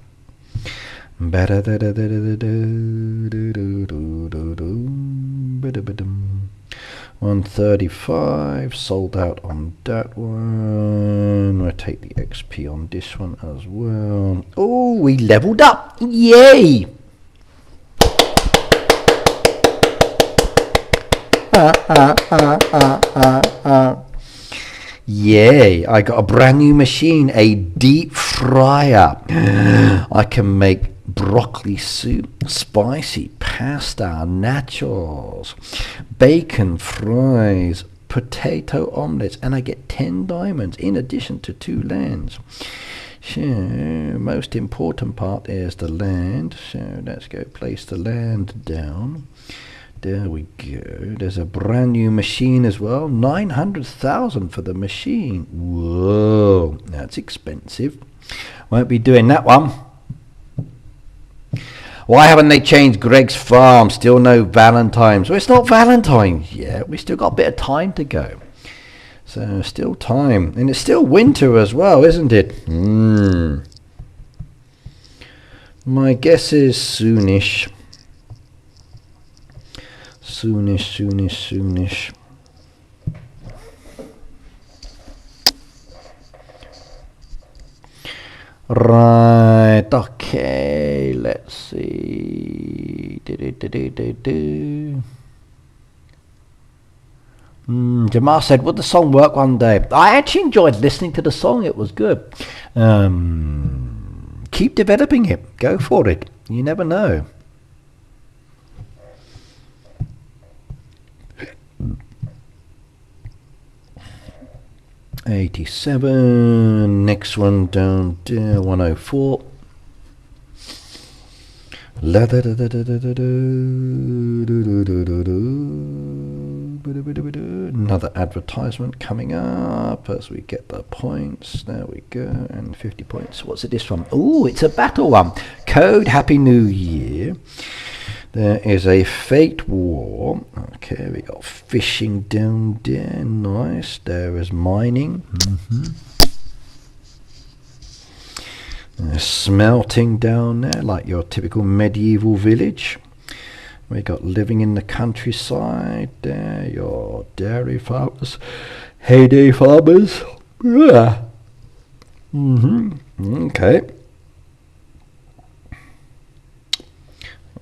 135, sold out on that one. I'll take the XP on this one as well. Oh, we leveled up. Yay! Yay, I got a brand new machine, a deep fryer. I can make broccoli soup, spicy pasta, nachos, bacon fries, potato omelets, and I get 10 diamonds in addition to 2 lands. So most important part is the land, so let's go place the land down. There we go. There's a brand new machine as well. 900,000 for the machine. Whoa, that's expensive. Won't be doing that one. Why haven't they changed Greg's farm? Still no Valentines. Well, it's not Valentine's yet. We still got a bit of time to go. So still time. And it's still winter as well, isn't it? My guess is soonish. Soonish. Right, okay. Okay, let's see. Jamar said, would the song work one day? I actually enjoyed listening to the song. It was good. Keep developing it. Go for it. You never know. $87. Next one down there. 104. Another advertisement coming up as we get the points. There we go. And 50 points. What's it this one? Oh, it's a battle one. Code Happy New Year. There is a Fate War. Okay, we got fishing down there. Nice. There is mining. Smelting down there, like your typical medieval village. We got living in the countryside there. Your dairy farmers. Heyday farmers. Yeah. Okay.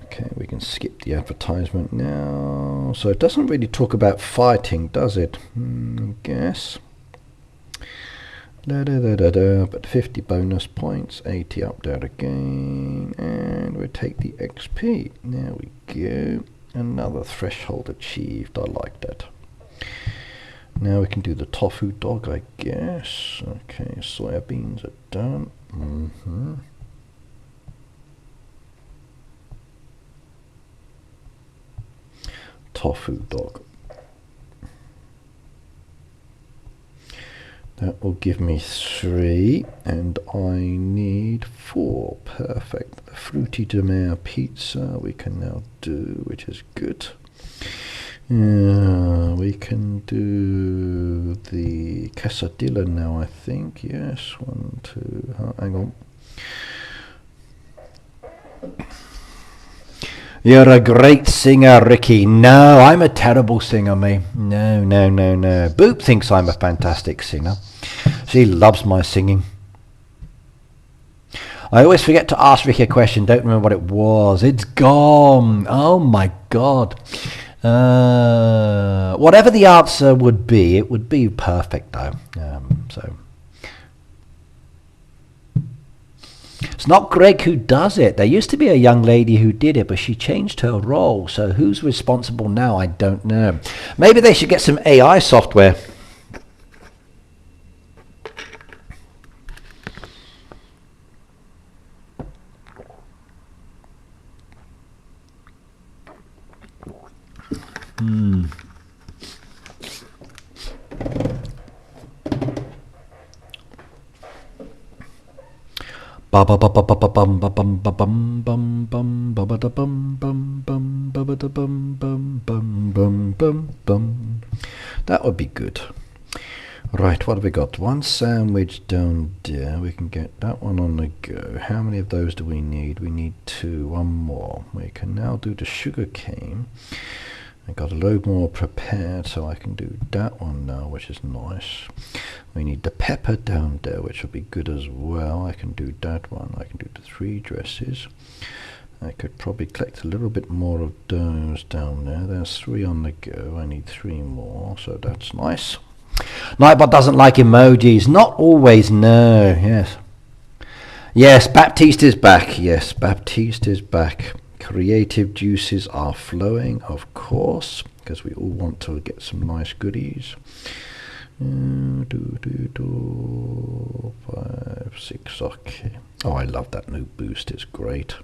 Okay, we can skip the advertisement now. So it doesn't really talk about fighting, does it? I guess. But 50 bonus points, 80 up there again, and we take the XP. There we go. Another threshold achieved. I like that. Now we can do the tofu dog, I guess. Okay, soybeans are done. Tofu dog. That will give me 3, and I need 4. Perfect. The fruity de mer pizza we can now do, which is good. We can do the quesadilla now, I think. Yes, 1, 2. Hang on. You're a great singer, Ricky. No, I'm a terrible singer, me. No. Boop thinks I'm a fantastic singer. She loves my singing. I always forget to ask Ricky a question. Don't remember what it was. It's gone. Oh my God. Whatever the answer would be, it would be perfect though. So it's not Greg who does it. There used to be a young lady who did it, but she changed her role. So who's responsible now? I don't know. Maybe they should get some AI software. That would be good. Right, what have we got? 1 sandwich down there. We can get that one on the go. How many of those do we need? We need 2. 1 more. We can now do the sugar cane. I got a load more prepared, so I can do that one now, which is nice. We need the pepper down there, which will be good as well. I can do that one. I can do the 3 dresses. I could probably collect a little bit more of those down there. There's 3 on the go. I need 3 more, so that's nice. Nightbot doesn't like emojis. Not always, no. Yes, Baptiste is back. Yes, Baptiste is back. Creative juices are flowing, of course, because we all want to get some nice goodies. 5, 6, okay. Oh, I love that new boost, it's great.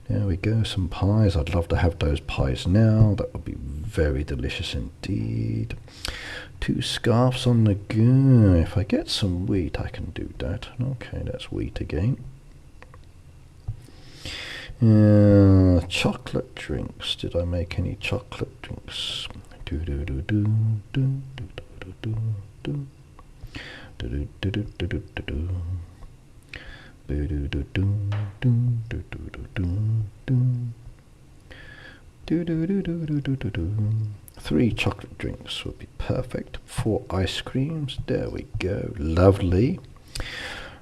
There we go, some pies. I'd love to have those pies now. That would be very delicious indeed. 2 scarves on the go. If I get some wheat, I can do that. Okay, that's wheat again. Chocolate drinks. Did I make any chocolate drinks? Three chocolate drinks would be perfect. 4 ice creams. There we go. Lovely.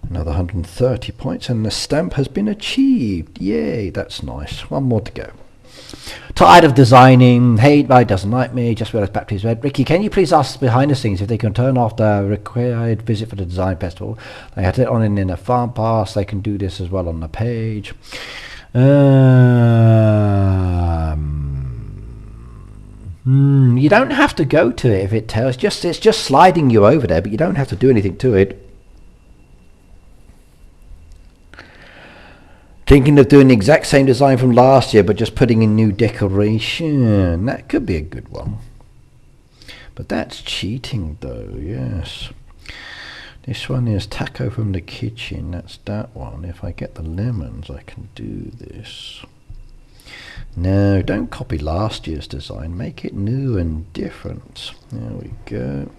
Another 130 points, and the stamp has been achieved. Yay, that's nice. One more to go. Tired of designing, hate by doesn't like me, just realised Baptiste read. Ricky, can you please ask behind the scenes if they can turn off the required visit for the design festival? They had it on in a farm pass, they can do this as well on the page. You don't have to go to it if it tells, it's just sliding you over there, but you don't have to do anything to it. Thinking of doing the exact same design from last year, but just putting in new decoration. That could be a good one. But that's cheating though, yes. This one is taco from the kitchen. That's that one. If I get the lemons, I can do this. No, don't copy last year's design. Make it new and different. There we go.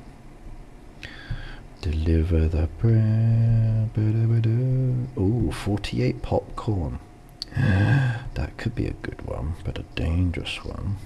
Deliver the bread. Oh, 48 popcorn. That could be a good one, but a dangerous one.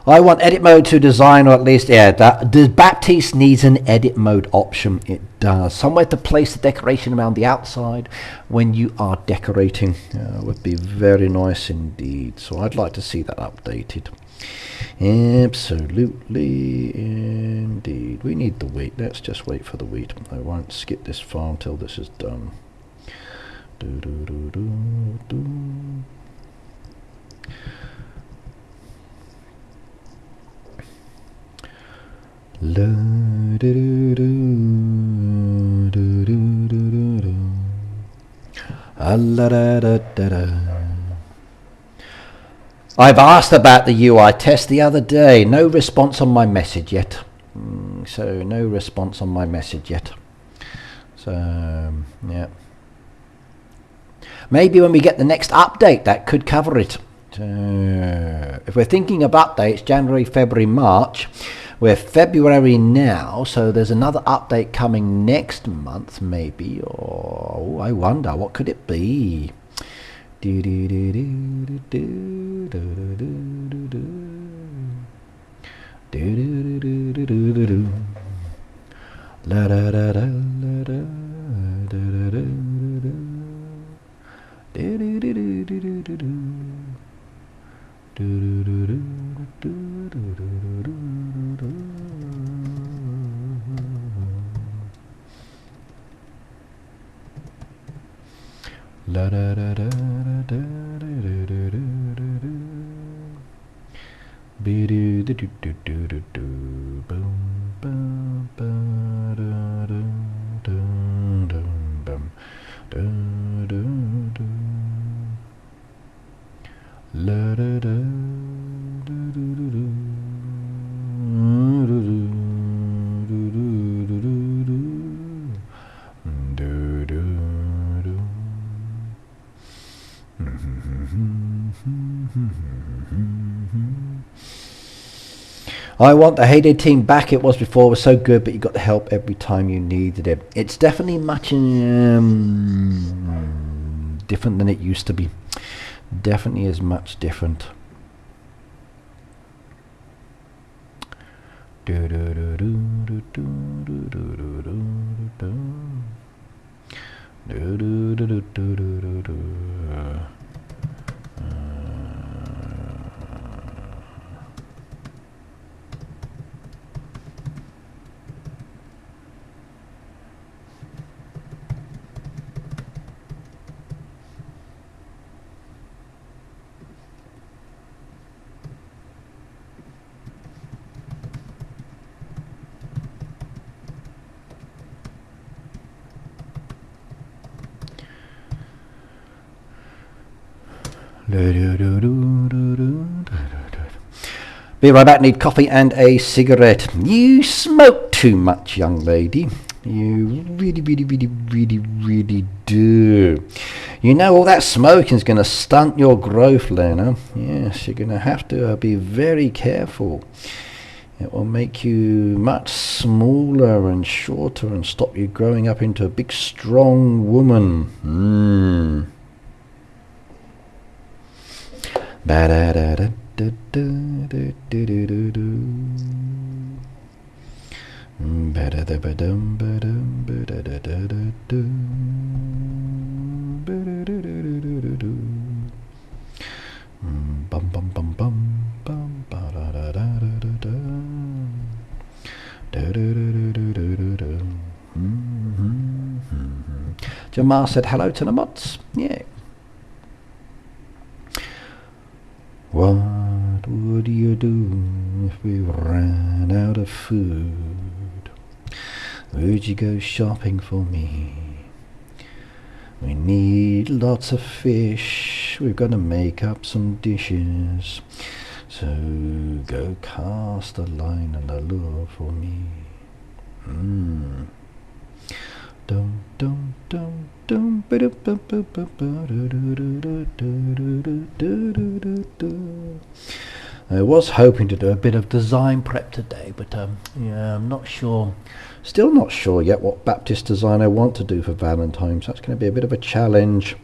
I want edit mode to design, or at least, yeah, the Baptiste needs an edit mode option. It does. Somewhere to place the decoration around the outside when you are decorating would be very nice indeed. So I'd like to see that updated. Absolutely indeed. We need the wheat. Let's just wait for the wheat. I won't skip this far until this is done. I've asked about the UI test the other day. No response on my message yet. So no response on my message yet. So yeah. Maybe when we get the next update, that could cover it. If we're thinking of updates, January, February, March, we're February now, so there's another update coming next month, maybe. Or I wonder, what could it be? I want the Heyday team back. It was before, it was so good, but you got the help every time you needed it. It's definitely much different than it used to be. Definitely is much different. Be right back, need coffee and a cigarette. You smoked! too much, young lady. You really do. You know, all that smoking is going to stunt your growth, Lena. Yes, you're going to have to be very careful. It will make you much smaller and shorter and stop you growing up into a big, strong woman. Jamal said hello to the mods. Yeah. What would you do if we ran out of food? Would you go shopping for me? We need lots of fish. We've got to make up some dishes. So go cast a line and a lure for me. Dum dum dum dum. I was hoping to do a bit of design prep today, but yeah, I'm not sure. Still not sure yet what Baptiste design I want to do for Valentine's. That's going to be a bit of a challenge.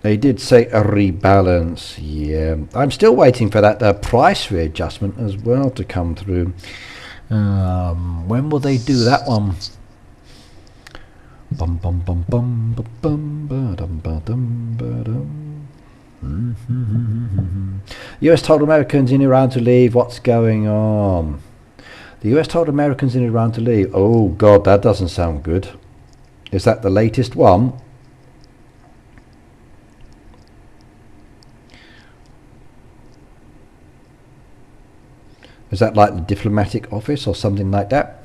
They did say a rebalance. Yeah, I'm still waiting for that price readjustment as well to come through. When will they do that one? Bum bum bum bum bum bum ba dum ba dum. US told Americans in Iran to leave. What's going on? The US told Americans in Iran to leave. Oh God, that doesn't sound good. Is that the latest one? Is that like the diplomatic office or something like that?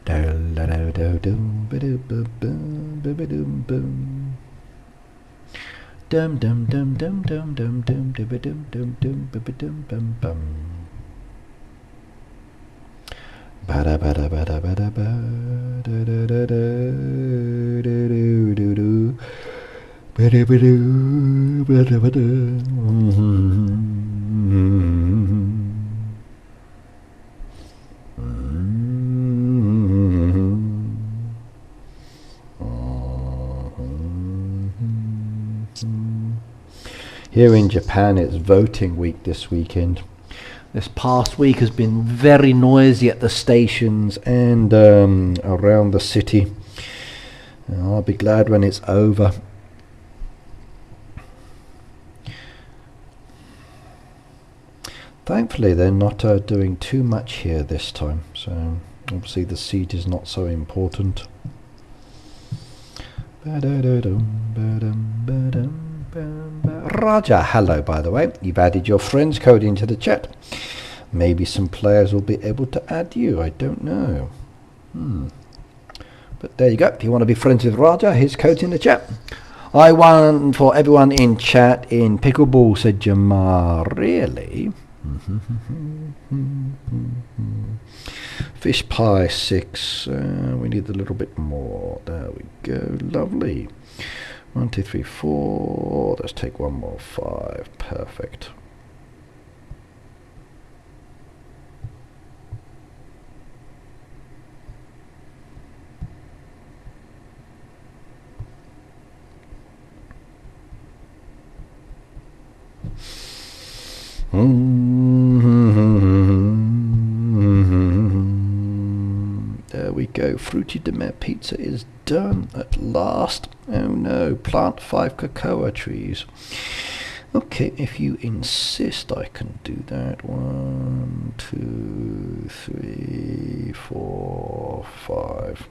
Dum dum dum dum dum dum dum dum dum dum dum dum dum bum. Bada bada bada bada ba da da da da do do do do bada bada bada bada. Here in Japan, it's voting week this weekend. This past week has been very noisy at the stations and around the city. I'll be glad when it's over. Thankfully, they're not doing too much here this time, so obviously the seat is not so important. Raja, hello by the way. You've added your friends code into the chat. Maybe some players will be able to add you, I don't know. But there you go. If you want to be friends with Raja, his code's in the chat. I won for everyone in chat in pickleball, said Jamal. Really? Fish pie 6. We need a little bit more. There we go. Lovely. 1, 2, 3, 4. Let's take one more. 5. Perfect. There we go. Fruity de Mer pizza is done at last. Oh no, plant 5 cocoa trees. Okay, if you insist, I can do that. 1, 2, 3, 4, 5.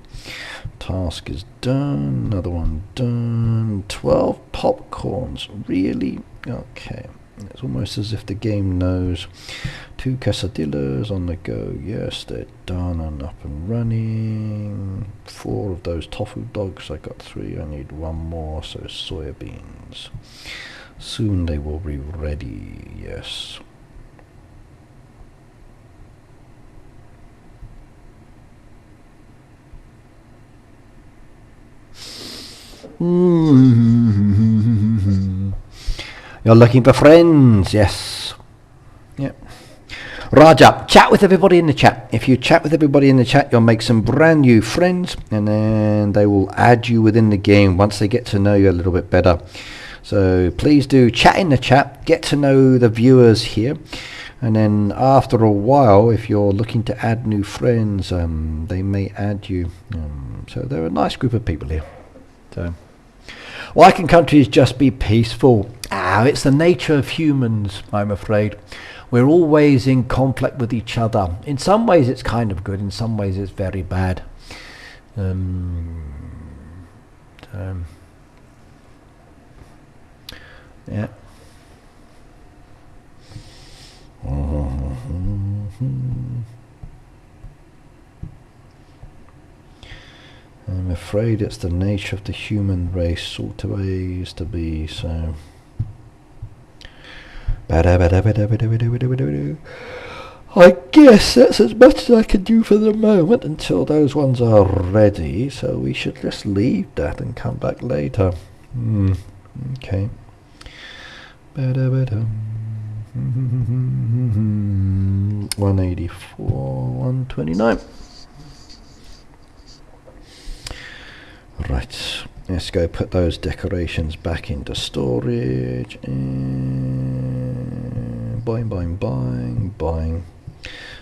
Task is done. Another one done. 12 popcorns. Really? Okay. It's almost as if the game knows. 2 quesadillas on the go. Yes, they're done and up and running. 4 of those tofu dogs. I got 3. I need 1 more. So soybeans. Soon they will be ready. Yes. You're looking for friends, yes. Yep. Raja, chat with everybody in the chat. If you chat with everybody in the chat, you'll make some brand new friends, and then they will add you within the game once they get to know you a little bit better. So please do chat in the chat, get to know the viewers here, and then after a while, if you're looking to add new friends, they may add you. So they're a nice group of people here. So, why can countries just be peaceful? It's the nature of humans, I'm afraid. We're always in conflict with each other. In some ways it's kind of good, in some ways it's very bad. Yeah. I'm afraid it's the nature of the human race, sort of ways to be, so. I guess that's as much as I can do for the moment until those ones are ready, so we should just leave that and come back later. Okay. 184, 129. Right, let's go put those decorations back into storage, and buying.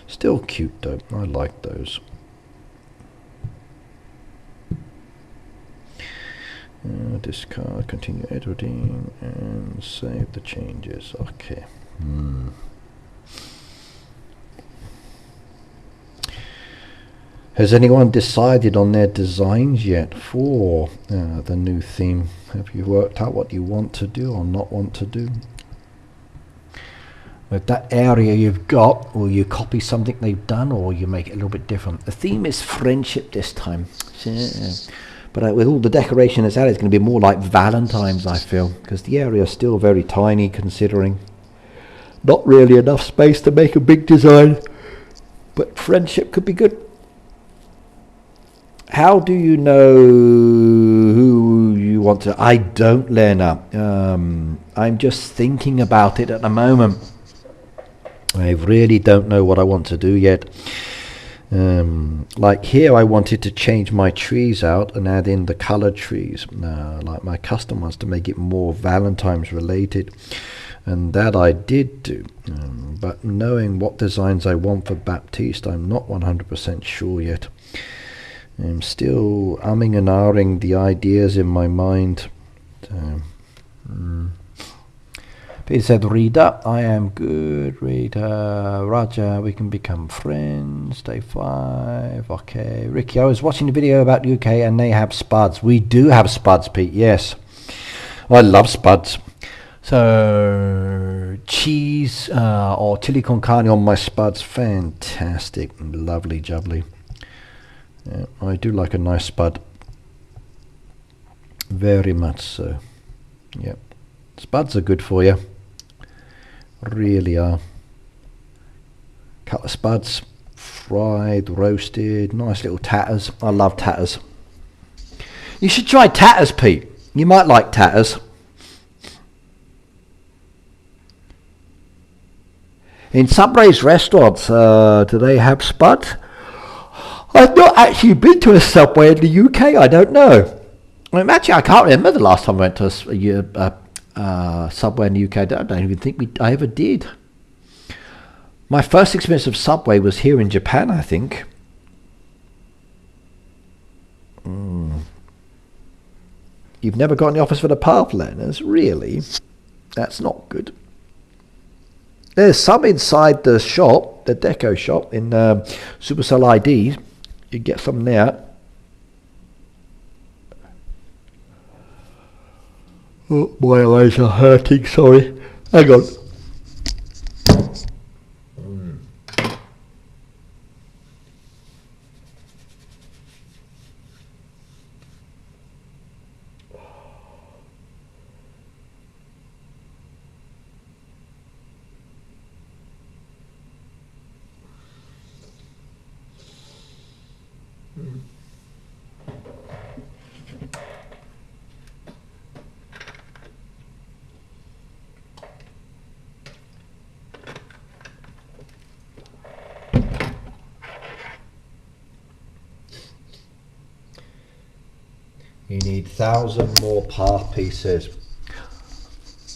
Still cute though, I like those. Discard, continue editing, and save the changes. Okay. Has anyone decided on their designs yet for the new theme? Have you worked out what you want to do or not want to do? With that area you've got, or you copy something they've done, or you make it a little bit different. The theme is friendship this time. But with all the decoration that's added, it's going to be more like Valentine's, I feel, because the area is still very tiny considering. Not really enough space to make a big design, but friendship could be good. How do you know who you want to? I don't, Lena. I'm just thinking about it at the moment. I really don't know what I want to do yet. Like here I wanted to change my trees out and add in the colored trees, like my custom ones, to make it more Valentine's related, and that I did do, but knowing what designs I want for Baptiste, I'm not 100% sure yet. I'm still umming and ahhing the ideas in my mind. He said, Rita, I am good, Rita. Raja, we can become friends. Day 5. Okay. Ricky, I was watching the video about the UK and they have spuds. We do have spuds, Pete, yes. I love spuds. So, cheese or chili con carne on my spuds. Fantastic. Lovely jubbly. Yeah, I do like a nice spud. Very much so. Yep. Spuds are good for you. Really are. Couple of spuds, fried, roasted, nice little tatters. I love tatters. You should try tatters, Pete. You might like tatters. In Subway's restaurants, do they have spuds? I've not actually been to a Subway in the UK. I don't know. Actually, I can't remember the last time I went to a Subway in the UK. I don't even think I ever did. My first experience of Subway was here in Japan, I think. You've never got in the office for the path learners, really? That's not good. There's some inside the shop, the deco shop in Supercell IDs. You get some there. Oh, my eyes are hurting, sorry. Hang on. You need 1,000 more path pieces.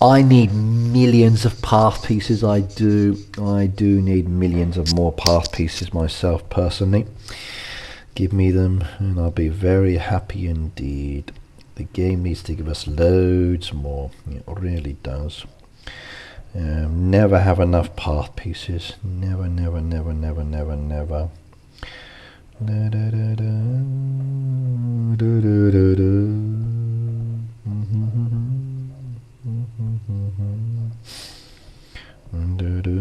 I need millions of path pieces. I do need millions of more path pieces myself personally. Give me them and I'll be very happy indeed. The game needs to give us loads more. It really does. Never have enough path pieces. Never, never, never, never, never, never. Da, da, da, da. Da, da, da, da. Da, da, da,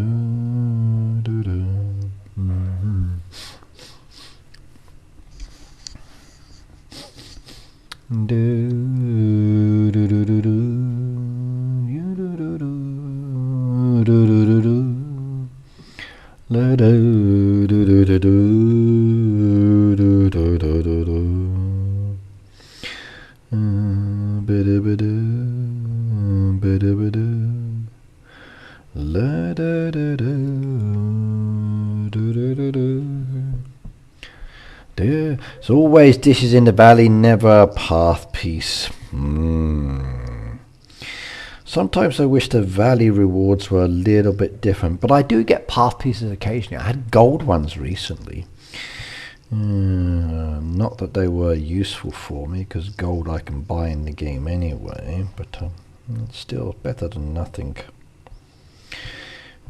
da. So always dishes in the valley, never a path piece. Sometimes I wish the valley rewards were a little bit different, but I do get path pieces occasionally. I had gold ones recently. Not that they were useful for me, because gold I can buy in the game anyway, but it's still better than nothing.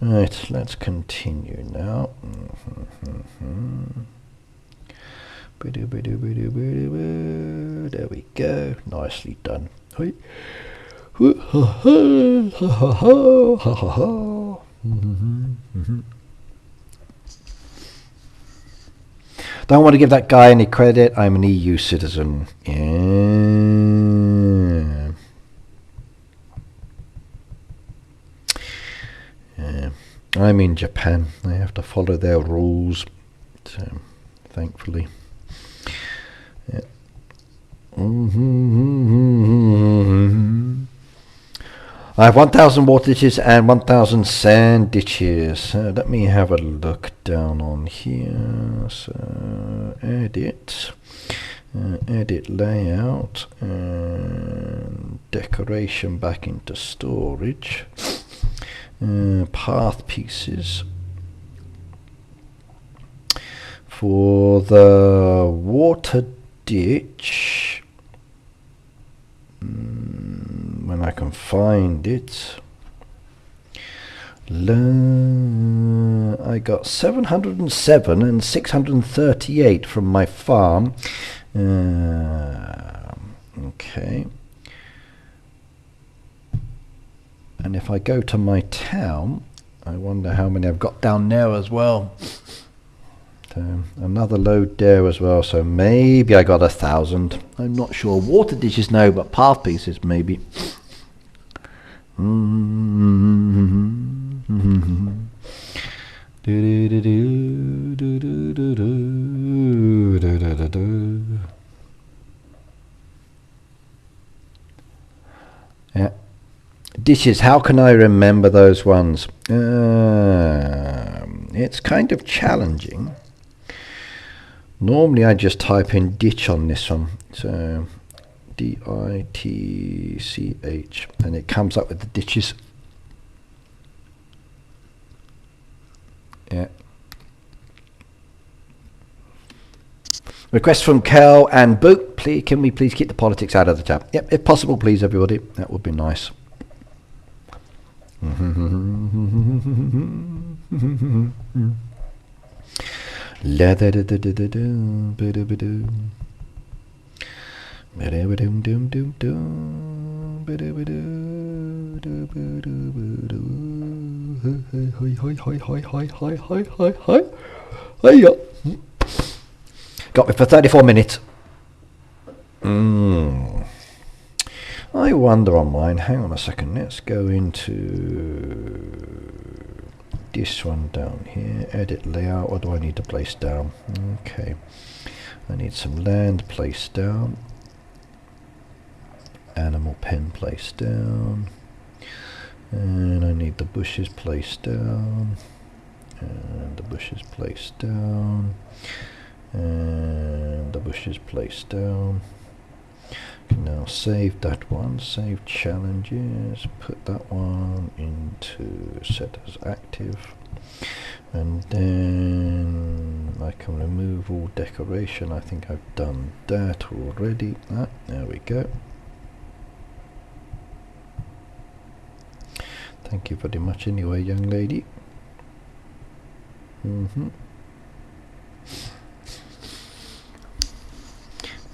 Right, let's continue now. There we go, nicely done. Don't want to give that guy any credit. I'm an EU citizen. Yeah. I'm in Japan. I have to follow their rules. So, thankfully. Yeah. I have 1,000 water ditches and 1,000 sand ditches. Let me have a look down on here. So edit, edit layout, and decoration back into storage. Path pieces. For the water ditch, when I can find it, I got 707 and 638 from my farm. Okay. And if I go to my town, I wonder how many I've got down there as well. Another load there as well, so maybe I got 1,000. I'm not sure. Water dishes no, but path pieces maybe. Yeah. Dishes, how can I remember those ones? It's kind of challenging. Normally I just type in ditch on this one, so D-I-T-C-H, and it comes up with the ditches. Yeah. Request from Kel and Boot, please, can we please keep the politics out of the chat? Yep, if possible please everybody, that would be nice. Got me for 34 minutes. I wonder on mine, hang on a second, let's go into this one down here, edit layout. What do I need to place down? Okay, I need some land placed down, animal pen placed down, and I need the bushes placed down, and the bushes placed down, and the bushes placed down. Now save that one, save challenges, put that one into set as active, and then I can remove all decoration. I think I've done that already. There we go. Thank you very much anyway, young lady.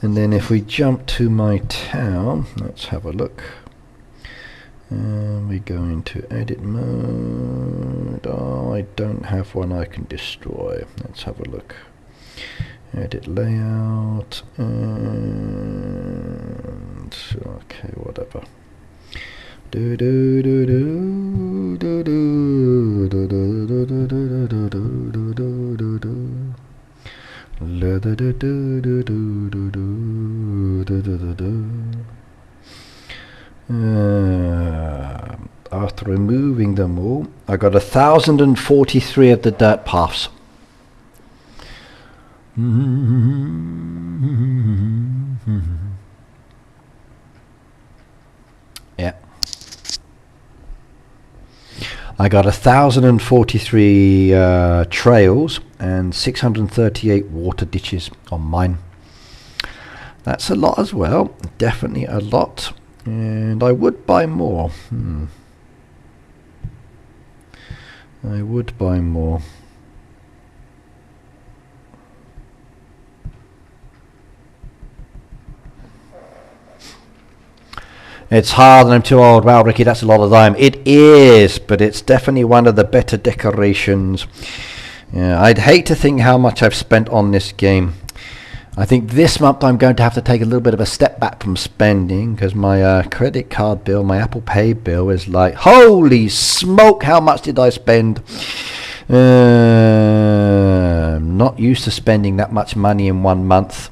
And then if we jump to my town, let's have a look. And we go into edit mode. Oh, I don't have one I can destroy. Let's have a look. Edit layout. And okay, whatever. Do do do do do do do do do do do do do do. After removing them all, I got 1,043 of the dirt paths. Yeah. I got 1,043 trails and 638 water ditches on mine. That's a lot as well, definitely a lot, and I would buy more. I would buy more. It's hard and I'm too old. Wow, Ricky, that's a lot of time. It is, but it's definitely one of the better decorations. Yeah, I'd hate to think how much I've spent on this game. I think this month I'm going to have to take a little bit of a step back from spending, because my credit card bill, my Apple Pay bill is like, holy smoke, how much did I spend? I'm not used to spending that much money in 1 month.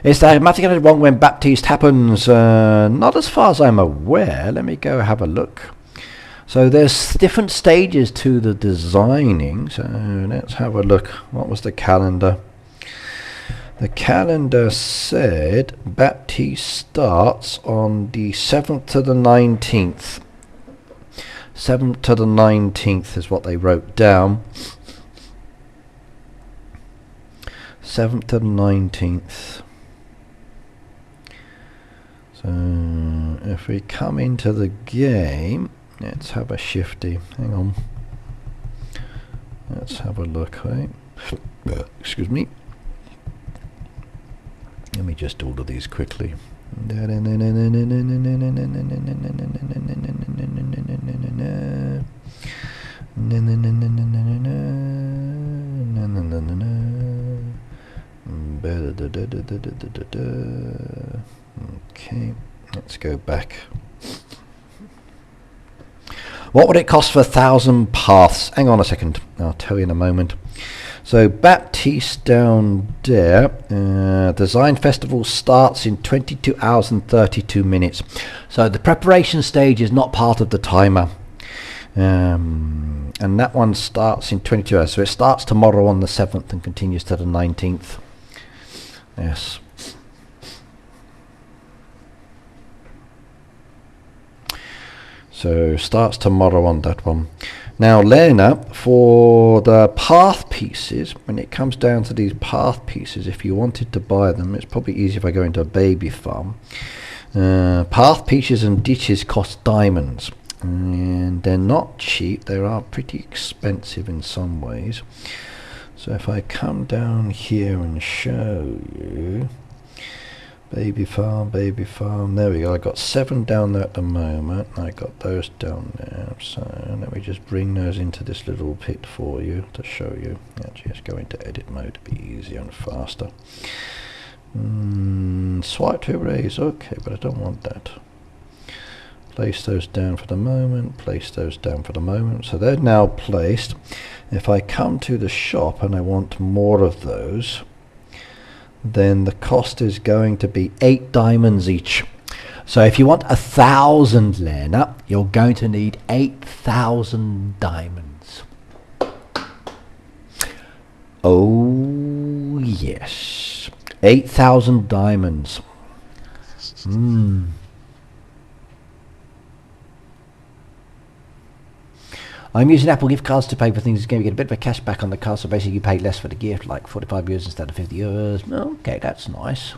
Is the automatic edit wrong when baptiste happens? Not as far as I'm aware. Let me go have a look. So there's different stages to the designing. So let's have a look. What was the calendar? The calendar said baptiste starts on the 7th to the 19th. 7th to the 19th is what they wrote down. 7th to the 19th. So if we come into the game, let's have a shifty. Hang on. Let's have a look. Hey? Excuse me. Let me just order these quickly. Okay, let's go back. What would it cost for 1,000 paths? Hang on a second, I'll tell you in a moment. So baptiste down there, design festival starts in 22 hours and 32 minutes. So the preparation stage is not part of the timer. And that one starts in 22 hours. So it starts tomorrow on the 7th and continues to the 19th. Yes. So starts tomorrow on that one. Now Lena, for the path pieces, when it comes down to these path pieces, if you wanted to buy them, it's probably easy if I go into a baby farm. Path pieces and ditches cost diamonds. and they're not cheap. They are pretty expensive in some ways. So if I come down here and show you baby farm, there we go. I got 7 down there at the moment. I got those down there. So let me just bring those into this little pit for you to show you. Actually, let's go into edit mode to be easier and faster. Swipe to erase, okay, but I don't want that. Place those down for the moment, place those down for the moment. So they're now placed. If I come to the shop and I want more of those, then the cost is going to be 8 diamonds each. So if you want 1,000 Lena, you're going to need 8,000 diamonds. Oh yes, 8,000 diamonds. I'm using Apple gift cards to pay for things. It's going to get a bit of a cash back on the card, so basically you pay less for the gift, like 45 euros instead of 50 euros. Okay, that's nice.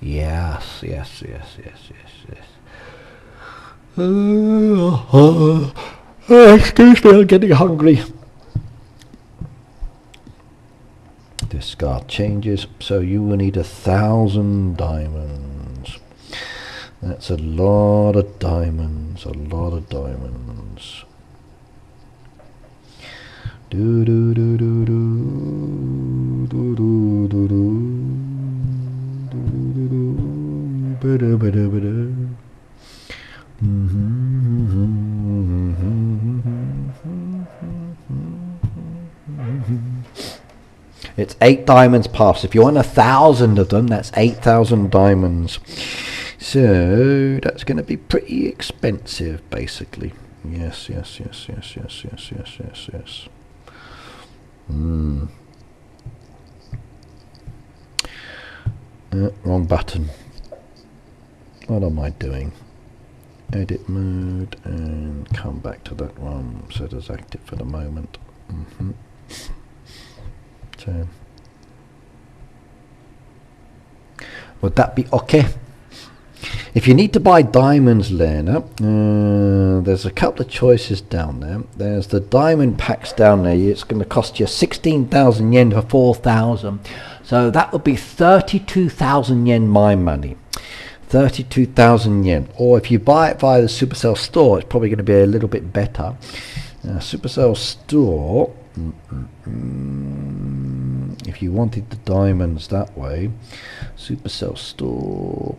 Yes. Excuse me, I'm getting hungry. Discard changes, so you will need 1,000 diamonds. That's a lot of diamonds, a lot of diamonds. Do do do do do do do do do do do do. It's 8 diamonds past. If you want 1,000 of them, that's 8,000 diamonds. So that's going to be pretty expensive, basically. Yes. Wrong button. What am I doing? Edit mode and come back to that one. Set as active for the moment. So would that be okay? If you need to buy diamonds, Lena, there's a couple of choices down there. There's the diamond packs down there. It's going to cost you 16,000 yen for 4,000. So that would be 32,000 yen my money. 32,000 yen. Or if you buy it via the Supercell store, it's probably going to be a little bit better. Supercell store, if you wanted the diamonds that way, Supercell store,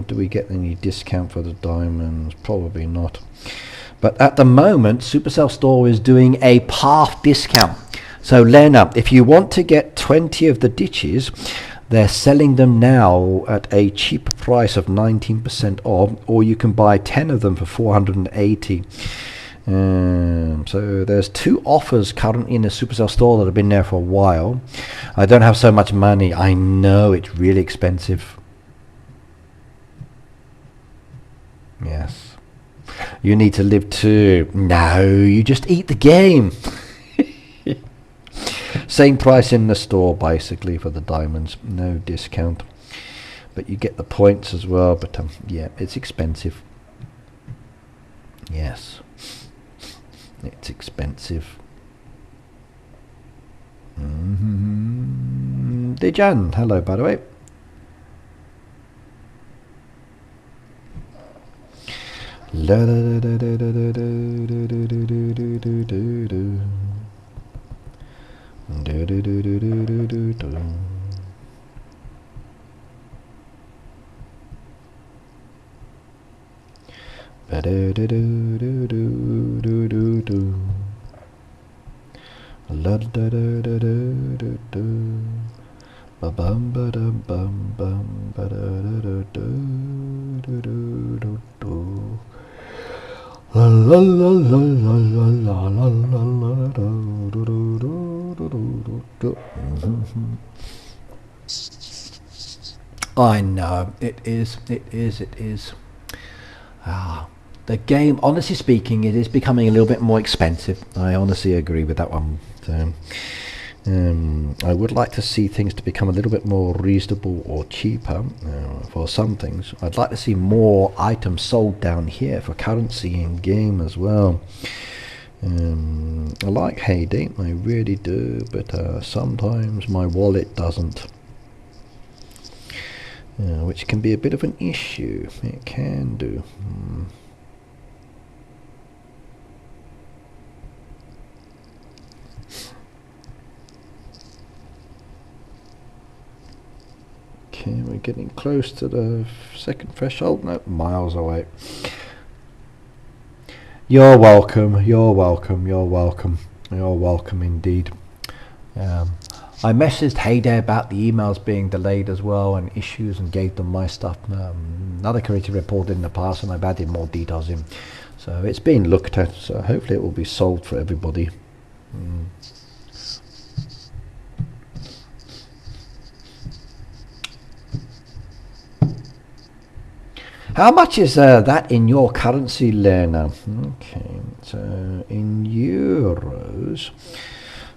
do we get any discount for the diamonds? Probably not. But at the moment, Supercell store is doing a half discount. So Lena, if you want to get 20 of the ditches, they're selling them now at a cheap price of 19% off, or you can buy 10 of them for 480. So there's 2 offers currently in the Supercell store that have been there for a while. I don't have so much money. I know it's really expensive. Yes. You need to live too. No, you just eat the game. Same price in the store basically for the diamonds. No discount. But you get the points as well. But yeah, it's expensive. Yes. It's expensive. Dejan, hello by the way. I know, it is. The game, honestly speaking, it is becoming a little bit more expensive. I honestly agree with that one. So, I would like to see things to become a little bit more reasonable or cheaper for some things. I'd like to see more items sold down here for currency in game as well. I like Heyday, I really do, but sometimes my wallet doesn't, which can be a bit of an issue. It can do. Okay, we're getting close to the second threshold. No, miles away. You're welcome, you're welcome, you're welcome, you're welcome indeed. I messaged Heyday about the emails being delayed as well and issues, and gave them my stuff. Another creator reported in the past, and I've added more details in. So it's being looked at, so hopefully it will be solved for everybody. How much is that in your currency, Lena? Okay, so in euros,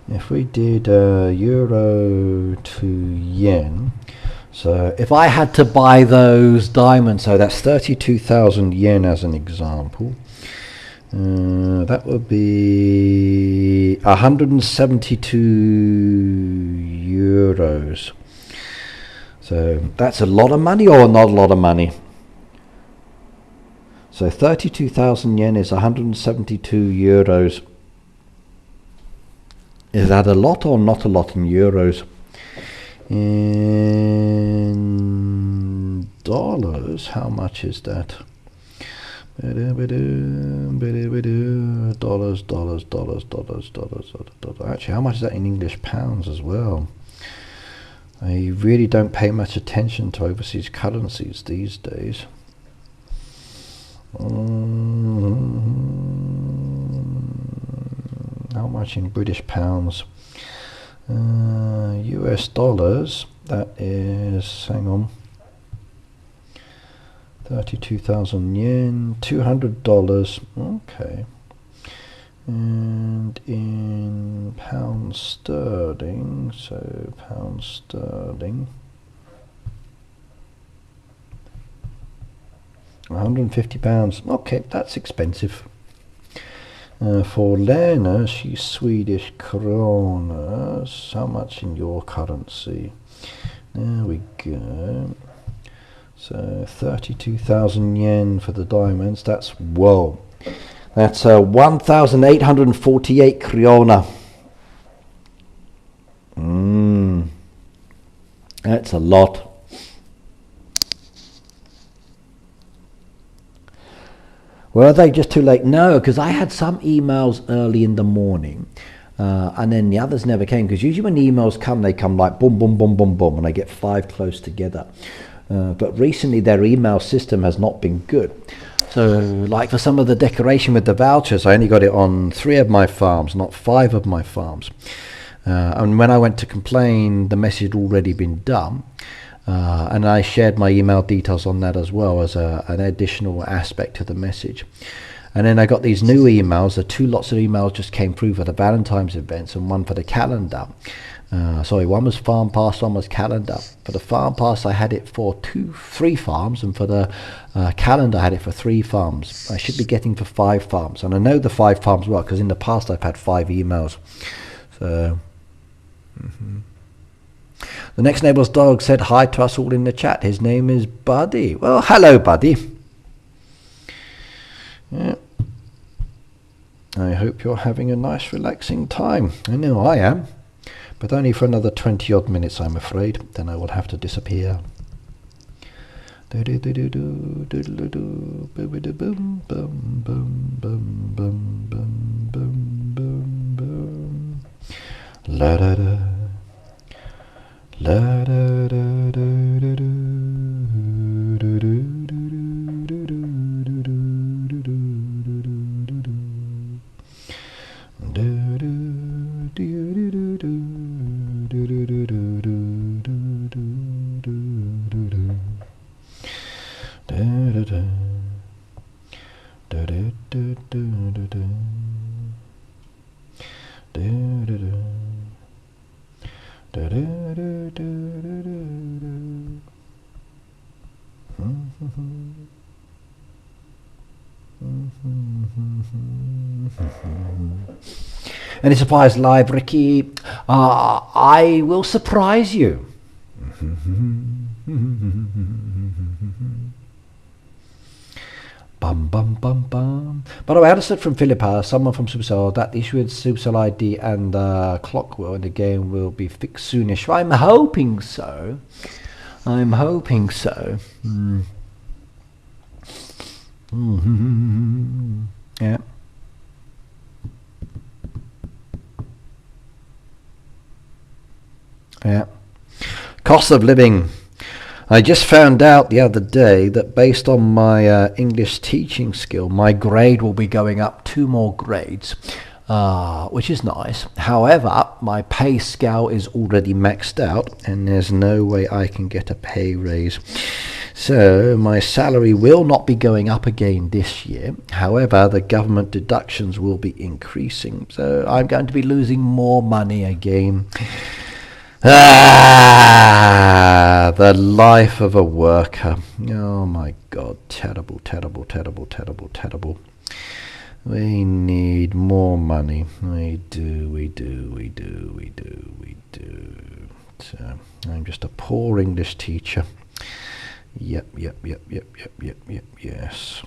if we did euro to yen, so if I had to buy those diamonds, so that's 32,000 yen as an example, that would be 172 euros. So that's a lot of money or not a lot of money? So 32,000 yen is 172 euros. Is that a lot or not a lot in euros? In dollars, how much is that? Dollars. Actually, how much is that in English pounds as well? I really don't pay much attention to overseas currencies these days. How much in British pounds? US dollars, that is, hang on, 32,000 yen, $200, okay. And in pounds sterling, so pounds sterling, 150 pounds. Okay, that's expensive. For Lena, she's Swedish kronas. How much in your currency? There we go. So 32,000 yen for the diamonds. That's, whoa. That's 1,848 krona. That's a lot. Were they just too late? No, because I had some emails early in the morning, and then the others never came, because usually when emails come, they come like boom, boom, boom, boom, boom, and I get 5 close together. But recently their email system has not been good. So like for some of the decoration with the vouchers, I only got it on 3 of my farms, not 5 of my farms. And when I went to complain, the message had already been done. And I shared my email details on that as well as an additional aspect to the message. And then I got these new emails. The 2 lots of emails just came through for the Valentine's events and one for the calendar. Sorry, one was farm pass, one was calendar. For the farm pass I had it for 3 farms, and for the calendar I had it for 3 farms. I should be getting for 5 farms, and I know the 5 farms well because in the past I've had 5 emails. So the next neighbour's dog said hi to us all in the chat. His name is Buddy. Well, hello, Buddy. Yeah. I hope you're having a nice, relaxing time. I know I am. But only for another 20 odd minutes, I'm afraid. Then I will have to disappear. La da da. La da da da da da da da Any surprise live, Ricky? I will surprise you. Bum, bum, bum, bum. By the way, I understood from Philippa, someone from Supercell, that the issue with Supercell ID and clock in the game will be fixed soonish. I'm hoping so. I'm hoping so. Yeah. Yeah. Cost of living. I just found out the other day that based on my English teaching skill, my grade will be going up 2 more grades, which is nice. However, my pay scale is already maxed out and there's no way I can get a pay raise. So my salary will not be going up again this year. However, the government deductions will be increasing. So I'm going to be losing more money again. The life of a worker. Oh my God, terrible, terrible, terrible, terrible, terrible. We need more money. We do. So I'm just a poor English teacher. Yep, yes.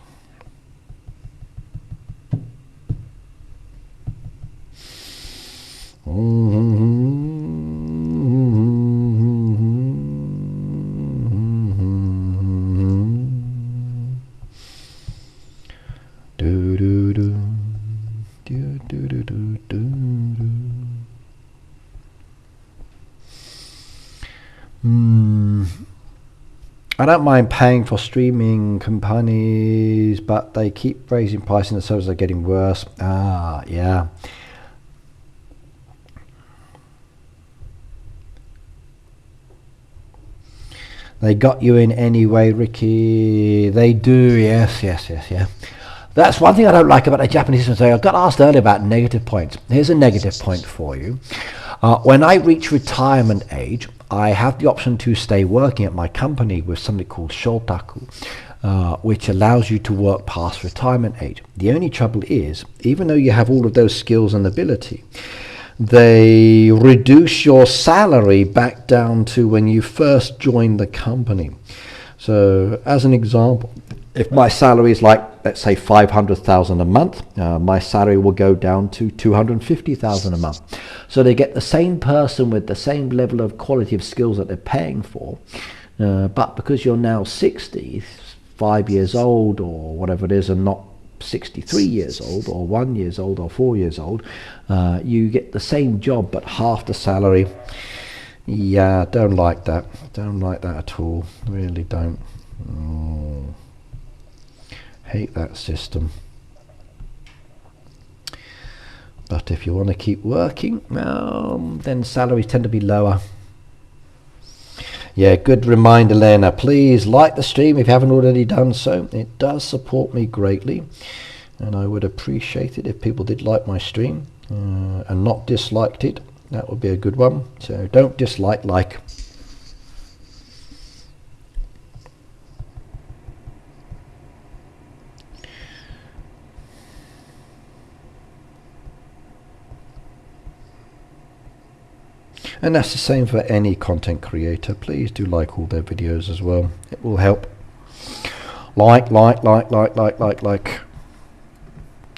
I don't mind paying for streaming companies, but they keep raising prices and the services are getting worse. Yeah. They got you in anyway, Ricky. They do, yes. That's one thing I don't like about the Japanese system. I got asked earlier about negative points. Here's a negative point for you. When I reach retirement age, I have the option to stay working at my company with something called shotaku, which allows you to work past retirement age. The only trouble is, even though you have all of those skills and ability, they reduce your salary back down to when you first joined the company. So as an example, if my salary is like, let's say 500,000 a month, my salary will go down to 250,000 a month. So they get the same person with the same level of quality of skills that they're paying for, but because you're now 65 years old or whatever it is and not 63 years old or 1 year old or 4 years old, you get the same job but half the salary. Yeah, don't like that at all, really don't. Hate that system. But if you want to keep working, then salaries tend to be lower. Yeah, good reminder, Lena. Please like the stream if you haven't already done so. It does support me greatly, and I would appreciate it if people did like my stream and not disliked it. That would be a good one. So don't dislike, like. And that's the same for any content creator. Please do like all their videos as well. It will help. Like.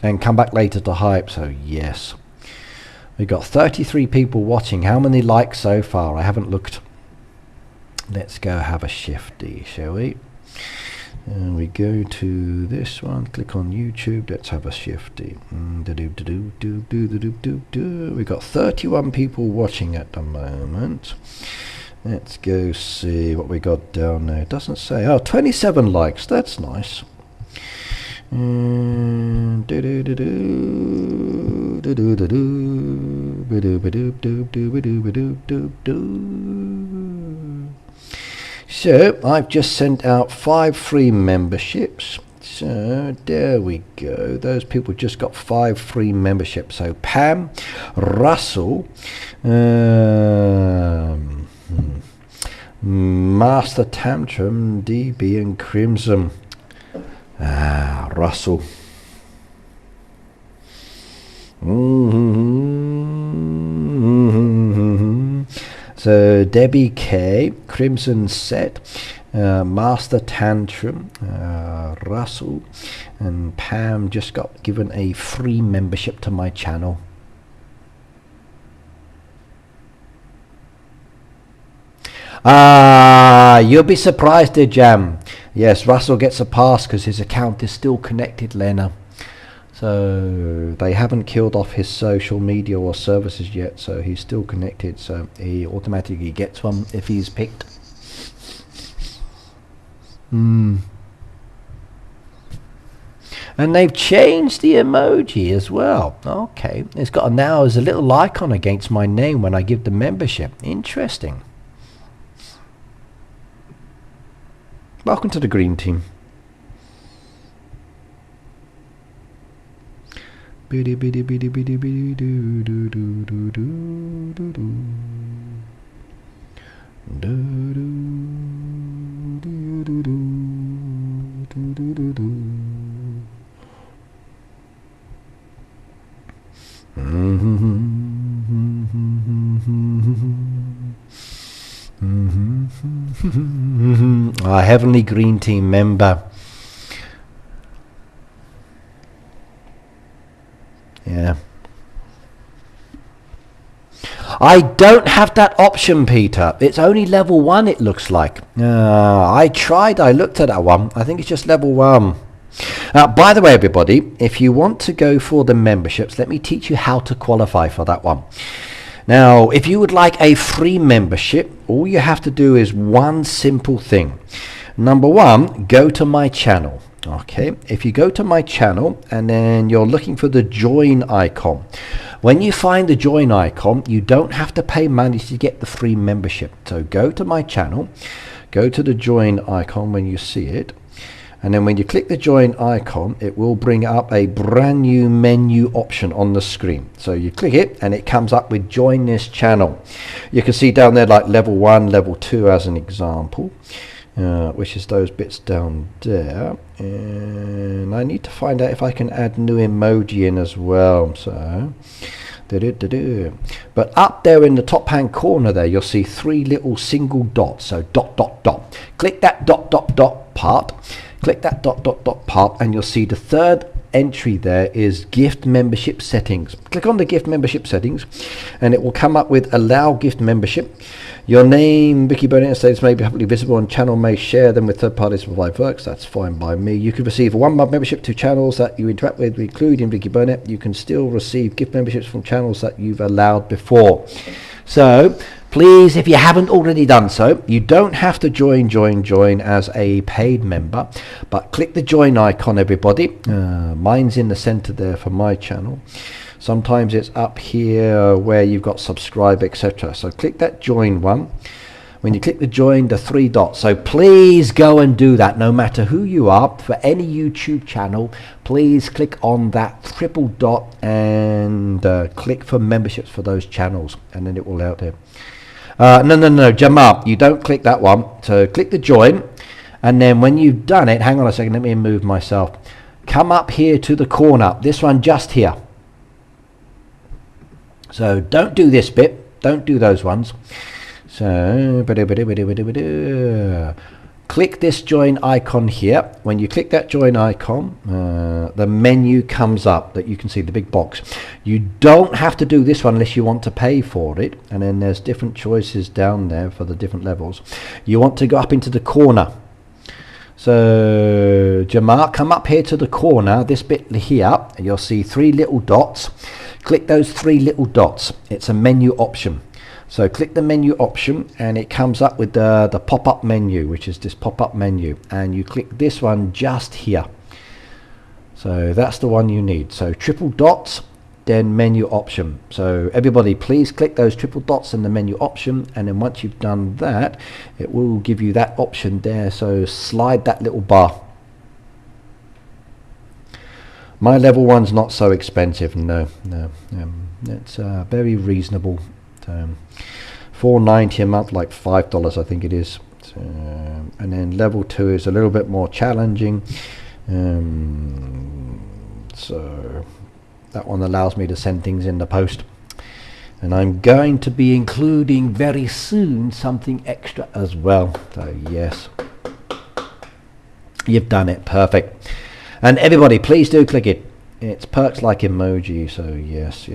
And come back later to hype. So yes. We've got 33 people watching. How many likes so far? I haven't looked. Let's go have a shifty, shall we? And we go to this one, click on YouTube, let's have a shifty. We got 31 people watching at the moment. Let's go see what we got down there. It doesn't say. Oh, 27 likes, that's nice. So I've just sent out 5 free memberships. So there we go. Those people just got 5 free memberships. So Pam, Russell, Master Tantrum, DB and Crimson. Russell. So Debbie K, Crimson Set, Master Tantrum, Russell, and Pam just got given a free membership to my channel. You'll be surprised, dear Jam. Yes, Russell gets a pass because his account is still connected, Lena. So they haven't killed off his social media or services yet, so he's still connected, so he automatically gets one if he's picked. And they've changed the emoji as well. Okay, it's got now as a little icon against my name when I give the membership. Interesting. Welcome to the green team. Biddy biddy biddy biddy biddy do do do do do do do do do do do do do do. Our Heavenly Green Team member. Yeah. I don't have that option, Peter. It's only level 1, it looks like. I tried, I looked at that one. I think it's just level 1. By the way, everybody, if you want to go for the memberships, let me teach you how to qualify for that one. Now, if you would like a free membership, all you have to do is one simple thing. Number 1, go to my channel. Okay, if you go to my channel and then you're looking for the join icon, when you find the join icon, you don't have to pay money to get the free membership. So go to my channel, go to the join icon when you see it, and then when you click the join icon, it will bring up a brand new menu option on the screen. So you click it and it comes up with join this channel. You can see down there like level 1, level 2 as an example. Which is those bits down there, and I need to find out if I can add new emoji in as well. So but up there in the top hand corner there, you'll see 3 little single dots, so dot dot dot. Click that dot dot dot part, click that dot dot dot part, and you'll see the third entry there is gift membership settings. Click on the gift membership settings and it will come up with allow gift membership. Your name, Vicky Burnett, status may be publicly visible on channel, may share them with third parties for live works. That's fine by me. You can receive a 1-month membership to channels that you interact with, including Vicky Burnett. You can still receive gift memberships from channels that you've allowed before. So please, if you haven't already done so, you don't have to join as a paid member, but click the join icon, everybody. Mine's in the center there for my channel. Sometimes it's up here where you've got subscribe, etc. So click that join one. When you click the join, the 3 dots. So please go and do that, no matter who you are. For any YouTube channel, please click on that triple dot and click for memberships for those channels, and then it will out there. No, Jamal, you don't click that one. So click the join, and then when you've done it, hang on a second, let me move myself. Come up here to the corner, this one just here. So don't do this bit, don't do those ones. So click this join icon here. When you click that join icon, the menu comes up that you can see, the big box. You don't have to do this one unless you want to pay for it, and then there's different choices down there for the different levels. You want to go up into the corner. So Jamal, come up here to the corner, this bit here, and you'll see 3 little dots. Click those 3 little dots. It's a menu option. So click the menu option and it comes up with the pop-up menu, which is this pop-up menu, and you click this one just here. So that's the one you need. So triple dots, then menu option. So everybody, please click those triple dots in the menu option, and then once you've done that, it will give you that option there. So slide that little bar. My level 1's not so expensive, no. It's very reasonable. $4.90 a month, like $5 I think it is. So, and then level 2 is a little bit more challenging. So That one allows me to send things in the post. And I'm going to be including very soon something extra as well. So yes, you've done it. Perfect. And everybody, please do click it. It's perks like emoji. So yes.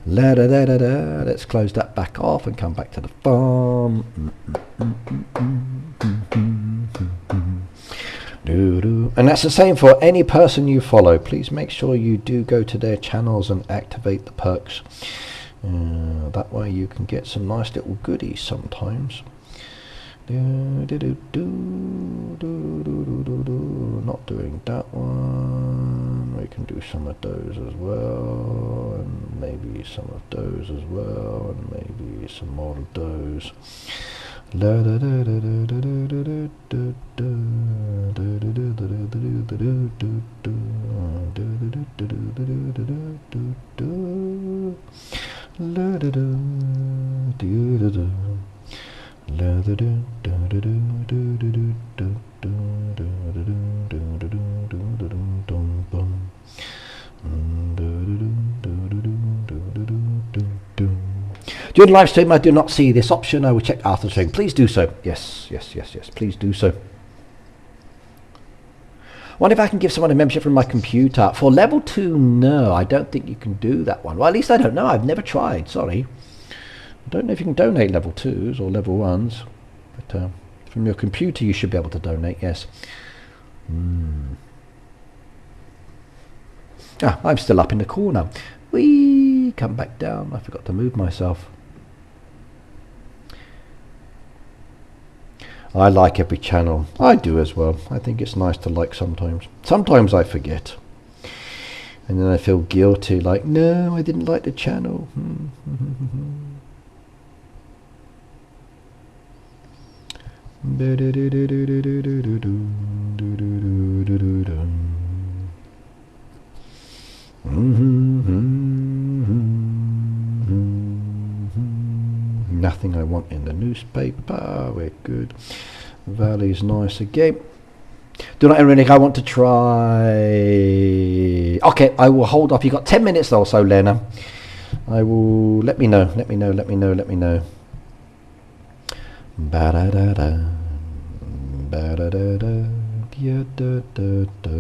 Let's close that back off and come back to the farm. And that's the same for any person you follow. Please make sure you do go to their channels and activate the perks. That way you can get some nice little goodies sometimes. Not doing that one. We can do some of those as well, and maybe some of those as well, and maybe some more of those. During live stream, I do not see this option. I will check after the stream. Please do so. Yes. Please do so. Wonder if I can give someone a membership from my computer. For level 2, no, I don't think you can do that one. Well, at least I don't know. I've never tried. Sorry. I don't know if you can donate level 2s or level 1s. But from your computer, you should be able to donate, yes. I'm still up in the corner. Whee! Come back down. I forgot to move myself. I like every channel. I do as well. I think it's nice to like sometimes. Sometimes I forget. And then I feel guilty, like, no, I didn't like the channel. Nothing I want in the newspaper. We're good. Valley's nice again. Do not anything I want to try. Okay, I will hold off. You got 10 minutes or so, Lena. I will let me know. Let me know. Ba da da da. Ba da da da. Ya da da da.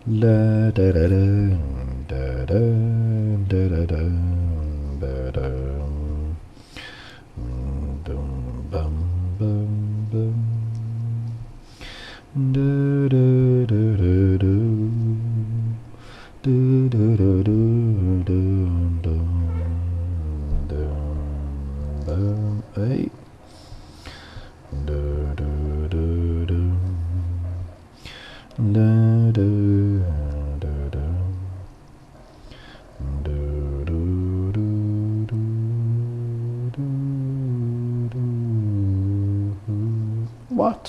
La da da da. Da da da da da. Ba da. Dum bum bum bum. Da da da da da. Da da da da da da. Bum hey. Da da da da. Da da da da. What?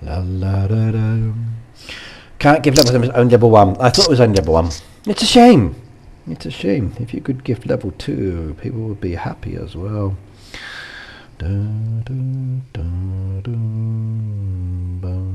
La la da da. Can't give levels only level 1. I thought it was only level 1. It's a shame. It's a shame. If you could gift level 2, people would be happy as well. Da, da, da, da, bum.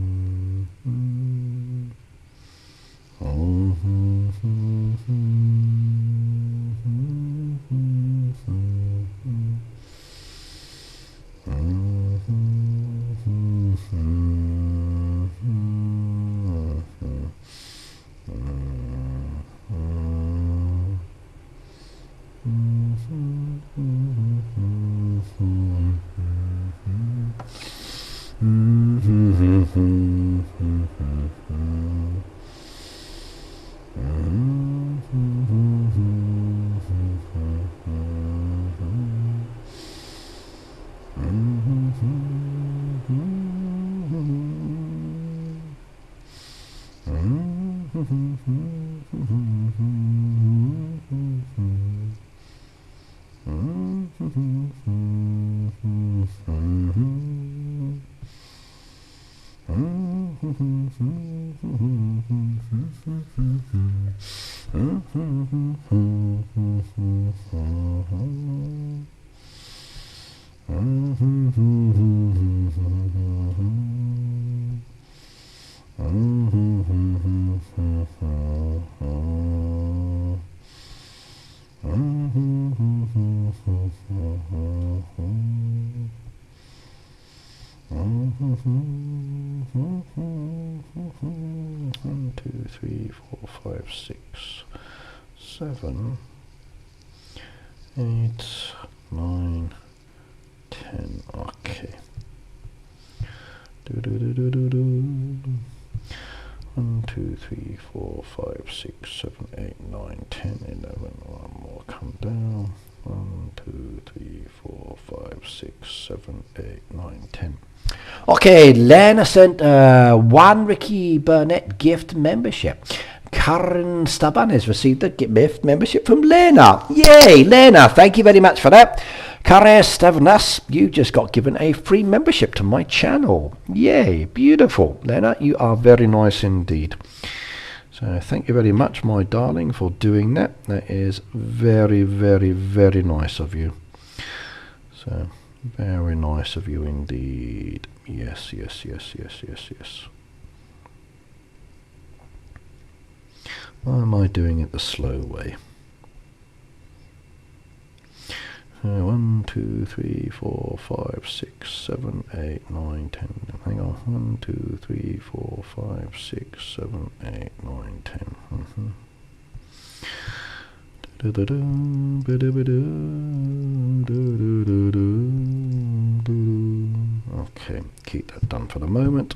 One, two, three, four, five, six, 7, 8, 9, 10. Okay. Do do do do do do. 1, 2, 3, 4, 5, 6, 7, 8, 9, 10, 11. One more. Come down. 1, 2, 3, 4, 5, 6, 7, 8, 9, 10. Okay, Lena sent one Ricky Burnett gift membership. Karen Staban has received a gift membership from Lena. Yay, Lena, thank you very much for that. Karen Stavnas, you just got given a free membership to my channel. Yay, beautiful. Lena, you are very nice indeed. So thank you very much, my darling, for doing that. That is very, very, very nice of you. So, very nice of you indeed. Yes, yes, yes, yes, yes, yes. Why am I doing it the slow way? 1, 2, 3, 4, 5, 6, 7, 8, 9, 10. Hang on. 1, 2, 3, 4, 5, 6, 7, 8, 9, 10. Okay, keep that done for the moment.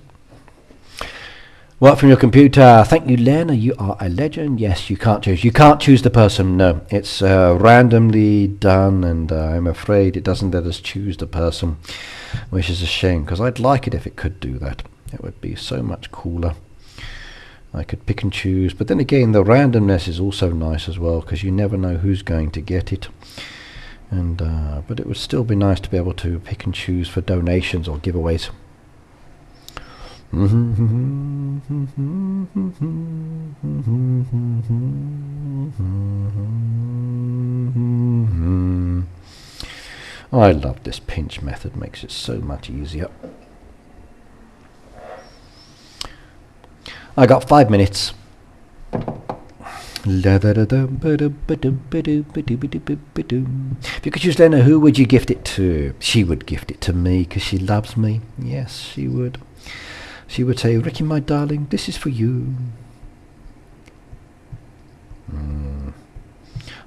Work from your computer. Thank you, Lena. You are a legend. Yes, you can't choose. You can't choose the person. No, it's randomly done, and I'm afraid it doesn't let us choose the person, which is a shame, because I'd like it if it could do that. It would be so much cooler. I could pick and choose, but then again, the randomness is also nice as well, because you never know who's going to get it. And but it would still be nice to be able to pick and choose for donations or giveaways. I love this pinch method, makes it so much easier. I got 5 minutes. If you could choose Lena, who would you gift it to? She would gift it to me because she loves me. Yes, she would. She would say, Ricky, my darling, this is for you.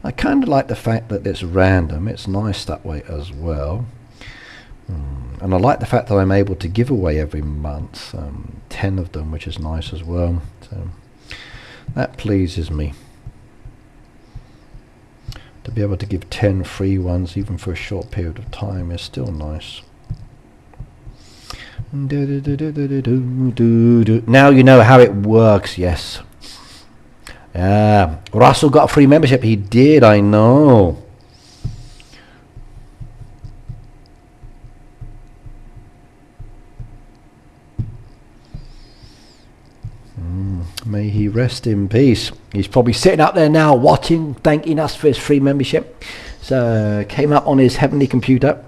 I kind of like the fact that it's random. It's nice that way as well. And I like the fact that I'm able to give away every month 10 of them, which is nice as well. So that pleases me. To be able to give 10 free ones, even for a short period of time, is still nice. Now you know how it works, yes. Russell got a free membership. He did, I know. May he rest in peace. He's probably sitting up there now watching, thanking us for his free membership. So came up on his heavenly computer.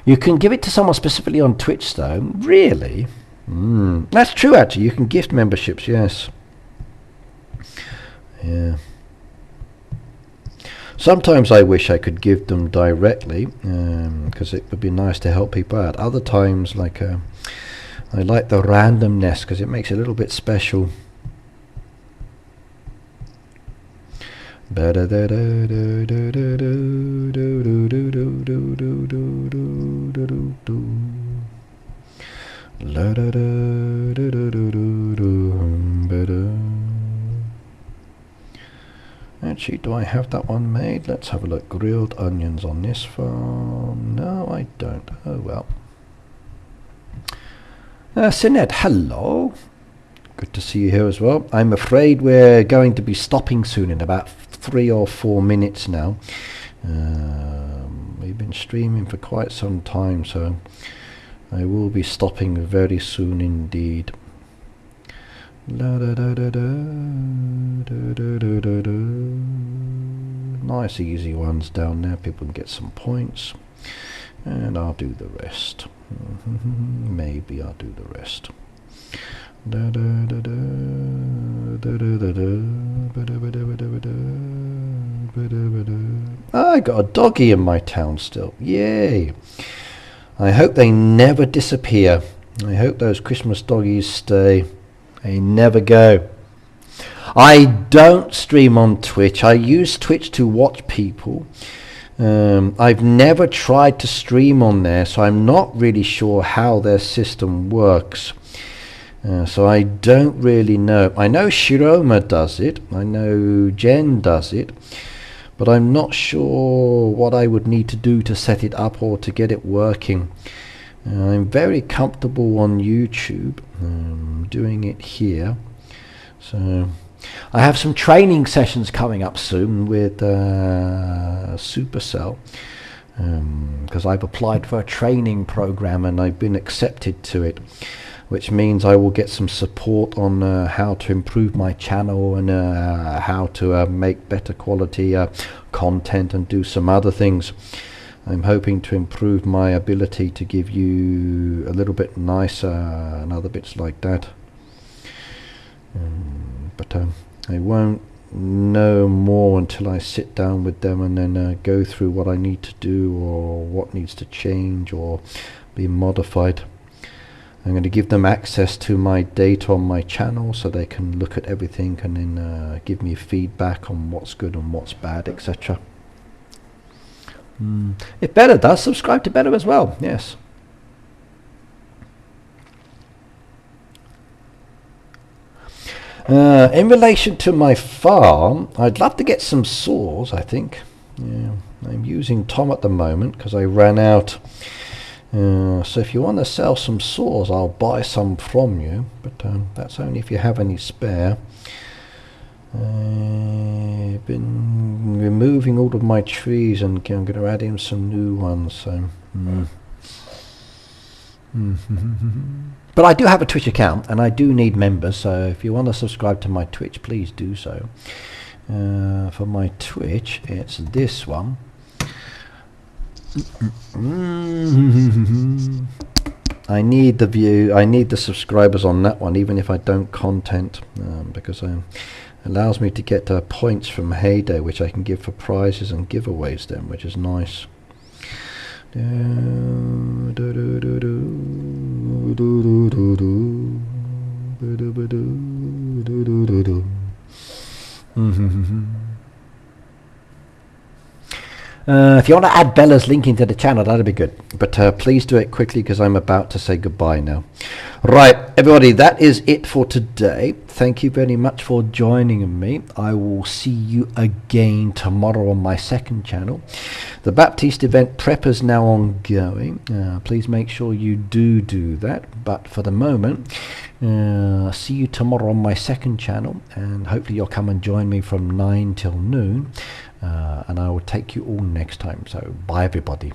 You can give it to someone specifically on Twitch though. Really? That's true actually. You can gift memberships, yes. Yeah. Sometimes I wish I could give them directly, because it would be nice to help people out. Other times, like I like the randomness because it makes it a little bit special. Actually, do I have that one made? Let's have a look. Grilled onions on this farm. No, I don't. Oh well. Sinead, hello. Good to see you here as well. I'm afraid we're going to be stopping soon in about 3 or 4 minutes now. We've been streaming for quite some time, so I will be stopping very soon indeed. Nice easy ones down there. People can get some points. And I'll do the rest. Maybe I'll do the rest. I got a doggy in my town still. Yay! I hope they never disappear. I hope those Christmas doggies stay. They never go. I don't stream on Twitch. I use Twitch to watch people. I've never tried to stream on there, so I'm not really sure how their system works. So I don't really know. I know Shiroma does it. I know Jen does it. But I'm not sure what I would need to do to set it up or to get it working. I'm very comfortable on YouTube doing it here. So I have some training sessions coming up soon with Supercell, because I've applied for a training program and I've been accepted to it, which means I will get some support on how to improve my channel and how to make better quality content and do some other things. I'm hoping to improve my ability to give you a little bit nicer and other bits like that. But I won't know more until I sit down with them and then go through what I need to do or what needs to change or be modified. I'm going to give them access to my data on my channel so they can look at everything and then give me feedback on what's good and what's bad, etc. If Better does, subscribe to Better as well. Yes. In relation to my farm, I'd love to get some saws, I think. Yeah, I'm using Tom at the moment because I ran out. So if you want to sell some saws, I'll buy some from you, but that's only if you have any spare. I've been removing all of my trees and I'm going to add in some new ones. So. But I do have a Twitch account and I do need members, so if you want to subscribe to my Twitch, please do so. For my Twitch, it's this one. I need the view, I need the subscribers on that one, even if I don't content, because it allows me to get points from Heyday, which I can give for prizes and giveaways then, which is nice. If you want to add Bella's link into the channel, that'd be good. But please do it quickly because I'm about to say goodbye now. Right, everybody, that is it for today. Thank you very much for joining me. I will see you again tomorrow on my second channel. The Baptiste event prep is now ongoing. Please make sure you do that. But for the moment, see you tomorrow on my second channel. And hopefully you'll come and join me from 9 till noon. And I will take you all next time. So bye everybody.